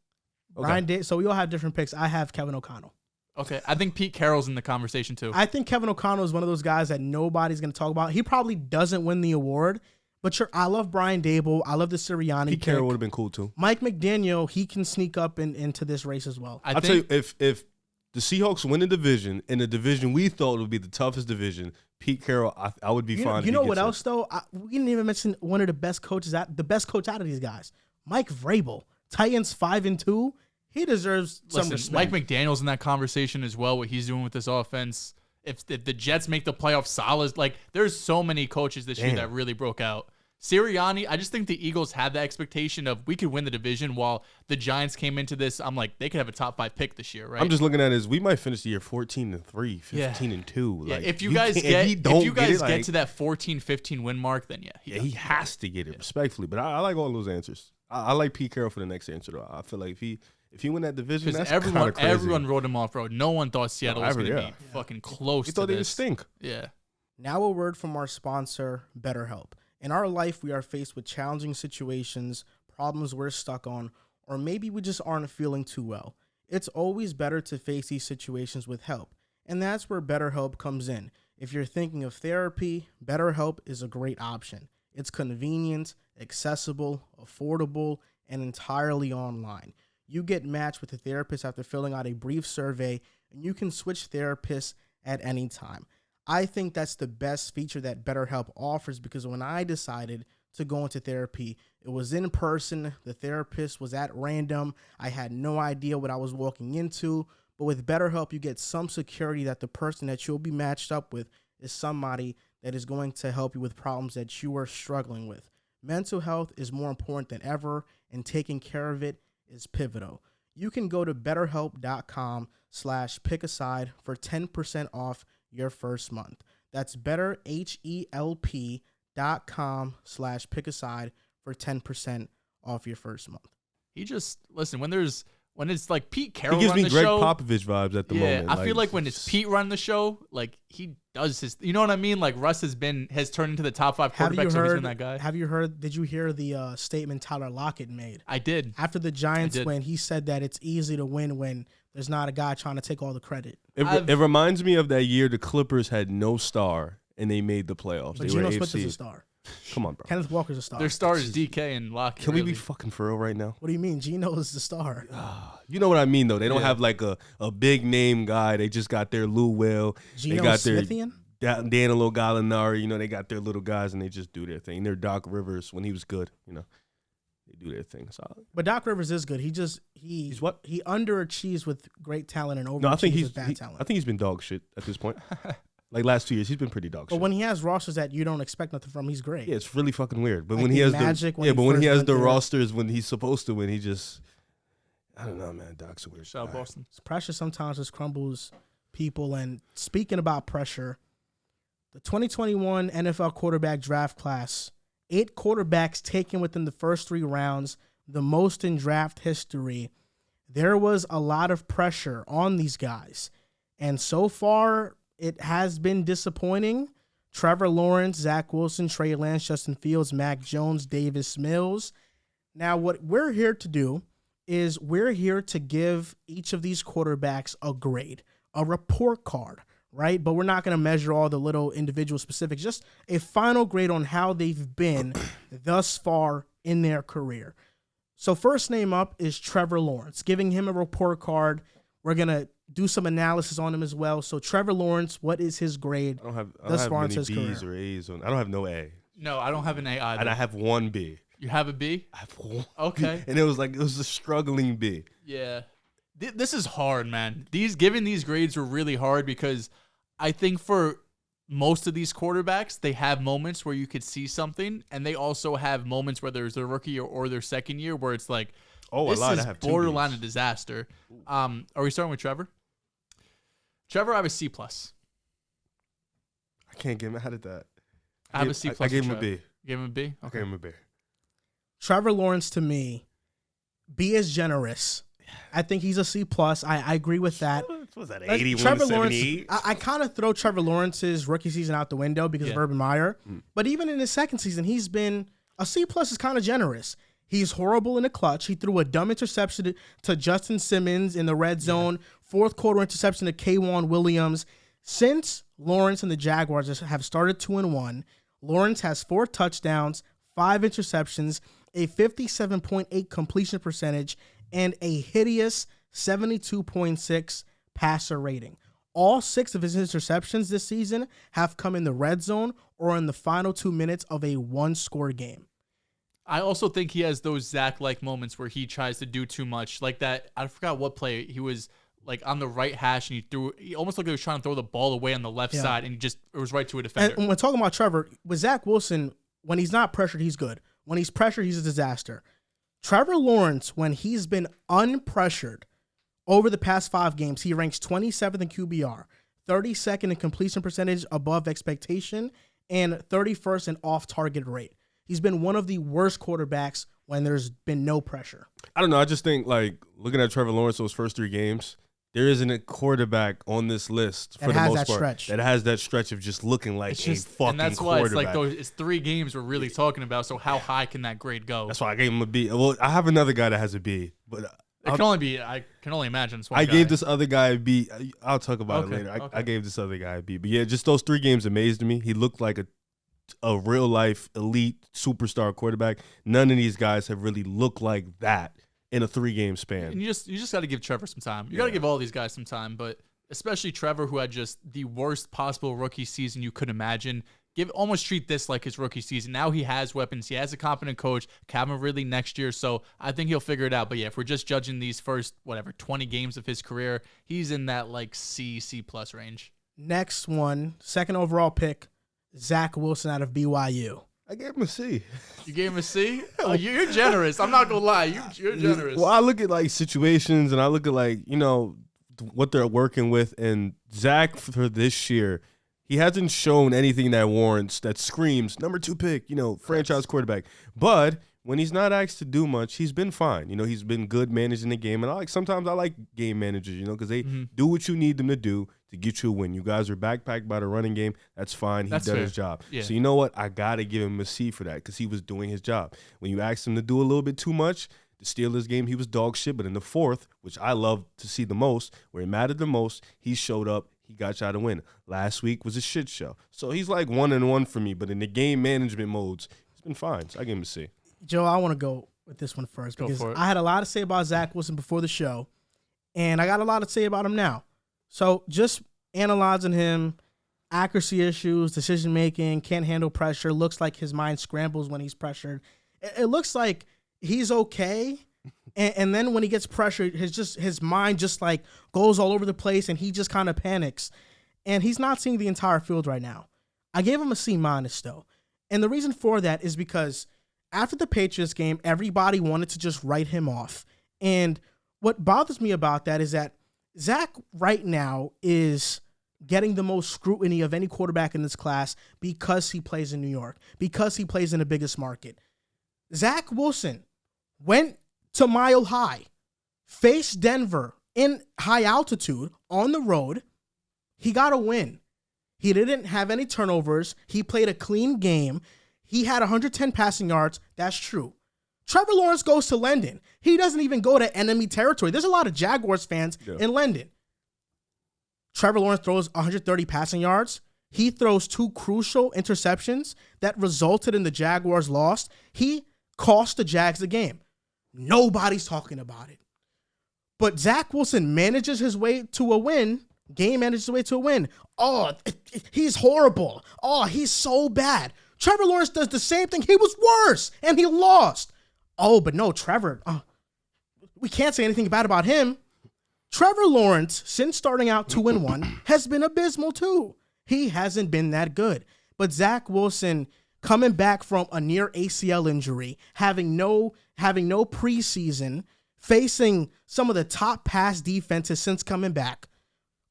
Okay. So we all have different picks. I have Kevin O'Connell. Okay. I think Pete Carroll's in the conversation, too. I think Kevin O'Connell is one of those guys that nobody's going to talk about. He probably doesn't win the award, but I love Brian Dable. I love the Sirianni Pete Carroll would have been cool, too. Mike McDaniel, he can sneak up into this race as well. I'll tell you, if the Seahawks win the division, in the division we thought would be the toughest division, Pete Carroll, I would be fine. You know what else, though? We didn't even mention one of the best coaches out of these guys, Mike Vrabel. Titans 5-2. He deserves some respect. Mike McDaniel's in that conversation as well, what he's doing with this offense. If the Jets make the playoffs solid, like there's so many coaches this year that really broke out. Sirianni, I just think the Eagles had the expectation of we could win the division while the Giants came into this. I'm like, they could have a top 5 pick this year, right? I'm just looking at it as we might finish the year 14-3, 15-2. Yeah, like, if you guys get to that 14-15 win mark, then he has to get it respectfully. But I like all those answers. I like Pete Carroll for the next answer, though. I feel like if he win that division, that's kind of crazy. Everyone wrote him off, bro. No one thought Seattle was going to be fucking close to this. We thought they would stink. Yeah. Now a word from our sponsor, BetterHelp. In our life, we are faced with challenging situations, problems we're stuck on, or maybe we just aren't feeling too well. It's always better to face these situations with help, and that's where BetterHelp comes in. If you're thinking of therapy, BetterHelp is a great option. It's convenient, accessible, affordable, and entirely online. You get matched with a therapist after filling out a brief survey, and you can switch therapists at any time. I think that's the best feature that BetterHelp offers because when I decided to go into therapy, it was in person. The therapist was at random. I had no idea what I was walking into. But with BetterHelp, you get some security that the person that you'll be matched up with is somebody that is going to help you with problems that you are struggling with. Mental health is more important than ever, and taking care of it is pivotal. You can go to betterhelp.com/pickaside for 10% off your first month. That's betterhelp.com/pickaside for 10% off your first month. He just, listen, when it's like Pete Carroll He gives running me the Greg show. Popovich vibes at the moment. I feel like when it's Pete running the show, like he does his, you know what I mean? Like Russ has turned into the top 5 quarterback, so he's been that guy. Did you hear the statement Tyler Lockett made? I did. After the Giants win, he said that it's easy to win when there's not a guy trying to take all the credit. It reminds me of that year the Clippers had no star and they made the playoffs. But they Geno were Smith is AFC. a star. Come on, bro. Kenneth Walker's a star. Their star is DK and Lockett. Can we be fucking for real right now? What do you mean? Geno is the star. You know what I mean, though. They don't have like a big name guy. They just got their Lou Will. Geno they got Smithian? their Danilo Gallinari. You know, they got their little guys and they just do their thing. They're Doc Rivers when he was good. You know, they do their thing. So, But Doc Rivers is good. He's what? He underachieves with great talent and No, I think overachieves with bad talent. I think he's been dog shit at this point. Like last 2 years, he's been pretty dog But shit. when he has rosters that you don't expect nothing from, he's great. Yeah, it's really fucking weird. But Like when he the has Magic the when he but when he first has went the there. rosters when he's supposed to win, he just I don't know, man. Doc's a weird Shout out guy. Boston. Pressure sometimes just crumbles people. And speaking about pressure, the 2021 NFL quarterback draft class, 8 quarterbacks taken within the first 3 rounds, the most in draft history. There was a lot of pressure on these guys. And so far, it has been disappointing. Trevor Lawrence, Zach Wilson, Trey Lance, Justin Fields, Mac Jones, Davis Mills. Now, what we're here to do is we're here to give each of these quarterbacks a grade, a report card, right? But we're not going to measure all the little individual specifics, just a final grade on how they've been thus far in their career. So first name up is Trevor Lawrence, giving him a report card. We're going to do some analysis on him as well. So Trevor Lawrence, what is his grade? I don't have thus far many into his B's career? or A's on. I don't have no A, No, I don't have an A either. and I have one B. You have a B? I have one. Okay. And it was a struggling B. Yeah. This is hard, man. Giving these grades are really hard because I think for most of these quarterbacks, they have moments where you could see something, and they also have moments where there's their rookie year or their second year where it's like, this I is have 2 borderline Bs. a disaster. Are we starting with Trevor? Trevor, I have a C+. I can't get mad at that. I have a C+. I gave him with a Trevor. B. Gave him a B? I gave him a B. Trevor Lawrence, to me, B is generous. I think he's a C+. I agree with that. What was that, Like, 81 Trevor to Lawrence, 78? I kind of throw Trevor Lawrence's rookie season out the window because of Urban Meyer. But even in his second season, he's been a C+ is kind of generous. He's horrible in the clutch. He threw a dumb interception to Justin Simmons in the red zone. Fourth quarter interception to K'Wan Williams. Since Lawrence and the Jaguars have started 2-1, Lawrence has 4 touchdowns, 5 interceptions, a 57.8 completion percentage, and a hideous 72.6 passer rating. All 6 of his interceptions this season have come in the red zone or in the final 2 minutes of a 1-score game. I also think he has those Zach-like moments where he tries to do too much. Like that, I forgot what play. He was like on the right hash and he almost like he was trying to throw the ball away on the left side and it was right to a defender. And when talking about Trevor, with Zach Wilson, when he's not pressured, he's good. When he's pressured, he's a disaster. Trevor Lawrence, when he's been unpressured over the past 5 games, he ranks 27th in QBR, 32nd in completion percentage above expectation, and 31st in off-target rate. He's been one of the worst quarterbacks when there's been no pressure. I don't know. I just think, like, looking at Trevor Lawrence those first 3 games, there isn't a quarterback on this list for the most part that has that stretch of just looking like a fucking and that's why quarterback. it's like it's 3 games we're really talking about. So how high can that grade go? That's why I gave him a B. Well, I have another guy that has a B, but It can only be. I can only imagine. It's one I guy. gave this other guy a B. I'll talk about it later. Okay. I gave this other guy a B. But yeah, just those 3 games amazed me. He looked like a real life elite superstar quarterback. None of these guys have really looked like that in a 3-game span. And you just got to give Trevor some time. You got to give all these guys some time, but especially Trevor, who had just the worst possible rookie season you could imagine. Almost treat this like his rookie season. Now he has weapons. He has a competent coach, Calvin Ridley next year. So I think he'll figure it out. But yeah, if we're just judging these first, 20 games of his career, he's in that like C+ range. Next one, 2nd overall pick, Zach Wilson out of BYU. I gave him a C. You gave him a C? Oh, you're generous. I'm not going to lie. You're generous. Well, I look at like situations and I look at like, what they're working with. And Zach for this year, he hasn't shown anything that screams number 2 pick, franchise quarterback. But when he's not asked to do much, he's been fine. He's been good managing the game. And sometimes I like game managers, because they do what you need them to do to get you a win. You guys are backpacked by the running game. That's fine. He did his job. Yeah. So you know what? I got to give him a C for that because he was doing his job. When you asked him to do a little bit too much, the Steelers game, he was dog shit. But in the 4th, which I love to see the most, where it mattered the most, he showed up. He got you out a win. Last week was a shit show. So he's like 1-1 for me. But in the game management modes, he's been fine. So I give him a C. Joe, I want to go with this one first because I had a lot to say about Zach Wilson before the show, and I got a lot to say about him now. So just analyzing him, accuracy issues, decision-making, can't handle pressure, looks like his mind scrambles when he's pressured. It looks like he's okay, and then when he gets pressured, his mind just like goes all over the place, and he just kind of panics, and he's not seeing the entire field right now. I gave him a C- though, and the reason for that is because after the Patriots game, everybody wanted to just write him off. And what bothers me about that is that Zach right now is getting the most scrutiny of any quarterback in this class because he plays in New York, because he plays in the biggest market. Zach Wilson went to Mile High, faced Denver in high altitude on the road. He got a win. He didn't have any turnovers. He played a clean game. He had 110 passing yards. That's true. Trevor Lawrence goes to London. He doesn't even go to enemy territory. There's a lot of Jaguars fans in London. Trevor Lawrence throws 130 passing yards. He throws 2 crucial interceptions that resulted in the Jaguars' loss. He cost the Jags the game. Nobody's talking about it. But Zach Wilson manages his way to a win. Game manages his way to a win. Oh, he's horrible. Oh, he's so bad. Trevor Lawrence does the same thing. He was worse, and he lost. Oh, but no, Trevor, we can't say anything bad about him. Trevor Lawrence, since starting out 2-1, has been abysmal too. He hasn't been that good. But Zach Wilson, coming back from a near ACL injury, having no preseason, facing some of the top pass defenses since coming back.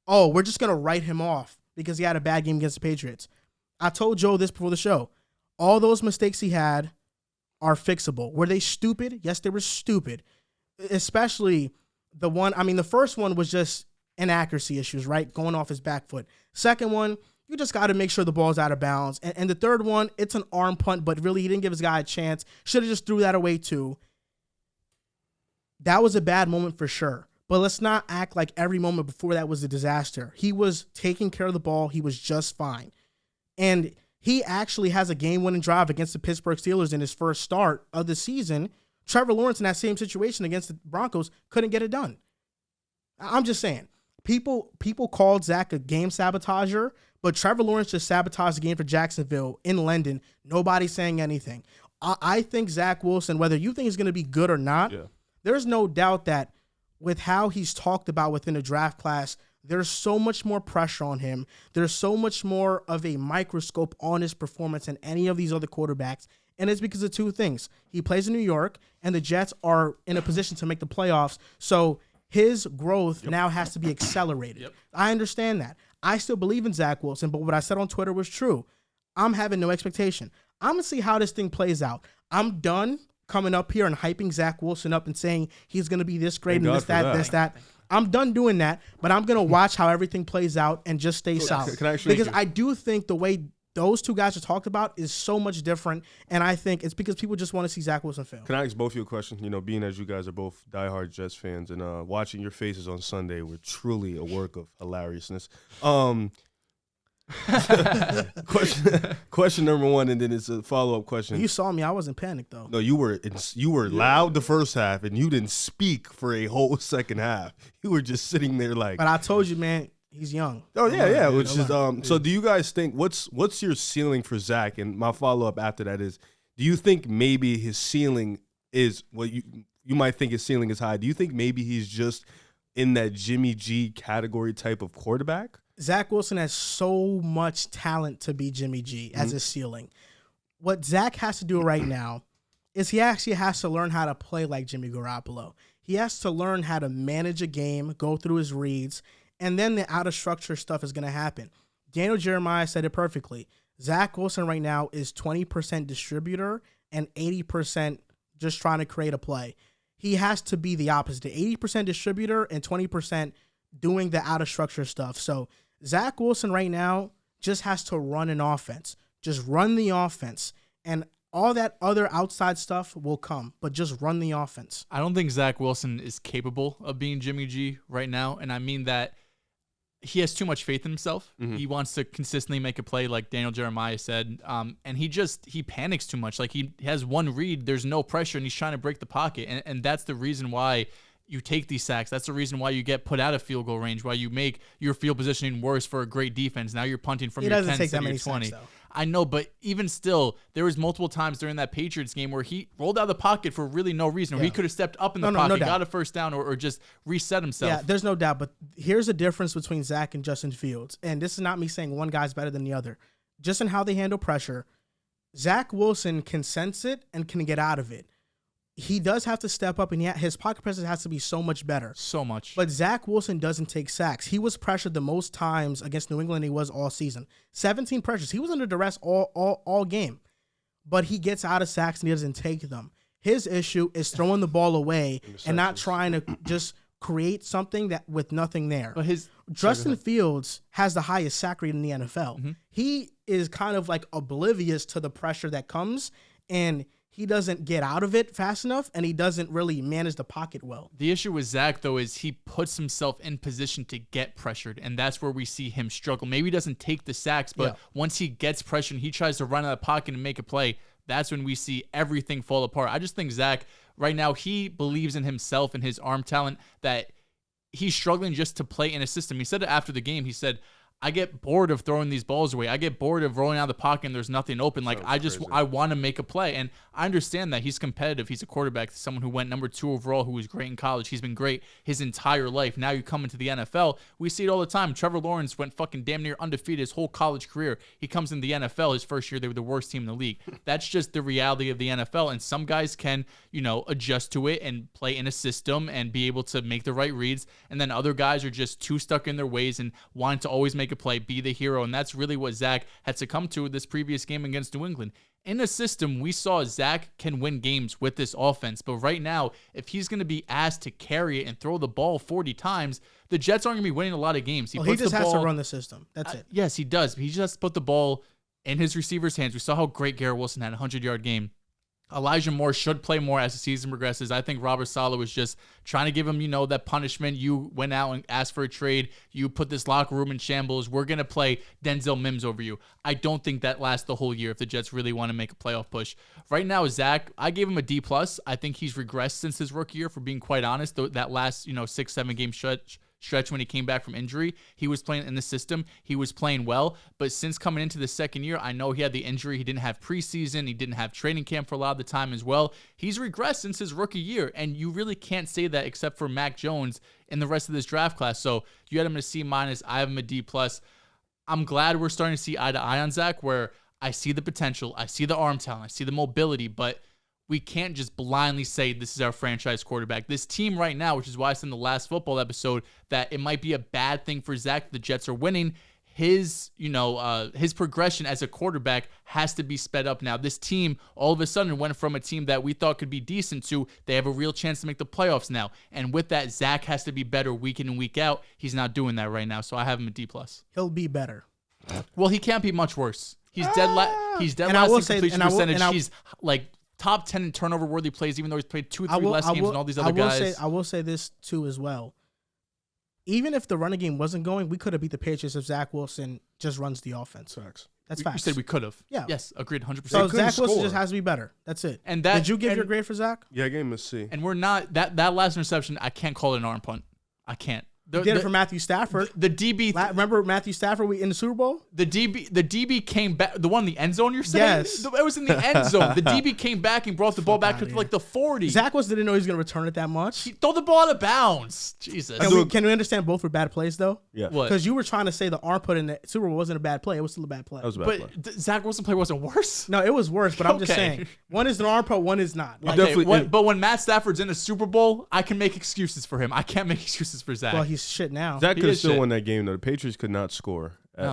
Oh, we're just going to write him off because he had a bad game against the Patriots. I told Joe this before the show. All those mistakes he had are fixable. Were they stupid? Yes, they were stupid. Especially the first one was just inaccuracy issues, right? Going off his back foot. Second one, you just got to make sure the ball's out of bounds. And the third one, it's an arm punt, but really he didn't give his guy a chance. Should have just threw that away too. That was a bad moment for sure. But let's not act like every moment before that was a disaster. He was taking care of the ball. He was just fine. And he actually has a game-winning drive against the Pittsburgh Steelers in his first start of the season. Trevor Lawrence in that same situation against the Broncos couldn't get it done. I'm just saying, people called Zach a game sabotager, but Trevor Lawrence just sabotaged the game for Jacksonville in London. Nobody's saying anything. I think Zach Wilson, whether you think he's going to be good or not, there's no doubt that with how he's talked about within the draft class, there's so much more pressure on him. There's so much more of a microscope on his performance than any of these other quarterbacks. And it's because of 2 things. He plays in New York, and the Jets are in a position to make the playoffs. So his growth now has to be accelerated. I understand that. I still believe in Zach Wilson, but what I said on Twitter was true. I'm having no expectation. I'm going to see how this thing plays out. I'm done coming up here and hyping Zach Wilson up and saying he's going to be this great and this, that. I'm done doing that, but I'm going to watch how everything plays out and just stay solid. Can I because I do think the way those two guys are talked about is so much different, and I think it's because people just want to see Zach Wilson fail. Can I ask both of you a question? You know, being as you guys are both diehard Jets fans, and watching your faces on Sunday were truly a work of hilariousness. Question number one, and then it's a follow-up question. You saw me. I wasn't panicked, though. No, you were loud the first half, and you didn't speak for a whole second half. You were just sitting there like. But I told you, man, he's young. Oh yeah. Which is So do you guys think what's your ceiling for Zach? And my follow-up after that is, do you think maybe his ceiling is what you might think his ceiling is high? Do you think maybe he's just in that Jimmy G category type of quarterback? Zach Wilson has so much talent to be Jimmy G as his ceiling. What Zach has to do right now is he actually has to learn how to play like Jimmy Garoppolo. He has to learn how to manage a game, go through his reads, and then the out-of-structure stuff is going to happen. Daniel Jeremiah said it perfectly. Zach Wilson right now is 20% distributor and 80% just trying to create a play. He has to be the opposite, 80% distributor and 20% doing the out-of-structure stuff. So Zach Wilson right now just has to run an offense. Just run the offense. And all that other outside stuff will come, but just run the offense. I don't think Zach Wilson is capable of being Jimmy G right now, and I mean that he has too much faith in himself. He wants to consistently make a play like Daniel Jeremiah said, and he panics too much. Like he has one read, there's no pressure, and he's trying to break the pocket, and that's the reason why you take these sacks. That's the reason why you get put out of field goal range, why you make your field positioning worse for a great defense. Now you're punting from your 10 to your 20. Sacks, I know, but even still, there was multiple times during that Patriots game where he rolled out of the pocket for really no reason, or he could have stepped up in the pocket, got a first down, or just reset himself. Yeah, there's no doubt, but here's the difference between Zach and Justin Fields, and this is not me saying one guy's better than the other. Just in how they handle pressure, Zach Wilson can sense it and can get out of it. He does have to step up, and his pocket presence has to be so much better. So much. But Zach Wilson doesn't take sacks. He was pressured the most times against New England he was all season. 17 pressures. He was under duress all game. But he gets out of sacks, and he doesn't take them. His issue is throwing the ball away and not trying to just create something that with nothing there. But Justin Fields has the highest sack rate in the NFL. He is kind of like oblivious to the pressure that comes, and he doesn't get out of it fast enough, and he doesn't really manage the pocket well. The issue with Zach, though, is he puts himself in position to get pressured, and that's where we see him struggle. Maybe he doesn't take the sacks, but once he gets pressured and he tries to run out of the pocket and make a play, that's when we see everything fall apart. I just think Zach, right now, he believes in himself and his arm talent that he's struggling just to play in a system. He said it after the game. He said, I get bored of throwing these balls away. I get bored of rolling out of the pocket and there's nothing open. Like, I want to make a play. And I understand that he's competitive. He's a quarterback, someone who went number 2 overall, who was great in college. He's been great his entire life. Now you come into the NFL. We see it all the time. Trevor Lawrence went fucking damn near undefeated his whole college career. He comes in the NFL. His first year, they were the worst team in the league. That's just the reality of the NFL. And some guys can, adjust to it and play in a system and be able to make the right reads. And then other guys are just too stuck in their ways and want to always make a play, be the hero. And that's really what Zach had succumbed to this previous game against New England. In a system, we saw Zach can win games with this offense. But right now, if he's going to be asked to carry it and throw the ball 40 times, the Jets aren't going to be winning a lot of games. He just has to run the system. That's it. Yes, he does. He just has to put the ball in his receiver's hands. We saw how great Garrett Wilson had a 100-yard game. Elijah Moore should play more as the season progresses. I think Robert Saleh was just trying to give him, that punishment. You went out and asked for a trade. You put this locker room in shambles. We're going to play Denzel Mims over you. I don't think that lasts the whole year if the Jets really want to make a playoff push. Right now, Zach, I gave him a D+. I think he's regressed since his rookie year, for being quite honest. That last, 6-7 game stretch when he came back from injury, he was playing in the system. He was playing well. But since coming into the second year, I know he had the injury. He didn't have preseason. He didn't have training camp for a lot of the time as well. He's regressed since his rookie year. And you really can't say that except for Mac Jones in the rest of this draft class. So you had him a C-. I have him a D+. I'm glad we're starting to see eye to eye on Zach, where I see the potential. I see the arm talent. I see the mobility. But we can't just blindly say this is our franchise quarterback. This team right now, which is why I said in the last football episode that it might be a bad thing for Zach that the Jets are winning. His progression as a quarterback has to be sped up now. This team all of a sudden went from a team that we thought could be decent to they have a real chance to make the playoffs now. And with that, Zach has to be better week in and week out. He's not doing that right now, so I have him a D+. He'll be better. Well, he can't be much worse. He's dead. He's dead And I will last in say- completion and I will- percentage. and I- He's like top 10 in turnover worthy plays, even though he's played 2-3 less games than all these other guys. I will say this too as well. Even if the running game wasn't going, we could have beat the Patriots if Zach Wilson just runs the offense. Facts. That's You facts. said we could have. Yeah. Yes, agreed 100%. So couldn't Zach Wilson score. just has to be better. That's it. And that- Did you give and- your grade for Zach? Yeah, I gave him a C. And we're not that last interception. I can't call it an arm punt. I can't. You did it for Matthew Stafford. The DB. Remember Matthew Stafford in the Super Bowl? The DB came back. The one in the end zone. You're saying? Yes. It was in the end zone. The DB came back and brought the ball back to like the 40. Zach Wilson didn't know he was going to return it that much. Throw the ball out of bounds. Jesus. Can we understand both were bad plays though? Yeah. What? Because you were trying to say the arm put in the Super Bowl wasn't a bad play. It was still a bad play. That was a bad play. But Zach Wilson play wasn't worse. No, it was worse. But I'm just Okay. saying one is an arm put, one is not. Like, Definitely- But when Matt Stafford's in a Super Bowl, I can make excuses for him. I can't make excuses for Zach. well, he's shit now. Zach He could have is still shit. won that game though. The Patriots could not score at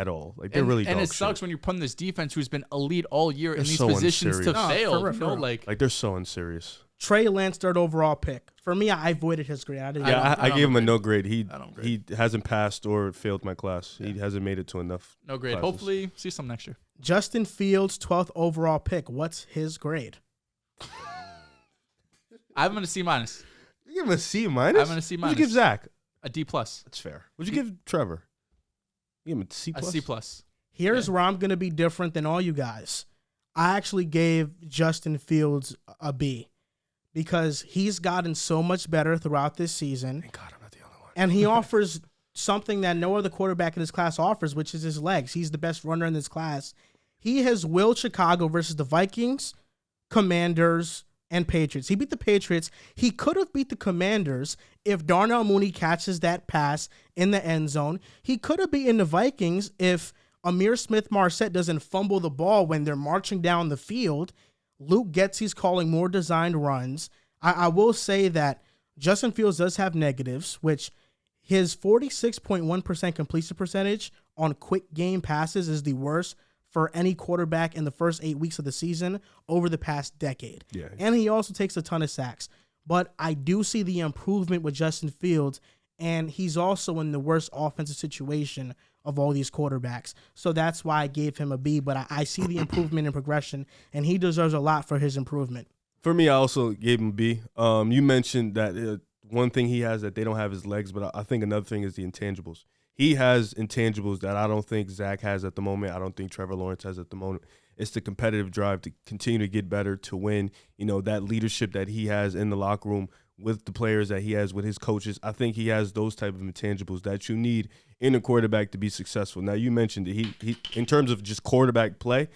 all. Like they're really and dog it sucks shit. when you're putting this defense who's been elite all year in They're these so positions to unserious. No, fail. for real, for real. Like Like they're so unserious. Trey Lance, third overall pick. For me, I avoided his grade. I didn't. Yeah, I don't gave him a agree. no grade. He I don't agree. hasn't passed or failed my class. He hasn't made it to enough. no grade. classes. Hopefully, see some next year. Justin Fields, 12th overall pick. What's his grade? I'm gonna C minus, You give him a C minus. I'm gonna C What'd you give minus. Zach? a D plus, That's fair. What'd you give Trevor? You give him a C a plus. C plus. Here's where I'm going to be different than all you guys. I actually gave Justin Fields a B because he's gotten so much better throughout this season. Thank God I'm not the only one. And he offers something that no other quarterback in his class offers, which is his legs. He's the best runner in this class. He has willed Chicago versus the Vikings, Commanders, and Patriots. He beat the Patriots. He could have beat the Commanders if Darnell Mooney catches that pass in the end zone. He could have beaten the Vikings if Amir Smith-Marset doesn't fumble the ball when they're marching down the field. Luke Getsy's calling more designed runs. I will say that Justin Fields does have negatives, which his 46.1% completion percentage on quick game passes is the worst for any quarterback in the first 8 weeks of the season over the past decade. Yeah. And he also takes a ton of sacks. But I do see the improvement with Justin Fields, and he's also in the worst offensive situation of all these quarterbacks. So that's why I gave him a B, but I see the improvement and progression, and he deserves a lot for his improvement. For me, I also gave him a B. You mentioned that one thing he has that they don't have his legs, but I think another thing is the intangibles. He has intangibles that I don't think Zach has at the moment. I don't think Trevor Lawrence has at the moment. It's the competitive drive to continue to get better, to win. You know, that leadership that he has in the locker room with the players that he has with his coaches. I think he has those type of intangibles that you need in a quarterback to be successful. Now, you mentioned that he in terms of just quarterback play,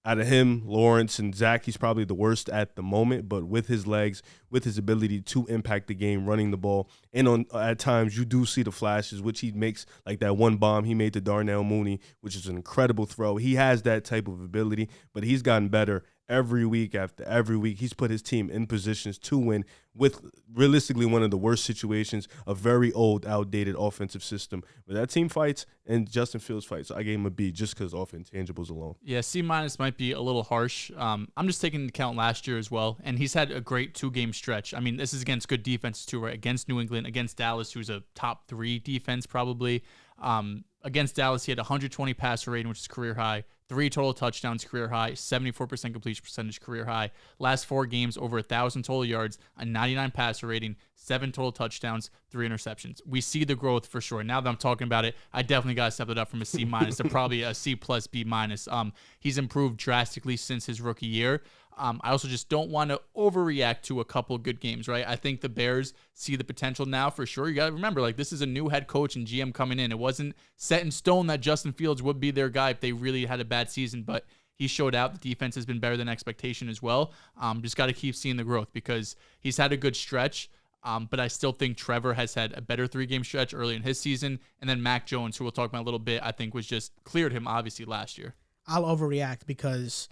out of him, Lawrence, and Zach, he's probably the worst at the moment. But with his legs, with his ability to impact the game, running the ball, and at times you do see the flashes, which he makes, like that one bomb he made to Darnell Mooney, which is an incredible throw. He has that type of ability, but he's gotten better every week after every week. He's put his team in positions to win with realistically one of the worst situations, a very old, outdated offensive system. But that team fights, and Justin Fields fights. So I gave him a B just because off intangibles alone. Yeah, C minus might be a little harsh. I'm just taking into account last year as well, and he's had a great 2-game stretch. I mean, this is against good defenses too, right? Against New England, against Dallas, who's a top 3 defense probably. Against Dallas, he had 120 passer rating, which is career high. 3 total touchdowns, career high. 74% completion percentage, career high. Last 4 games, over 1,000 total yards, a 99 passer rating, 7 total touchdowns, 3 interceptions. We see the growth for sure. Now that I'm talking about it, I definitely got to step it up from a C minus to probably a C plus B minus. He's improved drastically since his rookie year. I also just don't want to overreact to a couple good games, right? I think the Bears see the potential now for sure. You got to remember, like, this is a new head coach and GM coming in. It wasn't set in stone that Justin Fields would be their guy if they really had a bad season, but he showed out. The defense has been better than expectation as well. Just got to keep seeing the growth because he's had a good stretch. But I still think Trevor has had a better 3-game stretch early in his season. And then Mac Jones, who we'll talk about in a little bit, I think was just cleared him, obviously, last year. I'll overreact because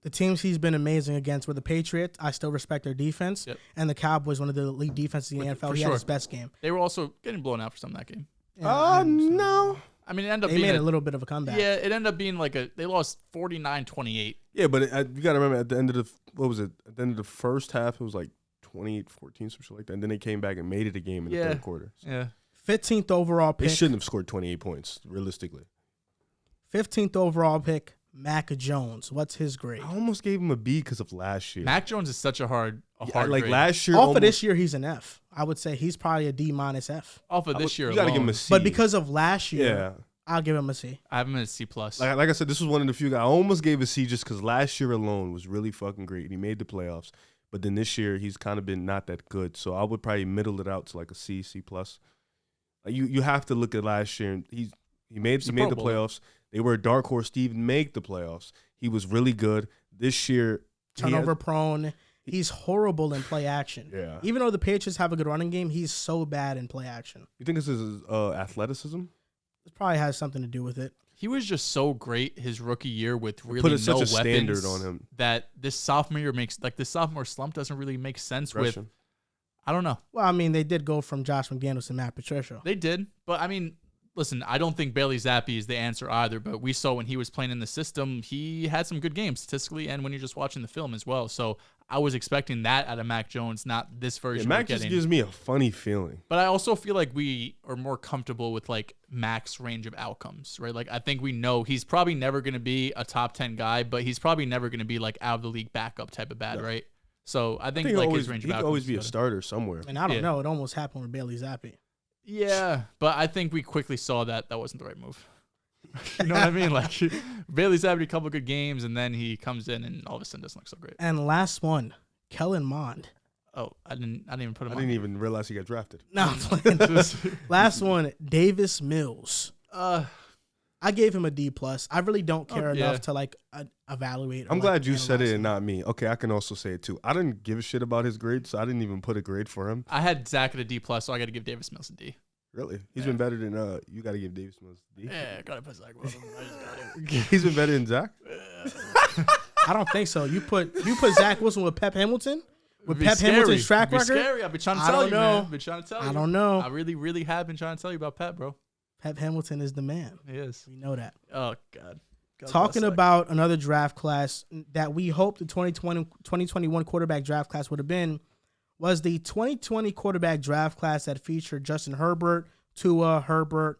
the teams he's been amazing against were the Patriots. I still respect their defense. Yep. And the Cowboys, one of the elite defenses in the NFL. He had his best game. They were also getting blown out for some of that game. No. I mean, it ended up They being made a little bit of a comeback. Yeah, it ended up being like they lost 49-28. Yeah, but you got to remember at the end of at the end of the first half, it was like 28-14, some shit like that. And then they came back and made it a game in the third quarter. So Yeah. 15th overall they pick. shouldn't have scored 28 points, realistically. 15th overall pick, Mac Jones. What's his grade? I almost gave him a B because of last year. Mac Jones is such a hard like grade. last year. Off of this year, he's an F. I would say he's probably a D minus F. Off of this year you got to alone. give him a C. But because of last year, yeah. I'll give him a C. I have him at a C+. Like I said, this was one of the few guys. I almost gave a C just because last year alone was really fucking great. He made the playoffs. But then this year, he's kind of been not that good. So I would probably middle it out to like a C, C+. Like you have to look at last year. And he made the playoffs. They were a dark horse to even make the playoffs. He was really good. This year, turnover prone. He's horrible in play action. Yeah. Even though the Patriots have a good running game, he's so bad in play action. You think this is athleticism? It probably has something to do with it. He was just so great his rookie year with really Put no such a weapons standard on him that this sophomore year this sophomore slump doesn't really make sense with. I don't know. Well, I mean, they did go from Josh McDaniels to Matt Patricia. They did, but I mean, listen, I don't think Bailey Zappi is the answer either. But we saw when he was playing in the system, he had some good games statistically, and when you're just watching the film as well. So I was expecting that out of Mac Jones, not this version. Mac just gives me a funny feeling. But I also feel like we are more comfortable with like Mac's range of outcomes, right? Like I think we know he's probably never going to be a top 10 guy, but he's probably never going to be like out of the league backup type of bad, right? So I think like his range of outcomes. He could always be a starter somewhere. And I don't know. It almost happened with Bailey Zappi. Yeah, but I think we quickly saw that wasn't the right move. You know what I mean? Like Bailey's having a couple good games, and then he comes in and all of a sudden doesn't look so great. And last one, Kellen Mond. Oh, I didn't even put him. I didn't even realize he got drafted. No, I'm playing. Last one, Davis Mills. I gave him a D+. I really don't care enough to like evaluate. I'm glad you said it and not me. Okay, I can also say it too. I didn't give a shit about his grade, so I didn't even put a grade for him. I had Zach at a D+, so I got to give Davis Mills a D. Really? He's been better than you got to give Davis Mills a D. Yeah, gotta put Zach Wilson. I just got to. He's been better than Zach. I don't think so. You put Zach Wilson with Pep Hamilton. With Pep scary. Hamilton's track It'd be record. Scary. I've been trying to tell you, man. I've been trying to tell you. I don't know. I really, really have been trying to tell you about Pep, bro. Pep Hamilton is the man. He is. We know that. Oh, God. Talking about another draft class that we hoped the 2021 quarterback draft class would have been was the 2020 quarterback draft class that featured Justin Herbert, Tua, Herbert,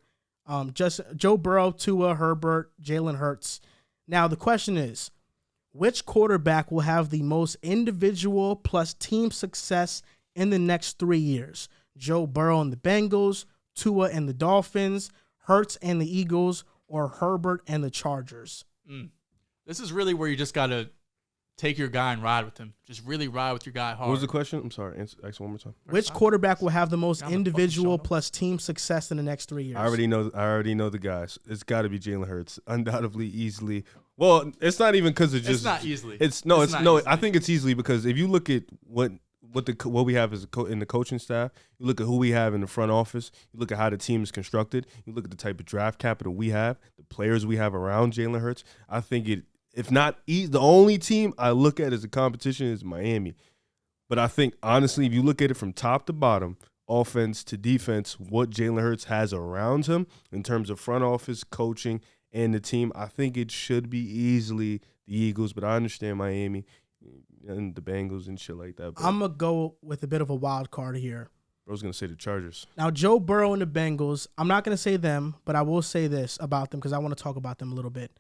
Joe Burrow, Tua, Herbert, Jalen Hurts. Now, the question is, which quarterback will have the most individual plus team success in the next 3 years? Joe Burrow and the Bengals, Tua and the Dolphins, Hurts and the Eagles, or Herbert and the Chargers? This is really where you just got to take your guy and ride with him. Just really ride with your guy hard. What was the question? I'm sorry. Ask one more time. Which quarterback will have the most individual plus team success in the next 3 years? I already know the guys. It's got to be Jalen Hurts, undoubtedly, easily. Well, it's not even because it's just. It's not easily. It's not easily. I think it's easily because if you look at what we have in the coaching staff, you look at who we have in the front office, you look at how the team is constructed, you look at the type of draft capital we have, the players we have around Jalen Hurts. I think if not the only team I look at as a competition is Miami. But I think, honestly, if you look at it from top to bottom, offense to defense, what Jalen Hurts has around him in terms of front office, coaching, and the team, I think it should be easily the Eagles. But I understand Miami and the Bengals and shit like that. But I'm going to go with a bit of a wild card here. I was going to say the Chargers. Now, Joe Burrow and the Bengals, I'm not going to say them, but I will say this about them because I want to talk about them a little bit.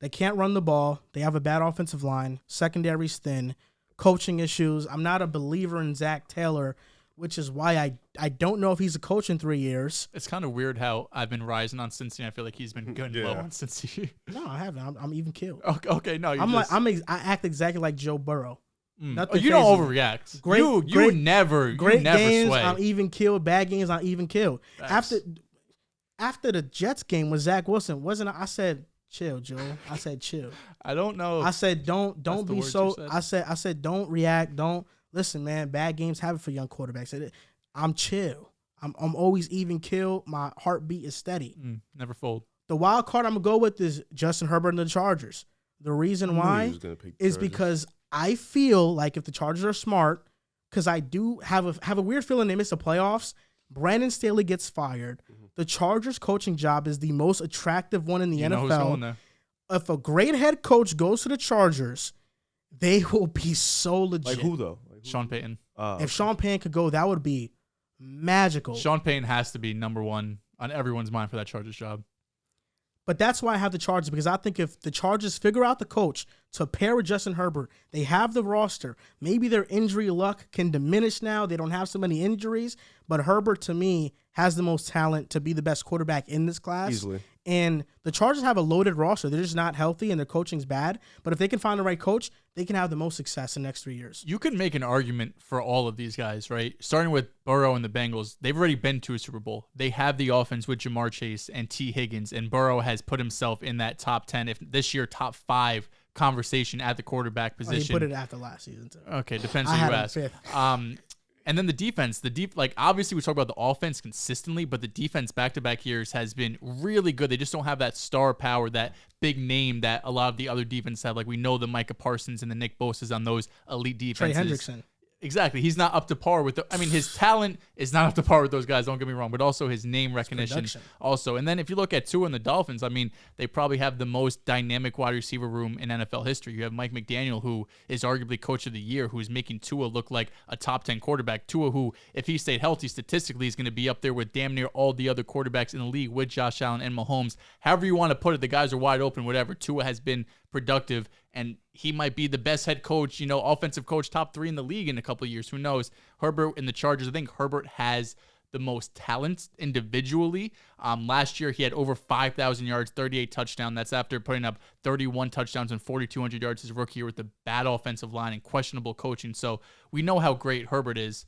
They can't run the ball. They have a bad offensive line. Secondary's thin. Coaching issues. I'm not a believer in Zach Taylor, which is why I don't know if he's a coach in 3 years. It's kind of weird how I've been rising on Cincy. I feel like he's been good low on Cincy. No, I haven't. I'm even killed. Okay, no, I act exactly like Joe Burrow. You don't overreact. You never games, sway. I'm even killed. Bad games, I'm even killed. Facts. After the Jets game with Zach Wilson, I said, chill, Joe. I said, chill. I don't know. I said, don't be so. I said, don't react. Don't listen, man. Bad games happen for young quarterbacks. I'm chill. I'm always even killed. My heartbeat is steady. Never fold. The wild card I'm gonna go with is Justin Herbert and the Chargers. The reason why is because I feel like if the Chargers are smart, because I do have a weird feeling they miss the playoffs. Brandon Staley gets fired. The Chargers coaching job is the most attractive one in the NFL. Who's going there? If a great head coach goes to the Chargers, they will be so legit. Like who though? Sean Payton. If Sean Payton could go, that would be magical. Sean Payton has to be number one on everyone's mind for that Chargers job. But that's why I have the Chargers, because I think if the Chargers figure out the coach to pair with Justin Herbert, they have the roster. Maybe their injury luck can diminish now. They don't have so many injuries. But Herbert, to me, has the most talent to be the best quarterback in this class. Easily. And the Chargers have a loaded roster. They're just not healthy, and their coaching's bad. But if they can find the right coach, they can have the most success in the next 3 years. You could make an argument for all of these guys, right? Starting with Burrow and the Bengals. They've already been to a Super Bowl. They have the offense with Jamar Chase and T. Higgins, and Burrow has put himself in that top 10, if this year top 5 conversation at the quarterback position. He put it after last season, too. Okay, depends who you ask. And then the defense, obviously we talk about the offense consistently, but the defense back-to-back years has been really good. They just don't have that star power, that big name that a lot of the other defenses have. Like, we know the Micah Parsons and the Nick Bosa's on those elite defenses. Trey Hendrickson. Exactly. He's not up to par with his talent is not up to par with those guys, don't get me wrong, but also his name recognition also. And then if you look at Tua and the Dolphins, they probably have the most dynamic wide receiver room in NFL history. You have Mike McDaniel, who is arguably coach of the year, who's making Tua look like a top 10 quarterback. Tua, who, if he stayed healthy, statistically is going to be up there with damn near all the other quarterbacks in the league with Josh Allen and Mahomes. However you want to put it, the guys are wide open, whatever. Tua has been productive, and he might be the best head coach, offensive coach, top 3 in the league in a couple of years. Who knows? Herbert and the Chargers, I think Herbert has the most talent individually. Last year, he had over 5,000 yards, 38 touchdowns. That's after putting up 31 touchdowns and 4,200 yards his rookie year with the bad offensive line and questionable coaching. So we know how great Herbert is.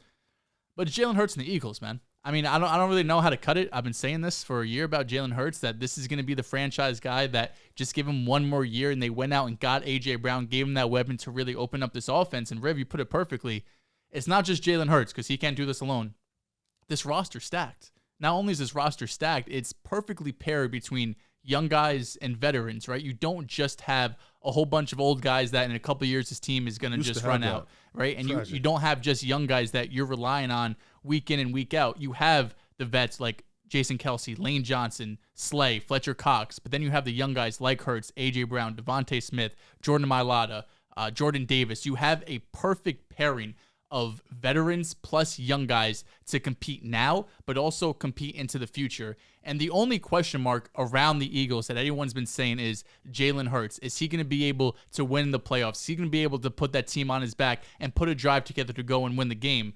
But Jalen Hurts and the Eagles, man. I don't really know how to cut it. I've been saying this for a year about Jalen Hurts, that this is going to be the franchise guy, that just give him one more year, and they went out and got A.J. Brown, gave him that weapon to really open up this offense. And Riv, you put it perfectly. It's not just Jalen Hurts, because he can't do this alone. This roster stacked. Not only is this roster stacked, it's perfectly paired between young guys and veterans, right? You don't just have a whole bunch of old guys that in a couple of years this team is going to just run out, right? And you don't have just young guys that you're relying on week in and week out. You have the vets like Jason Kelsey, Lane Johnson, Slay, Fletcher Cox, but then you have the young guys like Hurts, A.J. Brown, Devontae Smith, Jordan Mailata, Jordan Davis. You have a perfect pairing of veterans plus young guys to compete now, but also compete into the future. And the only question mark around the Eagles that anyone's been saying is Jalen Hurts. Is he going to be able to win the playoffs? Is he going to be able to put that team on his back and put a drive together to go and win the game?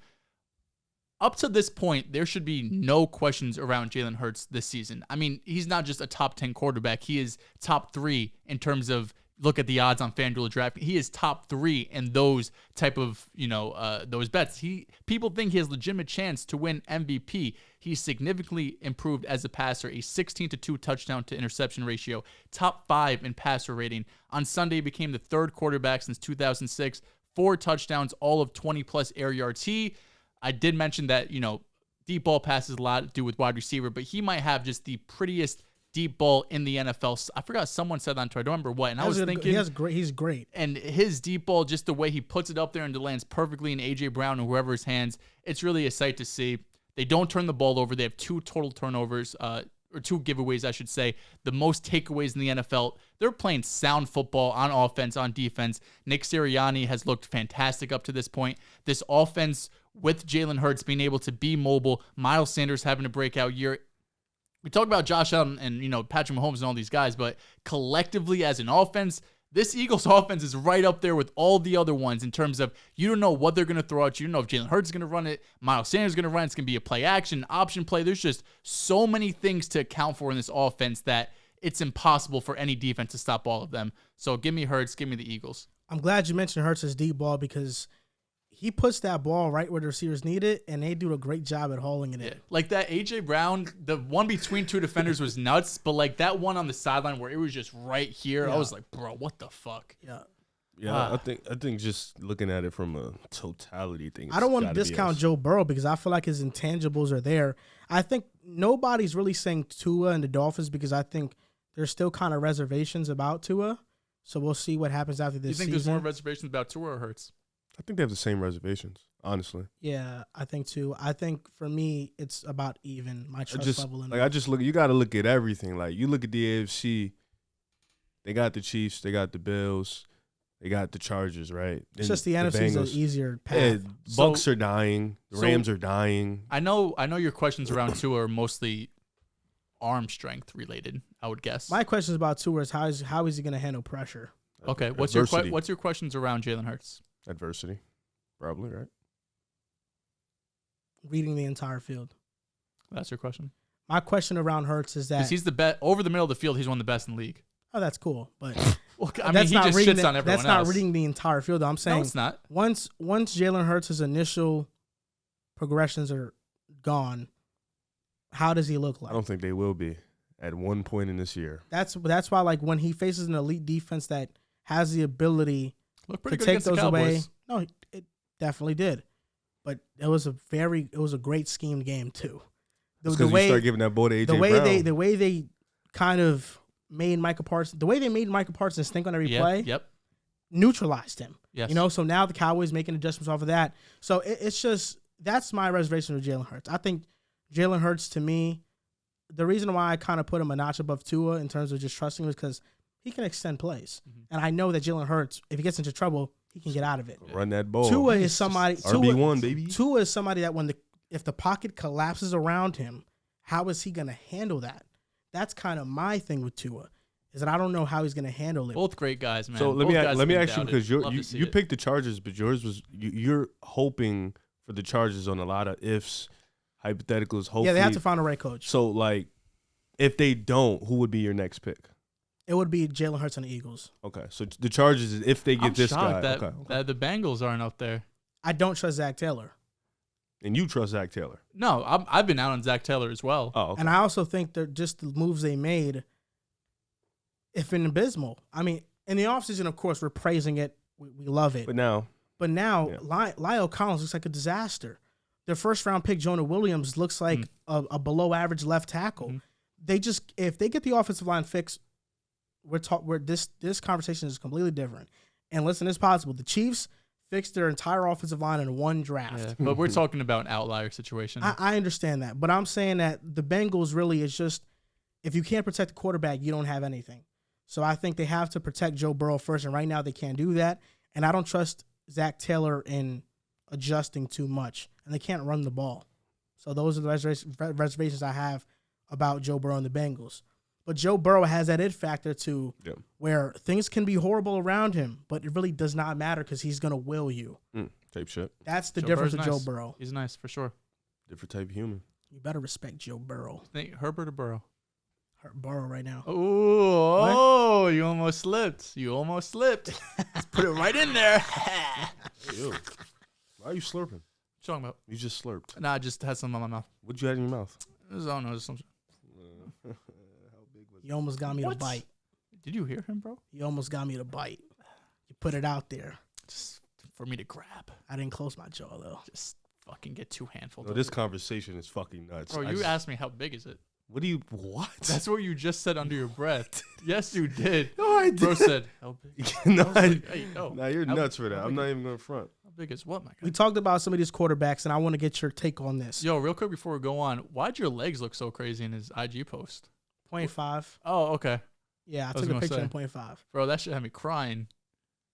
Up to this point, there should be no questions around Jalen Hurts this season. He's not just a top 10 quarterback. He is top 3 in terms of, look at the odds on FanDuel Draft. He is top 3 in those type of, those bets. People think he has legitimate chance to win MVP. He's significantly improved as a passer, a 16-2 touchdown to interception ratio, top 5 in passer rating. On Sunday, he became the 3rd quarterback since 2006, 4 touchdowns, all of 20-plus air yards. I did mention that, deep ball passes a lot to do with wide receiver, but he might have just the prettiest deep ball in the NFL. I forgot, someone said on Twitter, I don't remember what, and I was thinking he's great. And his deep ball, just the way he puts it up there and it lands perfectly in A.J. Brown or whoever's hands, it's really a sight to see. They don't turn the ball over. They have 2 total turnovers, or 2 giveaways, I should say. The most takeaways in the NFL. They're playing sound football on offense, on defense. Nick Sirianni has looked fantastic up to this point. This offense with Jalen Hurts being able to be mobile, Miles Sanders having a breakout year. We talk about Josh Allen and, Patrick Mahomes and all these guys, but collectively as an offense, this Eagles offense is right up there with all the other ones in terms of you don't know what they're going to throw at you. You don't know if Jalen Hurts is going to run it, Miles Sanders is going to run it. It's going to be a play action, option play. There's just so many things to account for in this offense that it's impossible for any defense to stop all of them. So give me Hurts, give me the Eagles. I'm glad you mentioned Hurts' deep ball, because he puts that ball right where the receivers need it, and they do a great job at hauling it in. Like that A.J. Brown, the one between 2 defenders was nuts, but like that one on the sideline where it was just right here, I was like, bro, what the fuck? Yeah, I think just looking at it from a totality thing. I don't want to discount Joe Burrow, because I feel like his intangibles are there. I think nobody's really saying Tua and the Dolphins, because I think there's still kind of reservations about Tua. So we'll see what happens after this season. You think there's more reservations about Tua or Hurts? I think they have the same reservations, honestly. Yeah, I think too. I think for me, it's about even my trust level. You got to look at everything. Like, you look at the AFC, they got the Chiefs, they got the Bills, they got the Chargers, right? It's just the NFC is an easier path. Yeah, Bucks are dying, the Rams are dying. I know your questions around Tua are mostly arm strength related, I would guess. My question is about Tua is how is he going to handle pressure? Okay, what's your questions around Jalen Hurts? Adversity, probably, right? Reading the entire field. That's your question. My question around Hurts is that Because he's the best over the middle of the field. He's one of the best in the league. oh, that's cool, but Well, I mean, he just shits on everyone that's else. not reading the entire field. Though. I'm saying No, it's not. once Jalen Hurts' initial progressions are gone, how does he look like? I don't think they will be at one point in this year. That's why like when he faces an elite defense that has the ability Look to pretty good take against the those Cowboys. away. No, it definitely did. But it was a great schemed game too. Because you start giving that ball to AJ Brown. The way they kind of made Micah Parsons think on every play. Yep. Neutralized him. Yes. You know, so now the Cowboys making adjustments off of that. So it's just that's my reservation with Jalen Hurts. I think Jalen Hurts to me, the reason why I kind of put him a notch above Tua in terms of just trusting him is because he can extend plays. Mm-hmm. And I know that Jalen Hurts, if he gets into trouble, he can get out of it. Run that ball. Tua is somebody RB1, baby. Tua is somebody that if the pocket collapses around him, how is he going to handle that? That's kind of my thing with Tua, is that I don't know how he's going to handle it. Both great guys, man. So let me ask you, because you pick. picked the Chargers, but yours was you're hoping for the Chargers on a lot of ifs, hypotheticals. Hopefully, yeah, they have to find a right coach. So like, if they don't, who would be your next pick? It would be Jalen Hurts and the Eagles. Okay, so the Chargers is if they get this guy. That the Bengals aren't up there. I don't trust Zach Taylor. And you trust Zach Taylor? No, I've been out on Zach Taylor as well. Oh, okay. And I also think that just the moves they made, if been abysmal. I mean, in the offseason, of course, we're praising it. We love it. But now, Lyle Collins looks like a disaster. Their first-round pick, Jonah Williams, looks like a below-average left tackle. Mm-hmm. If they get the offensive line fixed, this conversation is completely different. And listen, it's possible. The Chiefs fixed their entire offensive line in one draft. Yeah, but we're talking about an outlier situation. I understand that. But I'm saying that the Bengals really is just, if you can't protect the quarterback, you don't have anything. So I think they have to protect Joe Burrow first, and right now they can't do that. And I don't trust Zach Taylor in adjusting too much. And they can't run the ball. So those are the reservations I have about Joe Burrow and the Bengals. But Joe Burrow has that it factor too, where things can be horrible around him, but it really does not matter because he's going to will you. Type shit. That's the difference with Joe Burrow. He's nice, for sure. Different type of human. You better respect Joe Burrow. Think Herbert or Burrow? Burrow right now. Oh, you almost slipped. Let's put it right in there. Ew. Why are you slurping? What you talking about? You just slurped. Nah, I just had some on my mouth. What'd you have in your mouth? I don't know. Something. You almost got me to bite. Did you hear him, bro? You almost got me to bite. You put it out there. Just for me to grab. I didn't close my jaw, though. Just fucking get 2 handfuls. No, this conversation is fucking nuts. Bro, you asked me how big is it? What? That's what you just said under your breath. Yes, you did. No, I did. Bro said, how big? Nah, you're nuts for that. I'm not even going to front. How big is what, my guy? We talked about some of these quarterbacks, and I want to get your take on this. Yo, real quick before we go on, why'd your legs look so crazy in his IG post? 0.5. Oh, okay. Yeah, I took a picture in 0.5. Bro, that shit had me crying.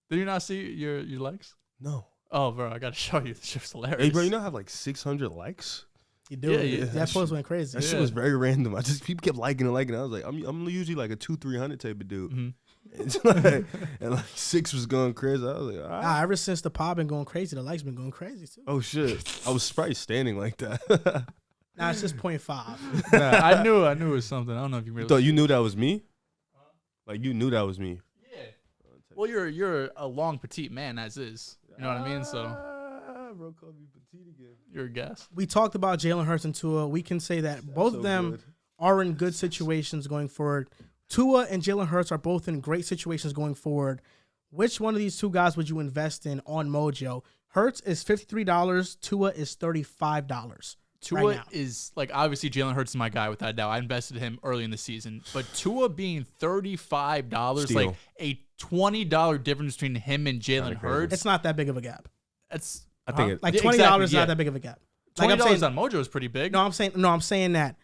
Did you not see your legs? No. Oh, bro, I got to show you. This shit's hilarious. Hey, bro, you know I have like 600 likes? You do. Yeah. That post went crazy. That shit was very random. People kept liking it. I was like, I'm usually like a 200-300 type of dude. Mm-hmm. It's like, and like 6 was going crazy. I was like, all right. Ever since the pod been going crazy, the likes been going crazy too. Oh shit! I was probably standing like that. Nah, it's just 0.5. Nah, I knew it was something. I don't know if you really. Thought you knew that was me? Like you knew that was me? Yeah. Well, you're a long petite man as is. You know what I mean? So. Bro, call me petite again. You're a guest. We talked about Jalen Hurts and Tua. We can say that both of them are in good situations going forward. Tua and Jalen Hurts are both in great situations going forward. Which one of these two guys would you invest in on Mojo? Hurts is $53. Tua is $35. Tua right now. is, like, obviously Jalen Hurts is my guy without a doubt. I invested him early in the season. But Tua being $35, Steal. like a $20 difference between him and Jalen Hurts. It's not that big of a gap. I think like $20 is not that big of a gap. $20 like I'm saying, on Mojo is pretty big. I'm saying that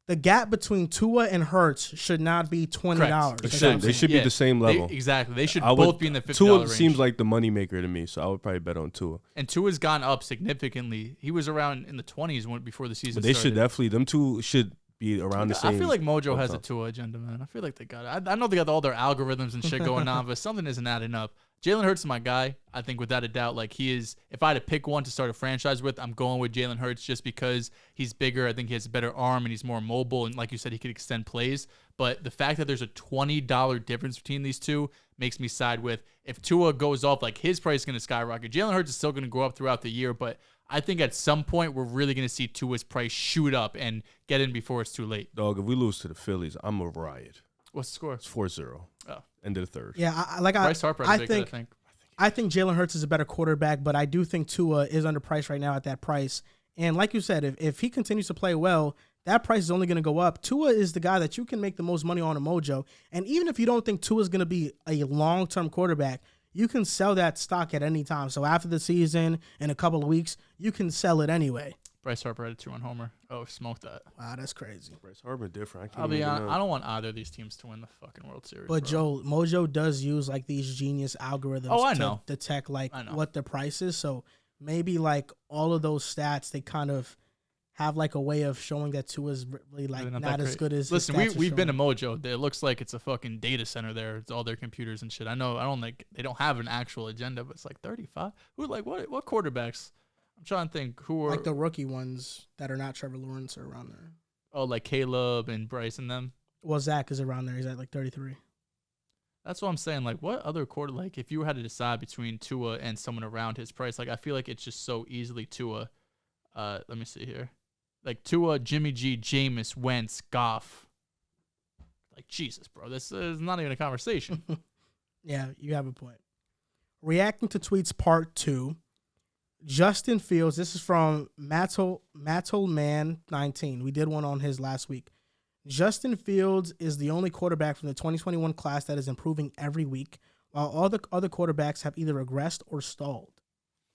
the gap between Tua and Hurts should not be $20. They should be the same level. Exactly. They should both be in the $50 Tua range. seems like the moneymaker to me, so I would probably bet on Tua. And Tua's gone up significantly. He was around in the 20s before the season But they started. should definitely, them two should be around the same. I feel like Mojo has a time. Tua agenda, man. I feel like they got it. I know they got all their algorithms and shit going on, but something isn't adding up. Jalen Hurts is my guy. I think without a doubt, like he is. If I had to pick one to start a franchise with, I'm going with Jalen Hurts just because he's bigger. I think he has a better arm and he's more mobile. And like you said, he could extend plays. But the fact that there's a $20 difference between these two makes me side with if Tua goes off, like his price is going to skyrocket. Jalen Hurts is still going to go up throughout the year, but I think at some point we're really going to see Tua's price shoot up and get in before it's too late. Dog, if we lose to the Phillies, I'm a riot. What's the score? It's 4-0. Oh. End of the third. Yeah, Bryce Harper has a big hit, I think Jalen Hurts is a better quarterback, but I do think Tua is underpriced right now at that price. And like you said, if he continues to play well, that price is only going to go up. Tua is the guy that you can make the most money on a Mojo. And even if you don't think Tua is going to be a long-term quarterback, you can sell that stock at any time. So after the season, in a couple of weeks, you can sell it anyway. Bryce Harper had a 2-1 homer. Oh, smoked that. Wow, that's crazy. Bryce Harper different. I'll be honest, I don't want either of these teams to win the fucking World Series. But bro. Joe, Mojo does use like these genius algorithms to detect like what the price is. So maybe like all of those stats, they kind of have like a way of showing that Tua is really like not as good as. Listen, we've been to Mojo. It looks like it's a fucking data center there. It's all their computers and shit. I know. I don't like they don't have an actual agenda, but it's like 35. Who like what quarterbacks? I'm trying to think who are like the rookie ones that are not Trevor Lawrence are around there. Oh, like Caleb and Bryce and them. Well, Zach is around there. He's at like 33. That's what I'm saying. Like, what other like if you had to decide between Tua and someone around his price, like I feel like it's just so easily Tua. Let me see here. Like Tua, Jimmy G, Jameis, Wentz, Goff. Like Jesus, bro. This is not even a conversation. Yeah, you have a point. Reacting to tweets part 2. Justin Fields, this is from Man 19. We did one on his last week. Justin Fields is the only quarterback from the 2021 class that is improving every week, while all the other quarterbacks have either regressed or stalled.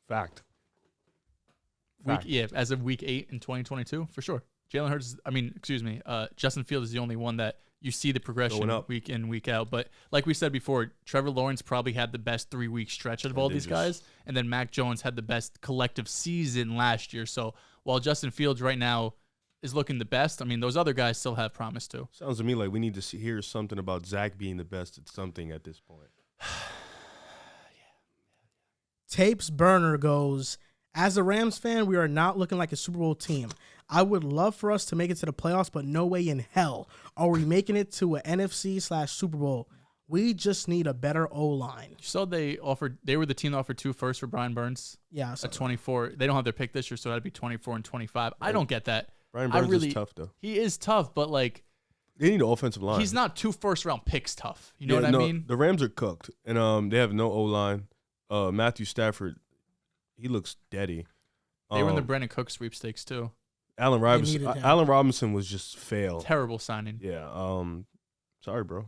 Fact. Yeah, as of week 8 in 2022, for sure. Justin Fields is the only one that you see the progression week in, week out. But like we said before, Trevor Lawrence probably had the best 3-week stretch out of all these guys. And then Mac Jones had the best collective season last year. So while Justin Fields right now is looking the best, I mean, those other guys still have promise too. Sounds to me like we need to hear something about Zach being the best at something at this point. Tapes Burner goes, as a Rams fan, we are not looking like a Super Bowl team. I would love for us to make it to the playoffs, but no way in hell are we making it to an NFC/Super Bowl. We just need a better O-line. You saw they were the team that offered 2 firsts for Brian Burns. Yeah. At 24. They don't have their pick this year, so that'd be 24 and 25. Right. I don't get that. Brian Burns is tough, though. He is tough, but like they need an offensive line. He's not 2 first-round picks tough. You know what I mean? The Rams are cooked, and they have no O-line. Matthew Stafford, he looks deady. They were in the Brandon Cook sweepstakes too. Allen Robinson was just failed. Terrible signing. Yeah. Sorry, bro.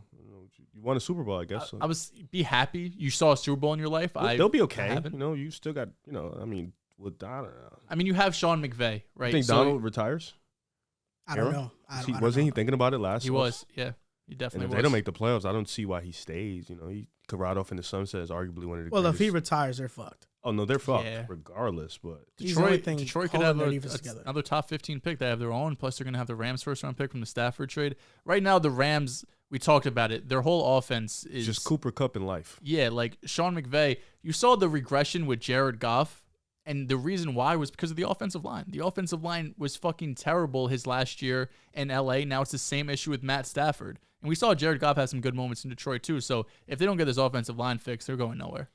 You won a Super Bowl, I guess. I was be happy you saw a Super Bowl in your life. They'll be okay. You still got. With Donald. I mean, you have Sean McVay, right? You think Donald retires? I don't know. Wasn't he thinking about it last? He was. Yeah, he definitely. And if they don't make the playoffs, I don't see why he stays. He could ride off in the sunset as arguably one of the. Well, if he retires, they're fucked. Oh no, they're fucked regardless. But Detroit could have another top 15 pick. They have their own. Plus, they're going to have the Rams first round pick from the Stafford trade. Right now, the Rams. We talked about it. Their whole offense is just Cooper Kupp in life. Yeah, like Sean McVay. You saw the regression with Jared Goff, and the reason why was because of the offensive line. The offensive line was fucking terrible his last year in LA. Now it's the same issue with Matt Stafford. And we saw Jared Goff have some good moments in Detroit too. So if they don't get this offensive line fixed, they're going nowhere.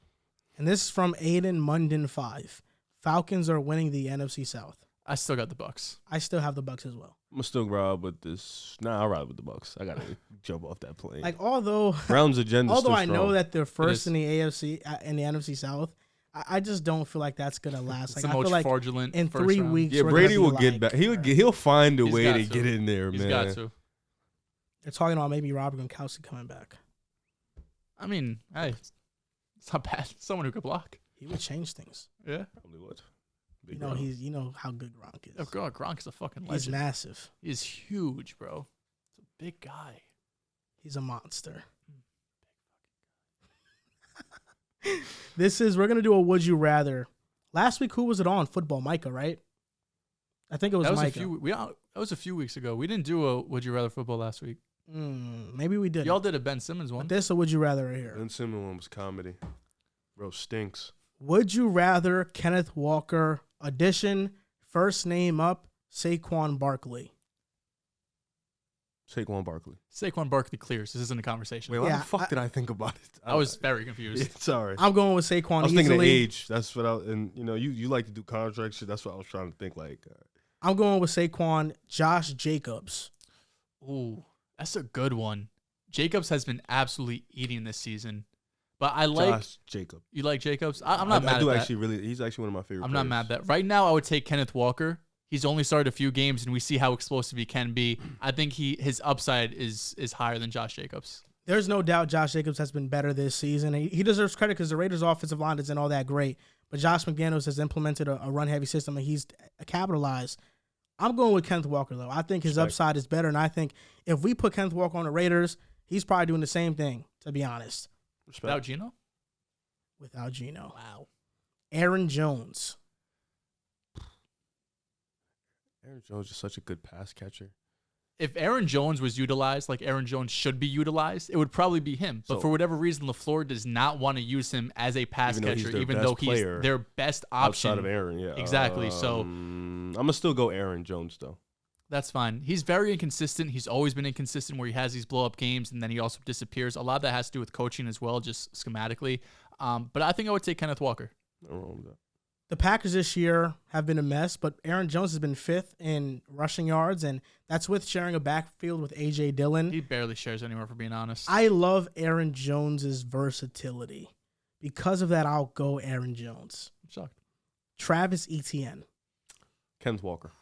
And this is from Aiden Munden 5. Falcons are winning the NFC South. I still got the Bucs. I still have the Bucs as well. I'm still ride with this. I'll ride with the Bucs. I gotta jump off that plane. Like although Brown's agenda. Although I know that they're first in the AFC in the NFC South, I just don't feel like that's gonna last. It's like the I most feel like fraudulent in 3 weeks. Yeah, Brady will get back. He'll find a way to get in there, He's man. got to. They're talking about maybe Robert Gronkowski coming back. I mean, hey, it's not bad. Someone who could block. He would change things. Yeah, probably would. You know how good Gronk is. Oh, Gronk is a fucking legend. He's massive. He's huge, bro. He's a big guy. He's a monster. We're going to do a Would You Rather. Last week, who was it on? Football, Micah, right? I think it was Micah. That was a few weeks ago. We didn't do a Would You Rather football last week. Maybe we did. Y'all did a Ben Simmons one. But this a Would You Rather right here. Ben Simmons one was comedy. Bro stinks. Would you rather Kenneth Walker audition, first name up, Saquon Barkley? Saquon Barkley. Saquon Barkley clears. This isn't a conversation. Wait, why the fuck did I think about it? I was very confused. It's all right. I'm going with Saquon I was easily. thinking of age. That's what and you like to do contract shit. That's what I was trying to think like. I'm going with Saquon. Josh Jacobs. Ooh, that's a good one. Jacobs has been absolutely eating this season. But I like Josh Jacobs. You like Jacobs? I'm not mad at that. He's actually one of my favorite I'm players. not mad at that. Right now, I would take Kenneth Walker. He's only started a few games, and we see how explosive he can be. I think his upside is higher than Josh Jacobs. There's no doubt Josh Jacobs has been better this season. He deserves credit because the Raiders' offensive line isn't all that great. But Josh McDaniels has implemented a run-heavy system, and he's capitalized. I'm going with Kenneth Walker, though. I think his upside is better, and I think if we put Kenneth Walker on the Raiders, he's probably doing the same thing, to be honest. Respect. Without Geno? Without Geno. Wow. Aaron Jones. Aaron Jones is such a good pass catcher. If Aaron Jones was utilized like Aaron Jones should be utilized, it would probably be him. But for whatever reason, LaFleur does not want to use him as a pass catcher, even though he's their best option. Outside of Aaron, yeah. Exactly. So I'm going to still go Aaron Jones, though. That's fine. He's very inconsistent. He's always been inconsistent where he has these blow-up games, and then he also disappears. A lot of that has to do with coaching as well, just schematically. But I think I would take Kenneth Walker. No wrong with that. The Packers this year have been a mess, but Aaron Jones has been fifth in rushing yards, and that's with sharing a backfield with A.J. Dillon. He barely shares anymore, for being honest. I love Aaron Jones's versatility. Because of that, I'll go Aaron Jones. I'm shocked. Travis Etienne. Kenneth Walker.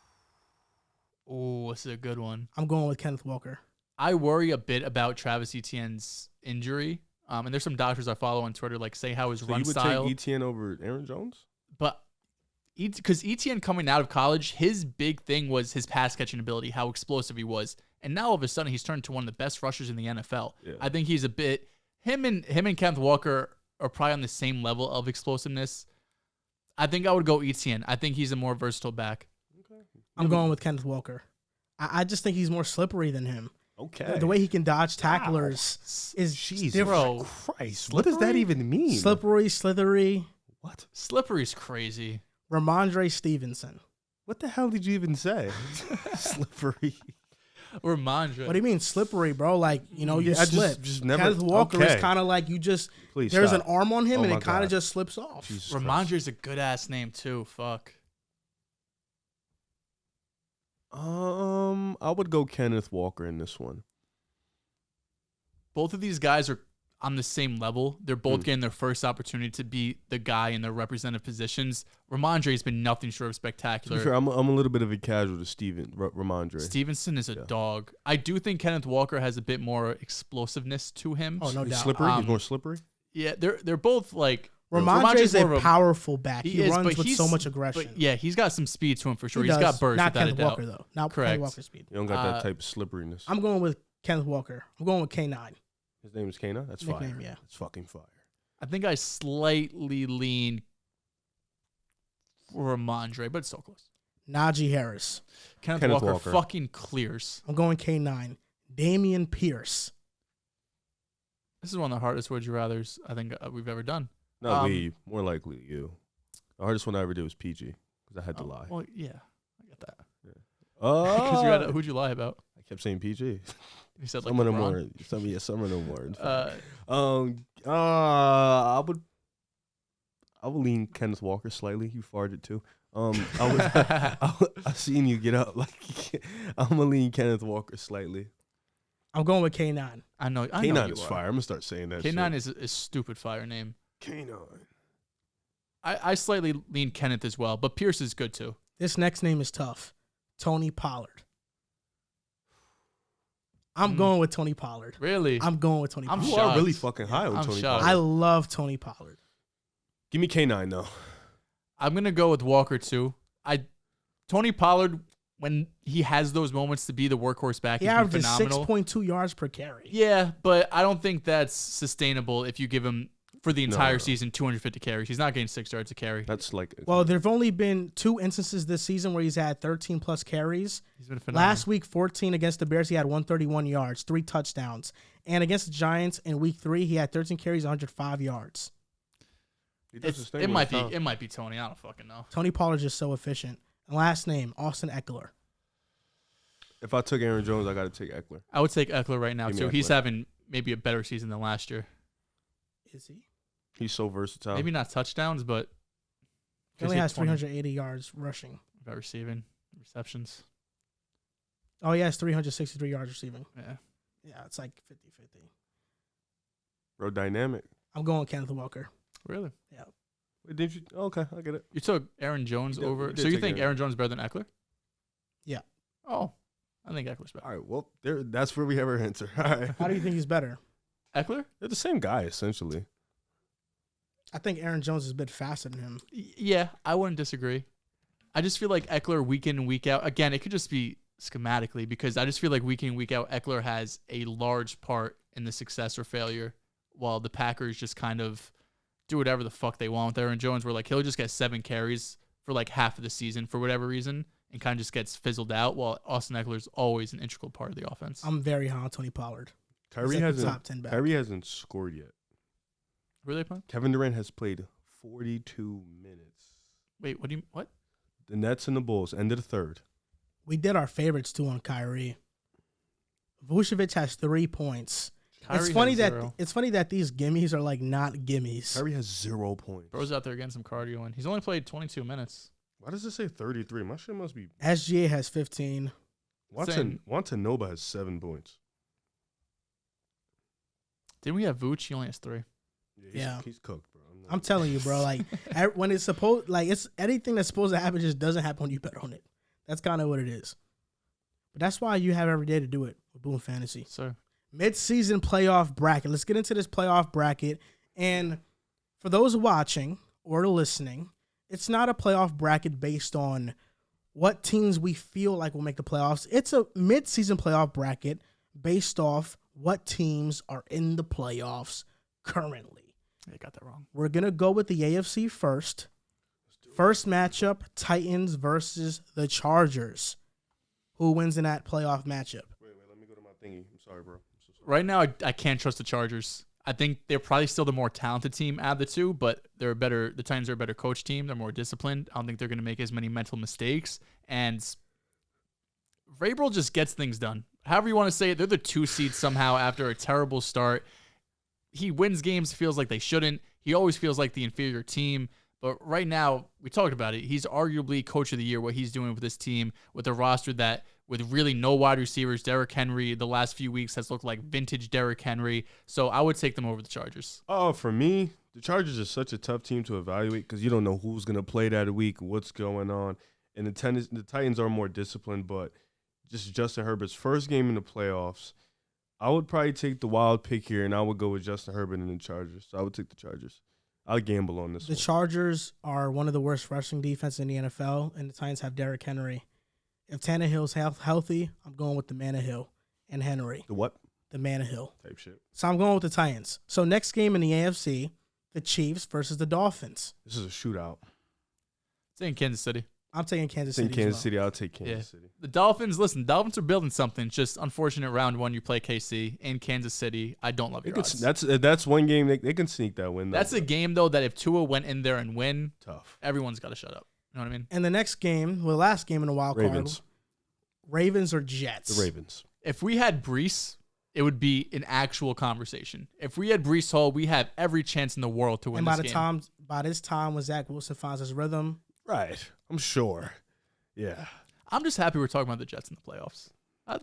Oh, this is a good one. I'm going with Kenneth Walker. I worry a bit about Travis Etienne's injury. And there's some doctors I follow on Twitter, say how his run style. You would take Etienne over Aaron Jones? But because Etienne coming out of college, his big thing was his pass catching ability, how explosive he was. And now all of a sudden he's turned to one of the best rushers in the NFL. Yeah. I think he's a bit him and Kenneth Walker are probably on the same level of explosiveness. I think I would go Etienne. I think he's a more versatile back. Okay. I'm going with Kenneth Walker. I just think he's more slippery than him. Okay. The way he can dodge tacklers is Jesus Christ. What does that even mean? Slippery, slithery. What? Slippery's crazy. Ramondre Stevenson. What the hell did you even say? Slippery. Ramondre. What do you mean slippery, bro? You slip. Just never. Kenneth Walker is kind of like you just. Please there's stop. an arm on him and it kind God. of just slips off. Ramondre's a good ass name too. Fuck. I would go Kenneth Walker in this one. Both of these guys are on the same level. They're both getting their first opportunity to be the guy in their representative positions. Ramondre's been nothing short of spectacular. To be fair, I'm a little bit of a casual to Ramondre. Stevenson is a dog. I do think Kenneth Walker has a bit more explosiveness to him. Oh, no doubt. Slippery? He's more slippery? Yeah, they're both Ramondre's a powerful back. He runs with so much aggression. But yeah, he's got some speed to him for sure. He's got burst Not without Kenneth a doubt. Walker, though. Not Correct. Kenneth Walker speed. You don't got that type of slipperiness. I'm going with Kenneth Walker. I'm going with K9. His name is Kana? That's Nickname, fire. Yeah. That's fucking fire. I think I slightly lean Ramondre, but it's so close. Najee Harris. Kenneth Walker fucking clears. I'm going K9. Damian Pierce. This is one of the hardest Would You Rathers I think we've ever done. Not we, more likely you. The hardest one I ever did was PG because I had to lie. Well, yeah, I get that. Because who'd you lie about? I kept saying PG. You said some of them weren't. Some of them weren't. I would lean Kenneth Walker slightly. You farted too. I seen you get up. I'm gonna lean Kenneth Walker slightly. I'm going with K9. I know K9 is fire. I'm gonna start saying that. K9 is a stupid fire name. K9. I slightly lean Kenneth as well, but Pierce is good too. This next name is tough. Tony Pollard. I'm going with Tony Pollard. Really? I'm going with Tony Pollard. You are really fucking high on Tony Pollard. I love Tony Pollard. Give me K9 though. I'm gonna go with Walker too. Tony Pollard, when he has those moments to be the workhorse back, he averages 6.2 yards per carry. Yeah, but I don't think that's sustainable if you give him for the entire season, 250 carries. He's not getting 6 yards a carry. That's like Well, there have only been 2 instances this season where he's had 13 plus carries. He's been phenomenal. Last week, 14 against the Bears, he had 131 yards, 3 touchdowns. And against the Giants in week 3, he had 13 carries, 105 yards. It might be Tony. I don't fucking know. Tony Pollard's just so efficient. And last name, Austin Eckler. If I took Aaron Jones, I got to take Eckler. I would take Eckler right now, Give me too. Eckler. He's having maybe a better season than last year. Is he? He's so versatile. Maybe not touchdowns, but He only has 380 yards rushing. about receiving, receptions. Oh, he has 363 yards receiving. Yeah. Yeah, it's like 50-50. Bro, dynamic. I'm going with Kenneth Walker. Really? Yeah. Wait, did you? Okay, I get it. You took Aaron Jones We did- over. we did So you take think Aaron Jones is better than Eckler? Yeah. Oh, I think Eckler's better. All right, well, that's where we have our answer. All right. How do you think he's better? Eckler? They're the same guy, essentially. I think Aaron Jones is a bit faster than him. Yeah, I wouldn't disagree. I just feel like Eckler week in and week out. Again, it could just be schematically because I just feel like week in and week out, Eckler has a large part in the success or failure, while the Packers just kind of do whatever the fuck they want with Aaron Jones. Where like he'll just get 7 carries for like half of the season for whatever reason and kind of just gets fizzled out. While Austin Eckler's always an integral part of the offense. I'm very high on Tony Pollard. Kyrie He's like the hasn't. top 10 back. Kyrie hasn't scored yet. Really, playing? Kevin Durant has played 42 minutes. Wait, what? The Nets and the Bulls, end of the third. We did our favorites too on Kyrie. Vucevic has 3 points. Kyrie It's funny has that 0. it's funny that these gimmies are like not gimmies. Kyrie has 0 points. Bro's out there getting some cardio in. He's only played 22 minutes. Why does it say 33? My shit must be. SGA has 15. Watanabe has 7 points. Didn't we have Vooch? He only has 3. Yeah. He's cooked, bro. I'm telling you, bro. Like when it's supposed, like it's anything that's supposed to happen just doesn't happen when you bet on it. That's kind of what it is. But that's why you have every day to do it with Boom Fantasy. Sir. Mid-season playoff bracket. Let's get into this playoff bracket. And for those watching or listening, it's not a playoff bracket based on what teams we feel like will make the playoffs. It's a mid-season playoff bracket based off what teams are in the playoffs currently. I got that wrong. We're going to go with the AFC first. First matchup, Titans versus the Chargers. Who wins in that playoff matchup? Wait, let me go to my thingy. I'm sorry, bro. I'm so sorry. Right now, I can't trust the Chargers. I think they're probably still the more talented team out of the two, but they're better. The Titans are a better coach team. They're more disciplined. I don't think they're going to make as many mental mistakes. And Vrabel just gets things done. However you want to say it, they're the 2 seed somehow after a terrible start. He wins games, feels like they shouldn't. He always feels like the inferior team. But right now, we talked about it. He's arguably coach of the year, what he's doing with this team, with a roster that, with really no wide receivers, Derrick Henry, the last few weeks has looked like vintage Derrick Henry. So I would take them over the Chargers. Oh, for me, the Chargers are such a tough team to evaluate because you don't know who's going to play that week, what's going on. And the Titans are more disciplined, but just Justin Herbert's first game in the playoffs, I would probably take the wild pick here, and I would go with Justin Herbert and the Chargers. So I would take the Chargers. I'll gamble on this The one. Chargers are one of the worst rushing defenses in the NFL, and the Titans have Derrick Henry. If Tannehill's healthy, I'm going with the Manahill and Henry. The what? The Manahill. Type shit. So I'm going with the Titans. So next game in the AFC, the Chiefs versus the Dolphins. This is a shootout. It's in Kansas City. I'm taking Kansas In City. Kansas as well. City, I'll take Kansas City. The Dolphins, listen, Dolphins are building something. It's just unfortunate round 1 you play KC in Kansas City. I don't love your odds. That's one game they can sneak that win. That's a game, though, that if Tua went in there and win, tough. everyone's got to shut up. You know what I mean? And the next game, well, the last game in the wild Ravens. card, Ravens or Jets. The Ravens. If we had Brees, it would be an actual conversation. If we had Brees Hall, we have every chance in the world to win And this game. by this time, when Zach Wilson finds his rhythm, Right. I'm sure. Yeah. I'm just happy we're talking about the Jets in the playoffs.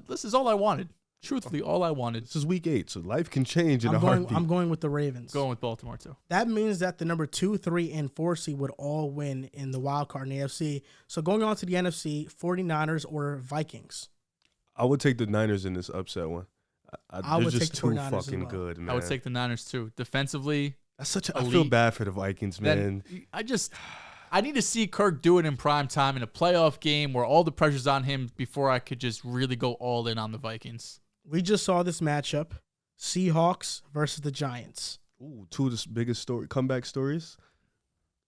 This is all I wanted. Truthfully, all I wanted. This is week 8, so life can change in a I'm heartbeat. going with the Ravens. Going with Baltimore, too. That means that the number 2, 3, and 4 seed would all win in the wild card in the AFC. So going on to the NFC, 49ers or Vikings. I would take the Niners in this upset one. I They're would just take the too 49ers as fucking well. good, man. I would take the Niners, too. Defensively, That's such a, I elite. feel bad for the Vikings, man. I need to see Kirk do it in prime time in a playoff game where all the pressure's on him before I could just really go all in on the Vikings. We just saw this matchup, Seahawks versus the Giants. Ooh, two of the biggest comeback stories.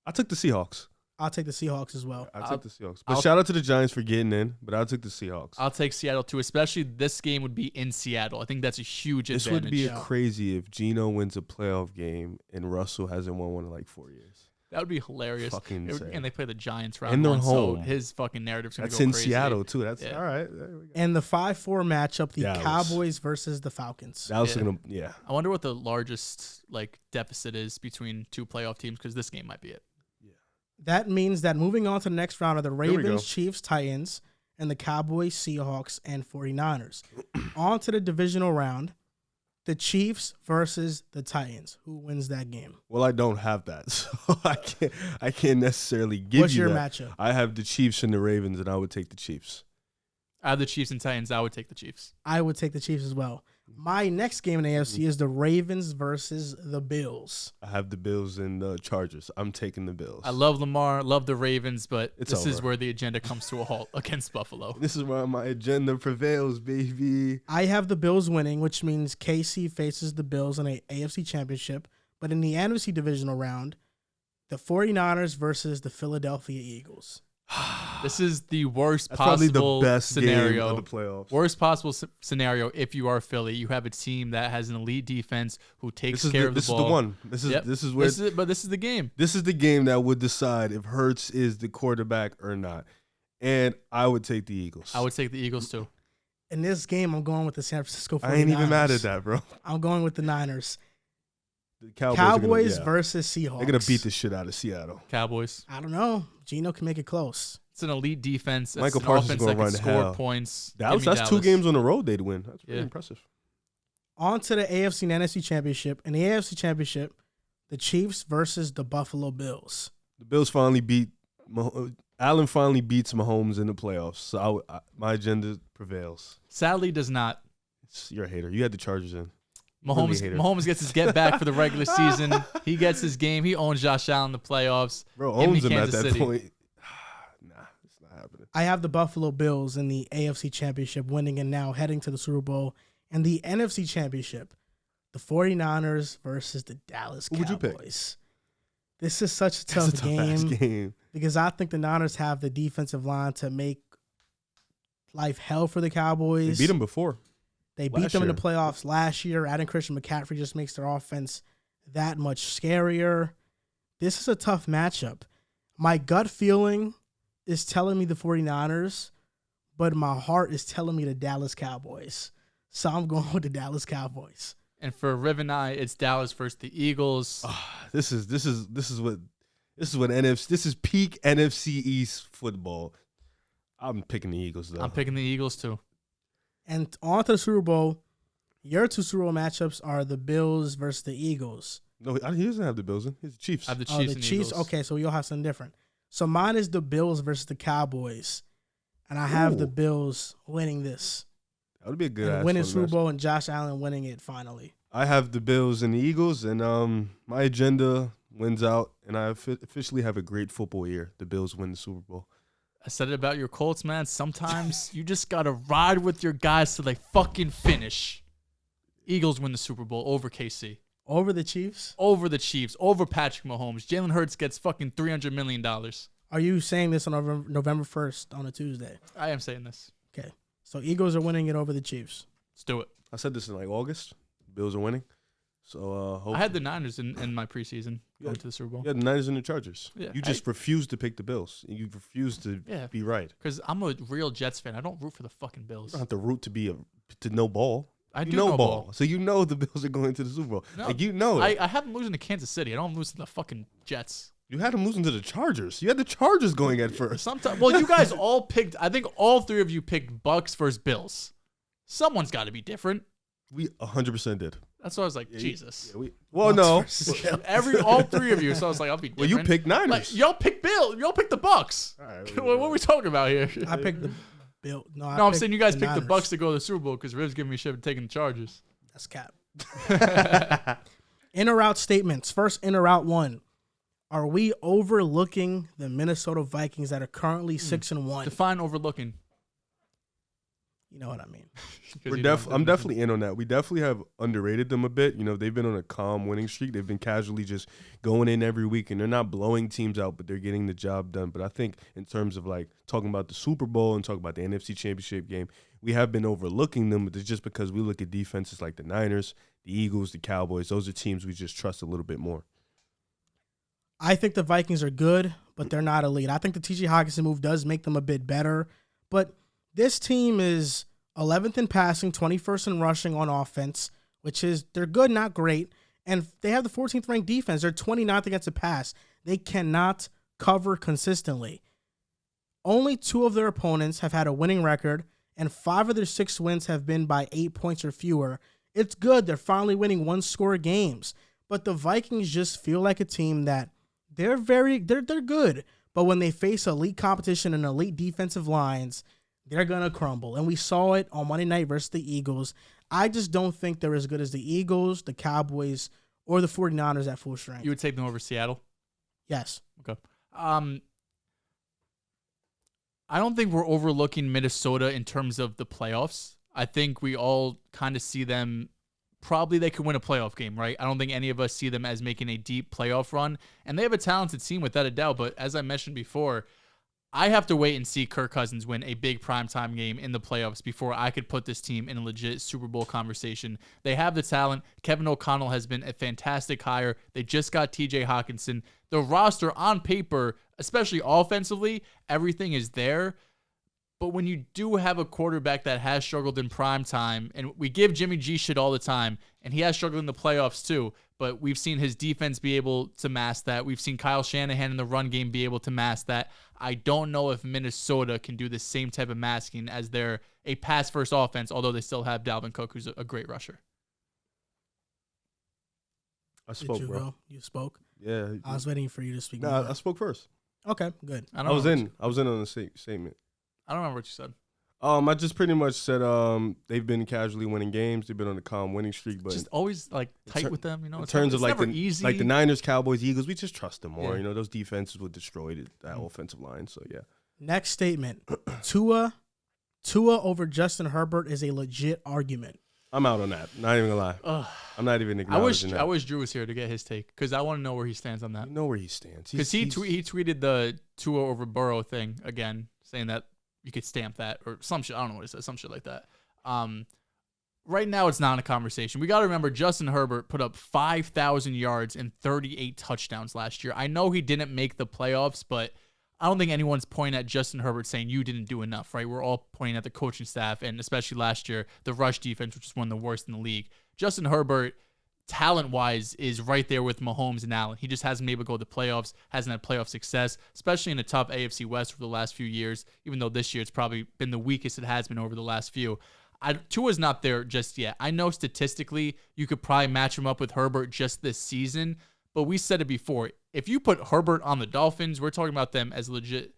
I took the Seahawks. I'll take the Seahawks as well. I took the Seahawks. But shout out to the Giants for getting in, but I'll take the Seahawks. I'll take Seattle too, especially this game would be in Seattle. I think that's a huge advantage. This would be crazy if Geno wins a playoff game and Russell hasn't won one in like 4 years. That would be hilarious. Fucking insane. And they play the Giants round and they're one, home. So his fucking narrative's going to That's go in crazy. Seattle too. That's all right. There we go. And the 5-4 matchup, the Dallas. Cowboys versus the Falcons. Dallas Yeah. are gonna, yeah. I wonder what the largest like deficit is between two playoff teams because this game might be it. That means that moving on to the next round are the we go. Ravens, Chiefs, Titans, and the Cowboys, Seahawks, and 49ers. On to the divisional round, the Chiefs versus the Titans. Who wins that game? Well, I don't have that, so I can't necessarily give What's you your that. matchup? I have the Chiefs and the Ravens, and I would take the Chiefs. Out of the Chiefs and Titans, I would take the Chiefs. I would take the Chiefs as well. My next game in the AFC is the Ravens versus the Bills. I have the Bills and the Chargers. I'm taking the Bills. I love Lamar, love the Ravens, but It's this is over. where the agenda comes to a halt against Buffalo. This is where my agenda prevails, baby. I have the Bills winning, which means KC faces the Bills in a AFC championship. But in the NFC divisional round, the 49ers versus the Philadelphia Eagles. This is the worst That's probably possible the best scenario. game of the playoffs. Worst possible scenario if you are Philly. You have a team that has an elite defense who takes care of the This ball. is the one. This is Yep. this is where But this is the game. this is the game that would decide if Hurts is the quarterback or not. And I would take the Eagles. I would take the Eagles too. In this game, I'm going with the San Francisco 49ers. I ain't even mad at that, bro. I'm going with the Niners. The Cowboys are gonna, versus Seahawks. They're gonna beat the shit out of Seattle. Cowboys. I don't know. Geno can make it close. It's an elite defense. It's Michael an Parsons offense gonna that can run to score hell. points. Dallas, Give me that's 2 games on the road they'd win. That's pretty Yeah. impressive. On to the AFC and NFC championship. In the AFC championship, the Chiefs versus the Buffalo Bills. The Bills finally beat Allen finally beats Mahomes in the playoffs. So my agenda prevails. Sadly, does not. You're a hater. You had the Chargers in. Mahomes, hater. Mahomes gets his get back for the regular season. He gets his game. He owns Josh Allen in the playoffs. Bro, Give me owns him at Kansas that City. point. Nah, it's not happening. I have the Buffalo Bills in the AFC championship winning and now heading to the Super Bowl. And the NFC championship, the 49ers versus the Dallas Who would you Cowboys. pick? This is such a That's tough a tough-ass game game. because I think the Niners have the defensive line to make life hell for the They Cowboys. beat them before. They beat last them in year. the playoffs last year. Adding Christian McCaffrey just makes their offense that much scarier. This is a tough matchup. My gut feeling is telling me the 49ers, but my heart is telling me the Dallas Cowboys. So I'm going with the Dallas Cowboys. And for Riv and I, it's Dallas versus the Eagles. This is what NFC. This is peak NFC East football. I'm picking the Eagles though. I'm picking the Eagles too. And on to the Super Bowl. Your 2 Super Bowl matchups are the Bills versus the Eagles. No, he doesn't have the Bills in. He's the Chiefs. I have the Oh, Chiefs the and Chiefs. Eagles. Okay, so we all have something different. So mine is the Bills versus the Cowboys. And I have the Ooh. Bills winning this. That would be a good And ass winning fun Super match. Bowl and Josh Allen winning it finally. I have the Bills and the Eagles, and my agenda wins out, and I officially have a great football year. The Bills win the Super Bowl. I said it about your Colts, man. Sometimes you just got to ride with your guys till they fucking finish. Eagles win the Super Bowl over KC. Over the Chiefs? Over the Chiefs. Over Patrick Mahomes. Jalen Hurts gets fucking $300 million. Are you saying this on November 1st on a Tuesday? I am saying this. Okay. So Eagles are winning it over the Chiefs. Let's do it. I said this in like August. Bills are winning. So I had the Niners in my preseason going to the Super Bowl. yeah, the Niners and the Chargers. Yeah, you just refuse to pick the Bills. You refuse to be right. Because I'm a real Jets fan. I don't root for the fucking Bills. You don't have to root to know ball. I You do know know ball. So you know the Bills are going to the Super Bowl. No, Like you know it. I have them losing to Kansas City. I don't lose to the fucking Jets. You had them losing to the Chargers. You had the Chargers going at first. Sometimes, well, you guys all picked. I think all 3 of you picked Bucks versus Bills. Someone's got to be different. We 100% did. That's why I was like, Jesus. Yeah, well, no. All 3 of you. So I was like, I'll be different. Well, you picked Niners. Like, y'all pick Bill. Y'all pick the Bucks. All right, what are we talking about here? I picked the Bill. No, I'm saying you guys picked the Niners. Bucks to go to the Super Bowl because Riv's giving me shit for taking the Chargers. That's cap. In or out statements. First, in or out 1. Are we overlooking the Minnesota Vikings that are currently 6-1? Define overlooking. You know what I mean? I'm definitely in on that. We definitely have underrated them a bit. You know, they've been on a calm winning streak. They've been casually just going in every week, and they're not blowing teams out, but they're getting the job done. But I think in terms of like talking about the Super Bowl and talking about the NFC Championship game, we have been overlooking them, but it's just because we look at defenses like the Niners, the Eagles, the Cowboys. Those are teams we just trust a little bit more. I think the Vikings are good, but they're not elite. I think the T.J. Hockenson move does make them a bit better, but this team is 11th in passing, 21st in rushing on offense, which is they're good, not great. And they have the 14th ranked defense. They're 29th against the pass. They cannot cover consistently. Only 2 of their opponents have had a winning record, and 5 of their 6 wins have been by 8 points or fewer. It's good. They're finally winning one-score games. But the Vikings just feel like a team that they're good. But when they face elite competition and elite defensive lines, they're going to crumble. And we saw it on Monday night versus the Eagles. I just don't think they're as good as the Eagles, the Cowboys, or the 49ers at full strength. You would take them over Seattle? Yes. Okay. I don't think we're overlooking Minnesota in terms of the playoffs. I think we all kind of see them. Probably they could win a playoff game, right? I don't think any of us see them as making a deep playoff run. And they have a talented team without a doubt. But as I mentioned before, I have to wait and see Kirk Cousins win a big primetime game in the playoffs before I could put this team in a legit Super Bowl conversation. They have the talent. Kevin O'Connell has been a fantastic hire. They just got TJ Hockenson. The roster on paper, especially offensively, everything is there. But when you do have a quarterback that has struggled in prime time, and we give Jimmy G shit all the time, and he has struggled in the playoffs too, but we've seen his defense be able to mask that. We've seen Kyle Shanahan in the run game be able to mask that. I don't know if Minnesota can do the same type of masking as they're a pass-first offense, although they still have Dalvin Cook, who's a great rusher. I spoke, bro. You spoke? Yeah. I was waiting for you to speak. No, I spoke first. Okay, good. I was in on the statement. I don't remember what you said. I just pretty much said they've been casually winning games. They've been on a calm winning streak, but just always like tight with them, you know. In terms of like easy. Like the Niners, Cowboys, Eagles, we just trust them more. Yeah. You know, those defenses would destroy that offensive line. So yeah. Next statement: Tua over Justin Herbert is a legit argument. I'm out on that. Not even gonna lie. I'm not even acknowledging that. I wish Drew was here to get his take because I want to know where he stands on that. You know where he stands because he tweeted the Tua over Burrow thing again, saying that you could stamp that or some shit. I don't know what it says, some shit like that. Right now, it's not a conversation. We got to remember Justin Herbert put up 5,000 yards and 38 touchdowns last year. I know he didn't make the playoffs, but I don't think anyone's pointing at Justin Herbert saying you didn't do enough, right? We're all pointing at the coaching staff and especially last year, the rush defense, which is one of the worst in the league. Justin Herbert, talent-wise, is right there with Mahomes and Allen. He just hasn't been able to go to the playoffs, hasn't had playoff success, especially in a tough AFC West for the last few years, even though this year it's probably been the weakest it has been over the last few. Tua's not there just yet. I know statistically you could probably match him up with Herbert just this season, but we said it before. If you put Herbert on the Dolphins, we're talking about them as legit,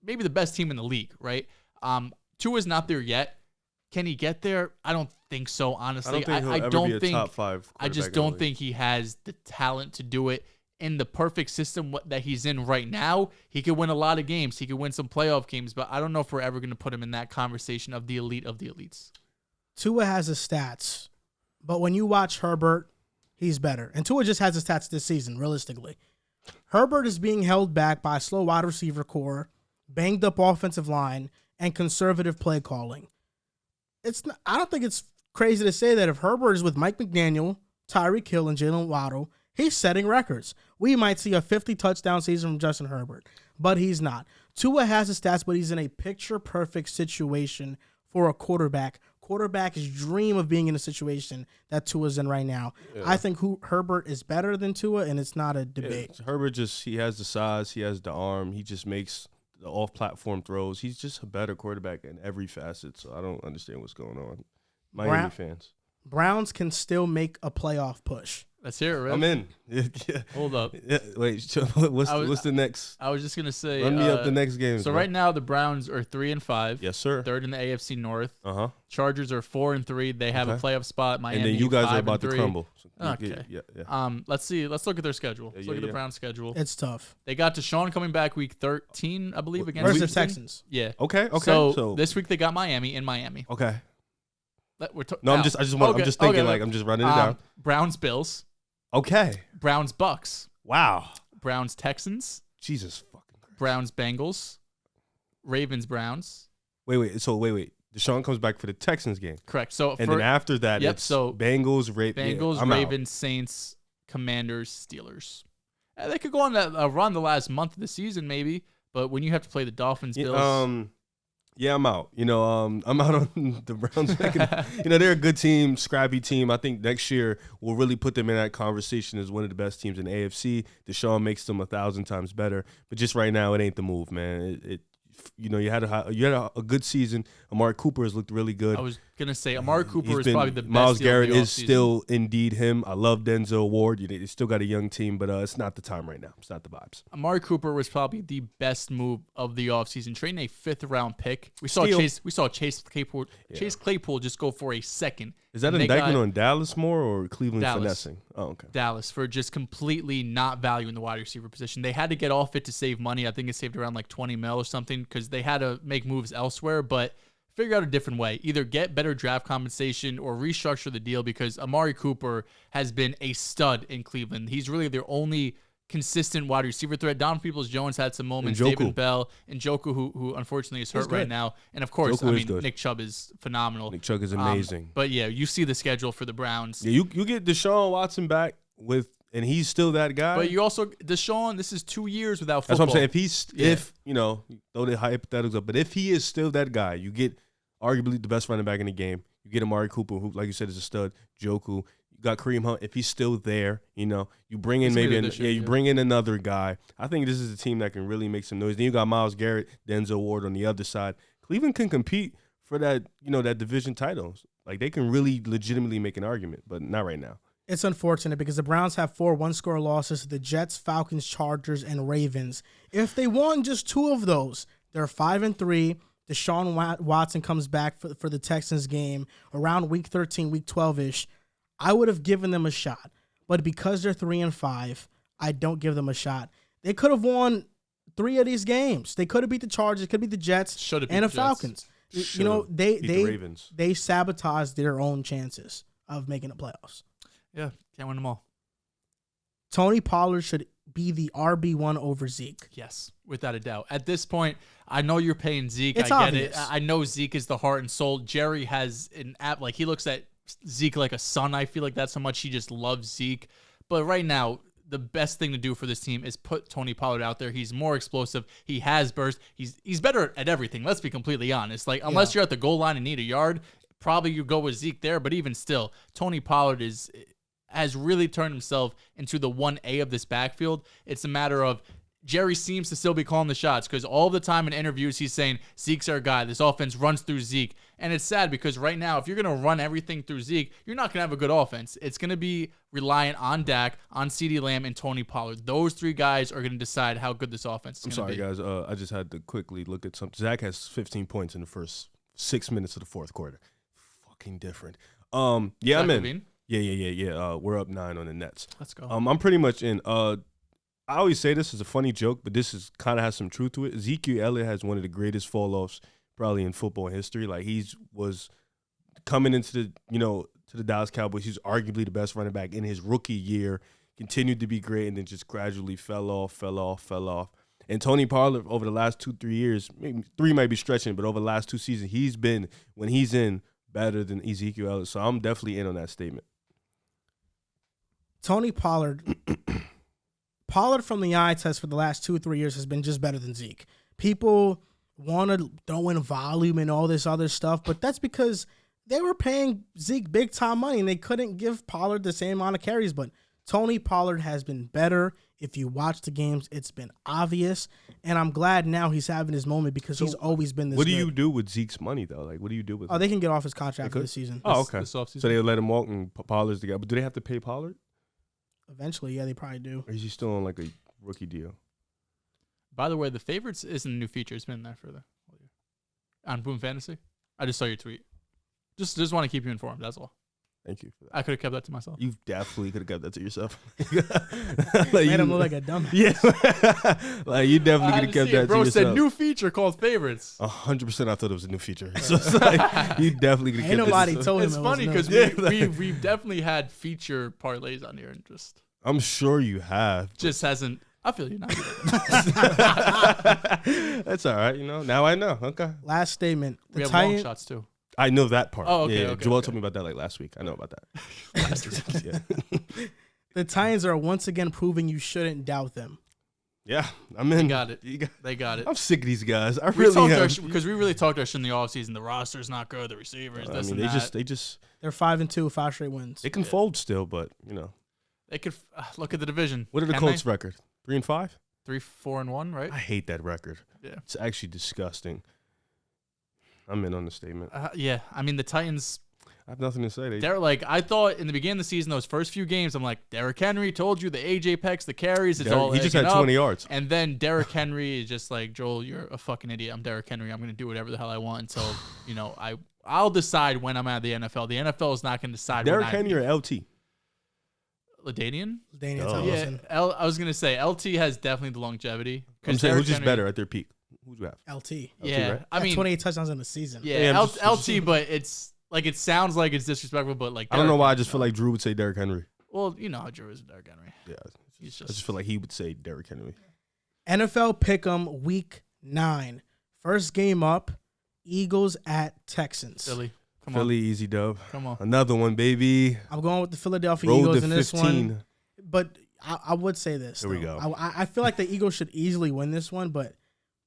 maybe the best team in the league, right? Tua's not there yet. Can he get there? I don't think so, honestly. I don't think top 5 I just don't think he has the talent to do it. In the perfect system that he's in right now, he could win a lot of games. He could win some playoff games, but I don't know if we're ever going to put him in that conversation of the elite of the elites. Tua has his stats, but when you watch Herbert, he's better. And Tua just has his stats this season, realistically. Herbert is being held back by a slow wide receiver core, banged up offensive line, and conservative play calling. I don't think it's crazy to say that if Herbert is with Mike McDaniel, Tyreek Hill, and Jalen Waddle, he's setting records. We might see a 50-touchdown season from Justin Herbert, but he's not. Tua has the stats, but he's in a picture-perfect situation for a quarterback. Quarterbacks dream of being in a situation that Tua's in right now. Yeah. I think Herbert is better than Tua, and it's not a debate. Yeah, Herbert he has the size, he has the arm, he just makes the off-platform throws. He's just a better quarterback in every facet, so I don't understand what's going on. Miami fans. Browns can still make a playoff push. Let's hear it, Riv. I'm in. Yeah. Hold up. Yeah. Wait, what's the next? I was just gonna say. Run me up the next game. So right now the Browns are 3-5. Yes, sir. Third in the AFC North. Uh-huh. Chargers are 4-3. They have a playoff spot. Miami. And then you guys are about 5-3. to crumble. So Okay. Yeah. Let's see. Let's look at their schedule. Let's look at the Browns' schedule. It's tough. They got Deshaun coming back week 13, I believe, against Versus the Houston. Texans. Yeah. Okay. So this week they got Miami in Miami. Okay. No, I'm just thinking I'm just running it down. Browns Bills. Okay. Browns Bucks. Wow. Browns Texans. Jesus fucking Christ. Browns Bengals. Ravens Browns. Wait. Deshaun comes back for the Texans game. Correct. So then after that, it's so Bengals, Ravens, Saints, Commanders, Steelers. They could go on a run the last month of the season, maybe. But when you have to play the Dolphins, Bills. Yeah, I'm out. I'm out on the Browns. They're a good team, scrappy team. I think next year will really put them in that conversation as one of the best teams in the AFC. Deshaun makes them 1,000 times better. But just right now, it ain't the move, man. You had a good season. Amari Cooper has looked really good. I was gonna say Amari Cooper is probably the best. Myles Garrett is offseason. still indeed him. I love Denzel Ward. You still got a young team, but it's not the time right now. It's not the vibes. Amari Cooper was probably the best move of the offseason. Trading a 5th-round pick. We saw Chase Claypool. Yeah. Chase Claypool just go for a second. Is that an indictment on Dallas more or Cleveland finessing? Oh, okay. Dallas for just completely not valuing the wide receiver position. They had to get off it to save money. I think it saved around like $20 million or something because they had to make moves elsewhere, but figure out a different way. Either get better draft compensation or restructure the deal because Amari Cooper has been a stud in Cleveland. He's really their only consistent wide receiver threat. Donovan Peoples-Jones had some moments. David Bell and Njoku, who unfortunately is hurt right now. And of course, Nick Chubb is phenomenal. Nick Chubb is amazing. But yeah, you see the schedule for the Browns. Yeah, you get Deshaun Watson back and he's still that guy. But you also Deshaun. This is 2 years without football. That's what I'm saying. If throw the hypotheticals up, but if he is still that guy, you get arguably the best running back in the game. You get Amari Cooper, who, like you said, is a stud. Njoku. You got Kareem Hunt. If he's still there, you bring in bring in another guy. I think this is a team that can really make some noise. Then you got Myles Garrett, Denzel Ward on the other side. Cleveland can compete for that, that division title. Like they can really legitimately make an argument, but not right now. It's unfortunate because the Browns have 4 one-score losses to the Jets, Falcons, Chargers, and Ravens. If they won just 2 of those, they're 5-3. Deshaun Watson comes back for the Texans game around week 13, week 12-ish. I would have given them a shot. But because they're 3-5, I don't give them a shot. They could have won 3 of these games. They could have beat the Chargers, could beat the Jets, and the Falcons. They sabotaged their own chances of making the playoffs. Yeah, can't win them all. Tony Pollard should be the RB1 over Zeke. Yes, without a doubt. At this point, I know you're paying Zeke. It's I obvious. get it. I know Zeke is the heart and soul. Jerry has an app, he looks at Zeke like a son. I feel like that's how much he just loves Zeke. But right now, the best thing to do for this team is put Tony Pollard out there. He's more explosive. He has burst. He's better at everything. Let's be completely honest. Unless you're at the goal line and need a yard, probably you go with Zeke there. But even still, Tony Pollard has really turned himself into the 1A of this backfield. It's a matter of Jerry seems to still be calling the shots because all the time in interviews he's saying Zeke's our guy. This offense runs through Zeke. And it's sad because right now, if you're going to run everything through Zeke, you're not going to have a good offense. It's going to be reliant on Dak, on CeeDee Lamb, and Tony Pollard. Those 3 guys are going to decide how good this offense is going to be. I'm sorry, guys. I just had to quickly look at something. Zach has 15 points in the first 6 minutes of the fourth quarter. Fucking different. I'm in. Yeah. We're up 9 on the Nets. Let's go. I'm pretty much in. I always say this as a funny joke, but this is kind of has some truth to it. Ezekiel Elliott has one of the greatest fall-offs probably in football history. He was coming into the Dallas Cowboys. He's arguably the best running back in his rookie year, continued to be great, and then just gradually fell off. And Tony Pollard over the last 2-3 years, maybe 3 might be stretching, but over the last 2 seasons, he's been, when he's in, better than Ezekiel Elliott. So I'm definitely in on that statement. Tony Pollard from the eye test for the last 2-3 years has been just better than Zeke. People want to throw in volume and all this other stuff, but that's because they were paying Zeke big time money and they couldn't give Pollard the same amount of carries. But Tony Pollard has been better. If you watch the games, it's been obvious, and I'm glad now he's having his moment because he's always been this. What do you do with Zeke's money though? What do you do with? They can get off his contract for the season. Oh, okay. So they let him walk and Pollard's the guy. But do they have to pay Pollard? Eventually, yeah, they probably do. Or is he still on like a rookie deal? By the way, the favorites isn't a new feature. It's been there for the whole year. On Boom Fantasy. I just saw your tweet. Just want to keep you informed. That's all. Thank you for that. I could have kept that to myself. You definitely could have kept that to yourself. Made him look like a dummy. Yeah. Like, you definitely could have kept that to Bro yourself. said new feature called favorites. 100% I thought it was a new feature. So it's like, you definitely could have Ain't kept nobody that to told him It's it funny was because new. we've definitely had feature parlays on here and just I'm sure you have. hasn't. I feel you now. That's all right. Now I know. Okay. Last statement. We The have long Titans. shots too. I know that part. Oh, okay, Yeah, okay, Joel okay. told me about that like last week. I know about that. Yeah. The Titans are once again proving you shouldn't doubt them. Yeah. I'm in. They got it. They got it. I'm sick of these guys. I We really talked am. because we really talked our shit in the offseason. The roster's not good. The receivers, I this mean, and that. they just They're 5-2, 5 straight wins. they can fold still, but They could look at the division. what are the Can Colts' they? record? 3-5. 3-4-1, right? I hate that record. Yeah. It's actually disgusting. I'm in on the statement. Yeah. I mean, the Titans. I have nothing to say. They're like, I thought in the beginning of the season, those first few games, I'm like, Derrick Henry told you the AJ Pex, the carries, it's all He just egging had up. 20 yards. And then Derrick Henry is just like, Joel, you're a fucking idiot. I'm Derrick Henry. I'm going to do whatever the hell I want until, I'll decide when I'm out of the NFL. The NFL is not going to decide Derrick when Henry or LT? LaDainian? Daniel Oh. Thompson. Yeah, I was going to say LT has definitely the longevity. I'm saying Derrick who's just Henry- better at their peak? Who do you have? LT. Yeah. right? I mean, 28 touchdowns in the season. yeah, Yeah, I'm LT, but it's like, it sounds like it's disrespectful, but like, I don't know Derrick why. I Henry, just feel like Drew would say Derrick Henry. well, you know how Drew is with Derrick Henry. Yeah. He's I just feel like he would say Derrick Henry. NFL Pick'em Week 9. First game up, Eagles at Texans. Philly. Come Philly, easy dub. on. Come on. Another one, baby. I'm going with the Philadelphia Road Eagles to in this 15. one. But I would say this. Here we though. go. I feel like the Eagles should easily win this one, but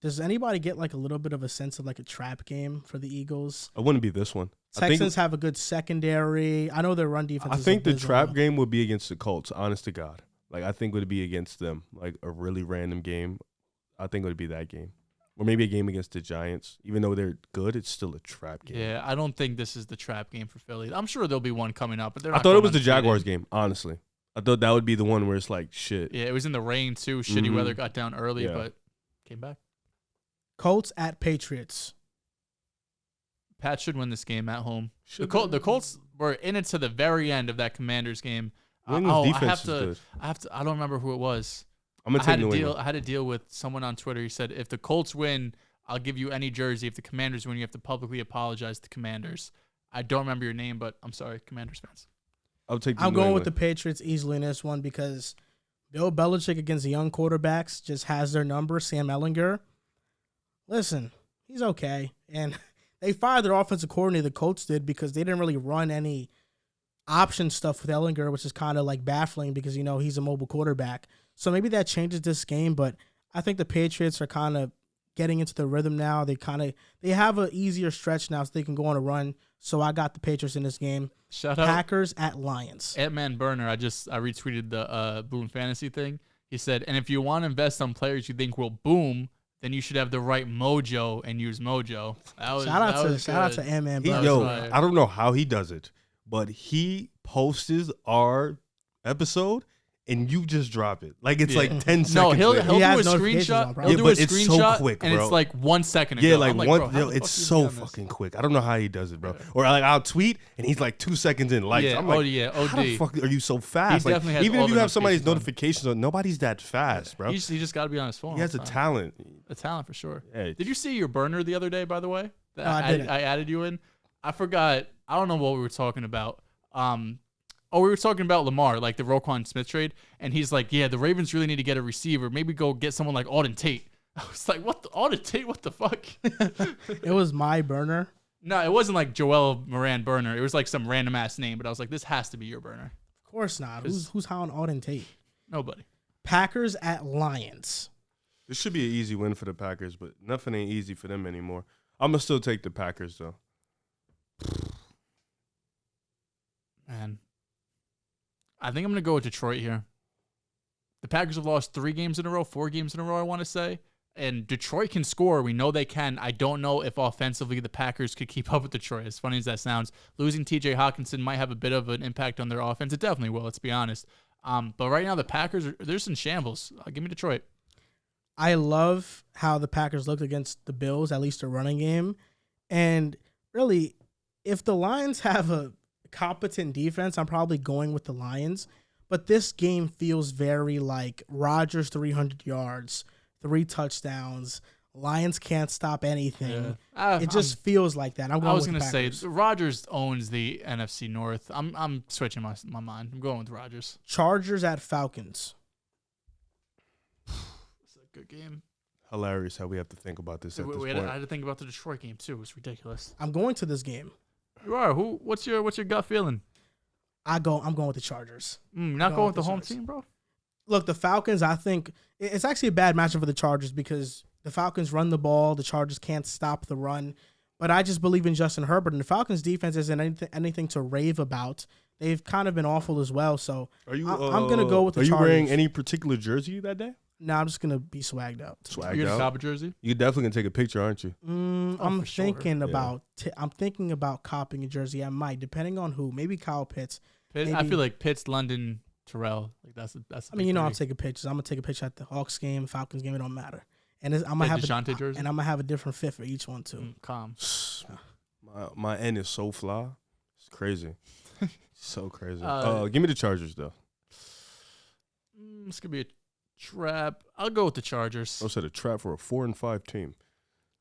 does anybody get like a little bit of a sense of like a trap game for the Eagles? It wouldn't be this one. Texans have a good secondary. I know their run defense. I is think the abysmal. trap game would be against the Colts, honest to God. Like, I think it would be against them. Like, a really random game. I think it would be that game. Or maybe a game against the Giants. Even though they're good, it's still a trap game. Yeah, I don't think this is the trap game for Philly. I'm sure there'll be one coming up, but they're I not thought it going was the undefeated. Jaguars game, honestly. I thought that would be the one where it's like, shit. Yeah, it was in the rain too. Shitty Mhm. weather, got down early, Yeah. but came back. Colts at Patriots. Pat should win this game at home. Should The Colts were in it to the very end of that Commanders game. New England's I defense have is to. good. I don't remember who it was. I'm going I to had take to New deal. England. I had to deal with someone on Twitter. He said, if the Colts win, I'll give you any jersey. If the Commanders win, you have to publicly apologize to the Commanders. I don't remember your name, but I'm sorry, Commanders fans. I'll take I'm New going with the England. Patriots easily in this one because Bill Belichick against young quarterbacks just has their number. Sam Ellinger. Listen, he's okay. And they fired their offensive coordinator, the Colts did, because they didn't really run any option stuff with Ellinger, which is kind of like baffling because, he's a mobile quarterback. So maybe that changes this game, but I think the Patriots are kind of getting into the rhythm now. They have an easier stretch now so they can go on a run. So I got the Patriots in this game. Shout out Packers at Lions. Ant-Man Burner. I retweeted the Boom Fantasy thing. He said, and if you want to invest on players you think will boom, then you should have the right mojo and use Mojo. Shout Shout out to Ant-Man. He, Burner. yo, fire. I don't know how he does it, but he posts our episode and you just drop it. Like, it's Yeah. like 10 seconds No, he'll later. do He a has notifications on, screenshot. bro. He'll Yeah, do a but it's so screenshot, quick, and bro. it's like 1 second ago. Yeah, like I'm one. bro, how Yo, the it's fuck you so done this? fucking quick. I don't know how he does it, bro. Or like I'll tweet and he's like 2 seconds in. Like, Yeah, I'm like, yeah, how the OD. fuck are you so fast? He Like, definitely has even all if you the have somebody's notifications notifications on, nobody's that fast, bro. He just got to be on his phone. He has all a the time. talent. A talent for sure. Yeah. Did you see your burner the other day, by the way? That No, I didn't. I added you in. I forgot. I don't know what we were talking about. We were talking about Lamar, like the Roquan Smith trade, and he's like, yeah, the Ravens really need to get a receiver. Maybe go get someone like Auden Tate. I was like, what? Auden Tate? What the fuck? It was my burner. No, it wasn't like Joel Moran burner. It was like some random ass name, but I was like, this has to be your burner. Of course not. 'Cause- Who's high on Auden Tate? Nobody. Packers at Lions. This should be an easy win for the Packers, but nothing ain't easy for them anymore. I'm gonna still take the Packers though. Man, I think I'm gonna go with Detroit here. The Packers have lost 4 games in a row, I want to say. And Detroit can score. We know they can. I don't know if offensively the Packers could keep up with Detroit. As funny as that sounds, losing TJ Hockenson might have a bit of an impact on their offense. It definitely will, let's be honest. But right now the Packers they're just in shambles. Give me Detroit. I love how the Packers looked against the Bills, at least a running game. And really, if the Lions have a competent defense, I'm probably going with the Lions. But this game feels very like Rodgers 300 yards, 3 touchdowns. Lions can't stop anything. Yeah. It just feels like that. I'm going I was with going to the say Packers. Rodgers owns the NFC North. I'm switching my mind. I'm going with Rodgers. Chargers at Falcons. It's a good game. Hilarious how we have to think about this at this point. I had to think about the Detroit game too. It's ridiculous. I'm going to this game. You are. What's your gut feeling? I'm going with the Chargers. Not going with the home Chargers. team, bro. Look, the Falcons, I think it's actually a bad matchup for the Chargers because the Falcons run the ball. The Chargers can't stop the run. But I just believe in Justin Herbert. And the Falcons' defense isn't anything to rave about. They've kind of been awful as well. So I'm going to go with the Chargers. Are you wearing any particular jersey that day? No, I'm just going to be swagged out. Swagged You're out? gonna cop a jersey? You're definitely going to take a picture, aren't you? I'm for sure. thinking about I'm thinking about copying a jersey. I might, depending on who. Maybe Kyle Pitts. I Maybe- feel like Pitts, London, Terrell. Like that's. I mean, I'm taking pictures. I'm gonna take a picture at the Hawks game, Falcons game. It don't matter. And I'm gonna have DeJounte jersey? and I'm gonna have a different fit for each one too. Calm. My end is so fly. It's crazy. So crazy. Give me the Chargers, though. This could be a trap. I'll go with the Chargers. I said a trap for a 4-5 team.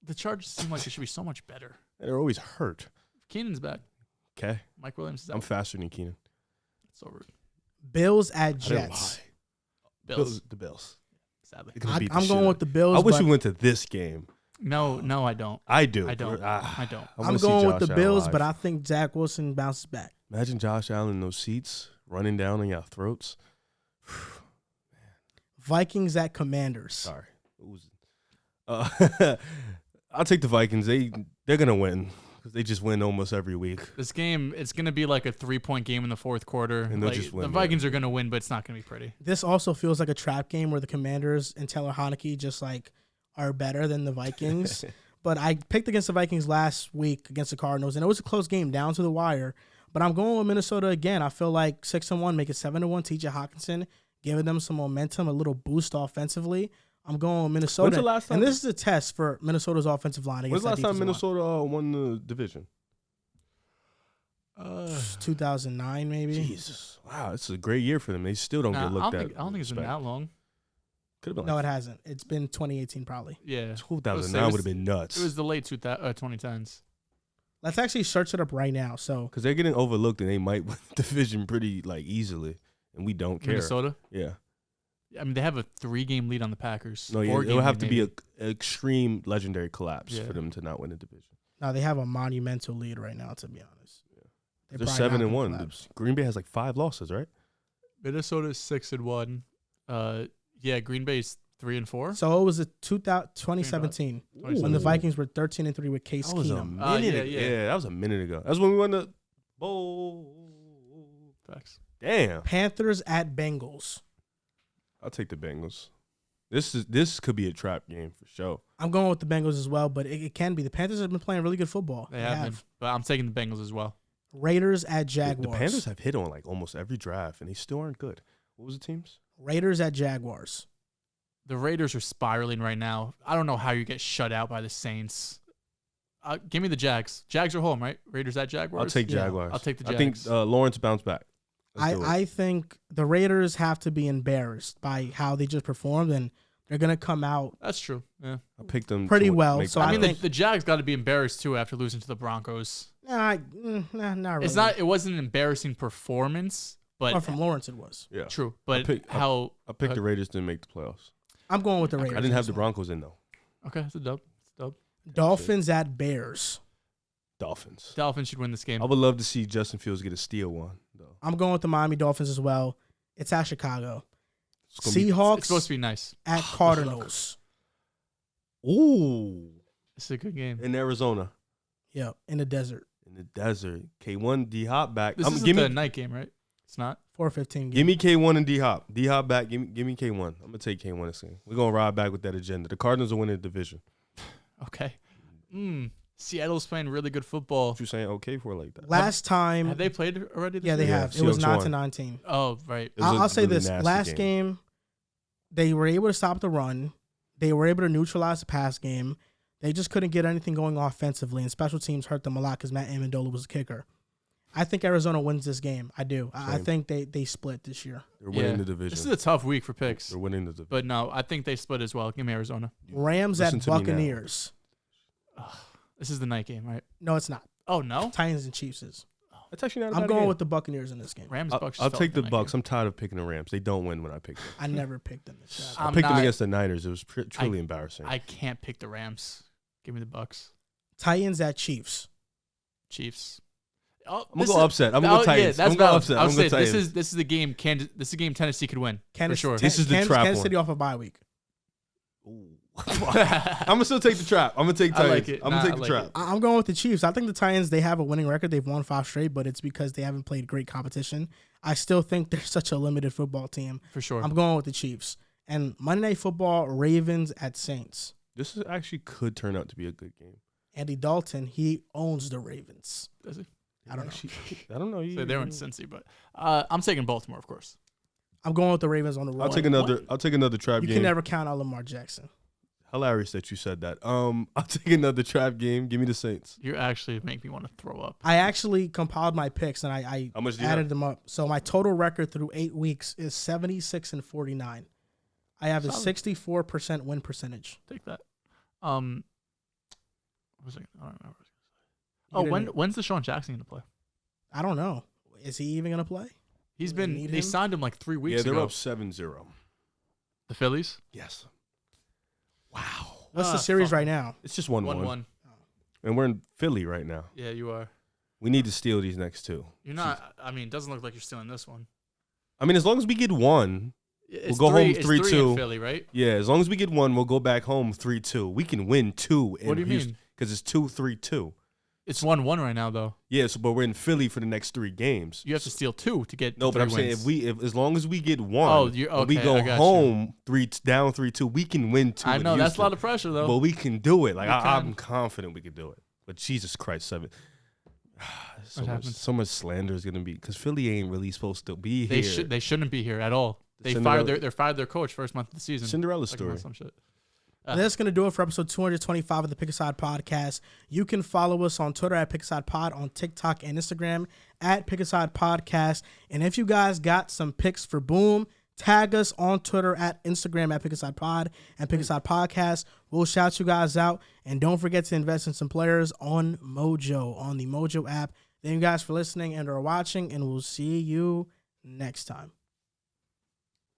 The Chargers seem like they should be so much better. They're always hurt. Keenan's back. Okay. Mike Williams is out. I'm faster than Keenan. It's over. Bills at I didn't Jets. lie. Bills. The Bills. Sadly. They're gonna beat the I'm shit going out with the of Bills. you. I wish but we went to this game. No, I don't. I do. I don't. I don't. I'm going with the Bills, but I think Zach Wilson bounces back. Imagine Josh Allen in those seats running down on your throats. Vikings at Commanders. Sorry. I'll take the Vikings. They're gonna win because they just win almost every week. This game, it's going to be like a 3-point game in the fourth quarter. And they'll Like, just win, the Vikings are going to win, but it's not going to be pretty. This also feels like a trap game where the Commanders and Taylor Heineke just like are better than the Vikings. But I picked against the Vikings last week against the Cardinals, and it was a close game down to the wire. But I'm going with Minnesota again. I feel like 6-1, make it 7-1. TJ Hockenson, giving them some momentum, a little boost offensively. I'm going with Minnesota. When's the last time? And this is a test for Minnesota's offensive line. When's the last time defensive line. Minnesota won the division? 2009, maybe. Jesus. Wow, this is a great year for them. They still don't get looked at. I don't think it's been that long. Could have been No, like it hasn't. It's been 2018 probably. Yeah. 2009 would have been nuts. It was the late 2010s. Let's actually search it up right now. So Because they're getting overlooked and they might win the division pretty easily, and we don't care. Minnesota? Yeah. I mean, they have a 3-game lead on the Packers. No, yeah, 4-game it would have lead, to be maybe. an extreme legendary collapse Yeah. for them to not win the division. now they have a monumental lead right now, to be honest. They're probably not gonna 7-1. collapse. Green Bay has like 5 losses, right? Minnesota is 6-1. Yeah, Green Bay's 3-4. So it was a 2017 Ooh. when the Vikings were 13-3 with Case That was a Keenum. minute ago. yeah. Yeah, that was a minute ago. That's when we won the bowl. Facts. Damn. Panthers at Bengals. I'll take the Bengals. This could be a trap game for sure. I'm going with the Bengals as well, but it can be. The Panthers have been playing really good football. They have been. But I'm taking the Bengals as well. Raiders at The Jaguars. Panthers have hit on like almost every draft, and they still aren't good. What was the teams? Raiders at Jaguars. The Raiders are spiraling right now. I don't know how you get shut out by the Saints. Give me the Jags. Jags are home, right? Raiders at Jaguars. I'll take Yeah. Jaguars. I'll take the I think Jags. Lawrence bounced back. Let's do it. I think the Raiders have to be embarrassed by how they just performed, and they're going to come out That's true. Yeah. I picked them pretty to well, make so the I I mean, think- the Jags got to be embarrassed too after losing to the Broncos. not really. It wasn't an embarrassing performance, but Or from Lawrence it was. yeah. true. But picked the Raiders to make the playoffs. I'm going with the Raiders. I didn't have as the well. Broncos in though. okay, it's a dub. Dolphins at Bears. Dolphins. Dolphins should win this game. I would love to see Justin Fields get a steal one though. I'm going with the Miami Dolphins as well. It's at Chicago. It's gonna be- Seahawks It's supposed to be nice. at Cardinals. Ooh, It's a good game. in Arizona, Yep, in the desert. in the desert. K1 D Hop back. This is give the me night game, right? It's not. 4:15 game. give me K1 and D Hop. D Hop back. Give me K1. I'm gonna take K1 this game. We're gonna ride back with that agenda. The Cardinals are winning the division. Okay. Seattle's playing really good football. What you saying okay for like that? Last time, Have they played already? yeah, they year? have. It was Seahawks 9-19. Oh, right. It was a I'll say really this: nasty last game, they were able to stop the run. They were able to neutralize the pass game. They just couldn't get anything going offensively, and special teams hurt them a lot because Matt Amendola was a kicker. I think Arizona wins this game. I do. I think they split this year. They're winning the division. This is a tough week for picks. They're winning the division. But no, I think they split as well. Give me Arizona. Rams Listen at to me now. Buccaneers. This is the night game, right? No, it's not. Oh, no? Titans and Chiefs is. That's actually not a I'm bad going game. with the Buccaneers in this game. Rams, Bucks. I'll take the Bucks. I'm tired of picking the Rams. They don't win when I pick them. I never picked them this year. I picked them against the Niners. It was truly embarrassing. I can't pick the Rams. Give me the Bucks. Titans at Chiefs. Chiefs. Oh, I'm gonna go upset. I'm gonna go Titans. Yeah, that's I'm gonna go valid. upset. I I'm would gonna say go this Titans. is the game. This is a game Tennessee could win for sure. This is the Kansas, trap Kansas one. City off a bye week. I'm gonna still take the trap. I'm gonna take I Titans. like it. I'm gonna Nah, take I the like trap. it. I'm going with the Chiefs. I think the Titans, they have a winning record. They've won 5 straight, but it's because they haven't played great competition. I still think they're such a limited football team. For sure. I'm going with the Chiefs. And Monday Night Football, Ravens at Saints. This is actually could turn out to be a good game. Andy Dalton, he owns the Ravens. Does he? I don't know. I don't know. So they're in Cincy, but I'm taking Baltimore, of course. I'm going with the Ravens on the road. I'll take another trap You game. can never count out Lamar Jackson. Hilarious that you said that. I'll take another trap game. Give me the Saints. You actually make me want to throw up. I actually compiled my picks and I How much do you added have? them up. So my total record through 8 weeks is 76-49. I have a Solid. 64% win percentage. Take that. What was I don't remember. You didn't- When's Deshaun Jackson going to play? I don't know. Is he even going to play? He's We been. need They him? signed him like 3 weeks Yeah, they're ago. up 7-0. The Phillies. Yes. Wow. What's the series right now? It's just 1-1. 1-1. And we're in Philly right now. Yeah, you are. We need to steal these next two. You're not. I mean, it doesn't look like you're stealing this one. I mean, as long as we get one, It's go home it's 3 3-2. in Philly, right? yeah, as long as we get one, we'll go back home 3-2. We can win 2 in What do you Houston. mean? Because it's 2-3-2. It's 1-1 right now, though. Yeah, so but we're in Philly for the next 3 games. You have to steal 2 to get. No, but 3 I'm saying wins. if as long as we get one, Oh, and we okay, go I got you. home down 3-2, we can win 2. I in know that's a Houston. lot of pressure, though. But we can do it. Like We I'm can. confident we can do it. But Jesus Christ, 7. happens? So much slander is gonna be because Philly ain't really supposed to be They here. should. They shouldn't be here at all. They fired their coach first month of the season. Cinderella Like, story. some shit. That's going to do it for episode 225 of the Pick Aside Podcast. You can follow us on Twitter at Pick Aside Pod, on TikTok and Instagram at Pick Aside Podcast. And if you guys got some picks for Boom, tag us on Twitter at Instagram at Pick Aside Pod and Pick Aside Podcast. We'll shout you guys out. And don't forget to invest in some players on Mojo, on the Mojo app. Thank you guys for listening and or watching, and we'll see you next time.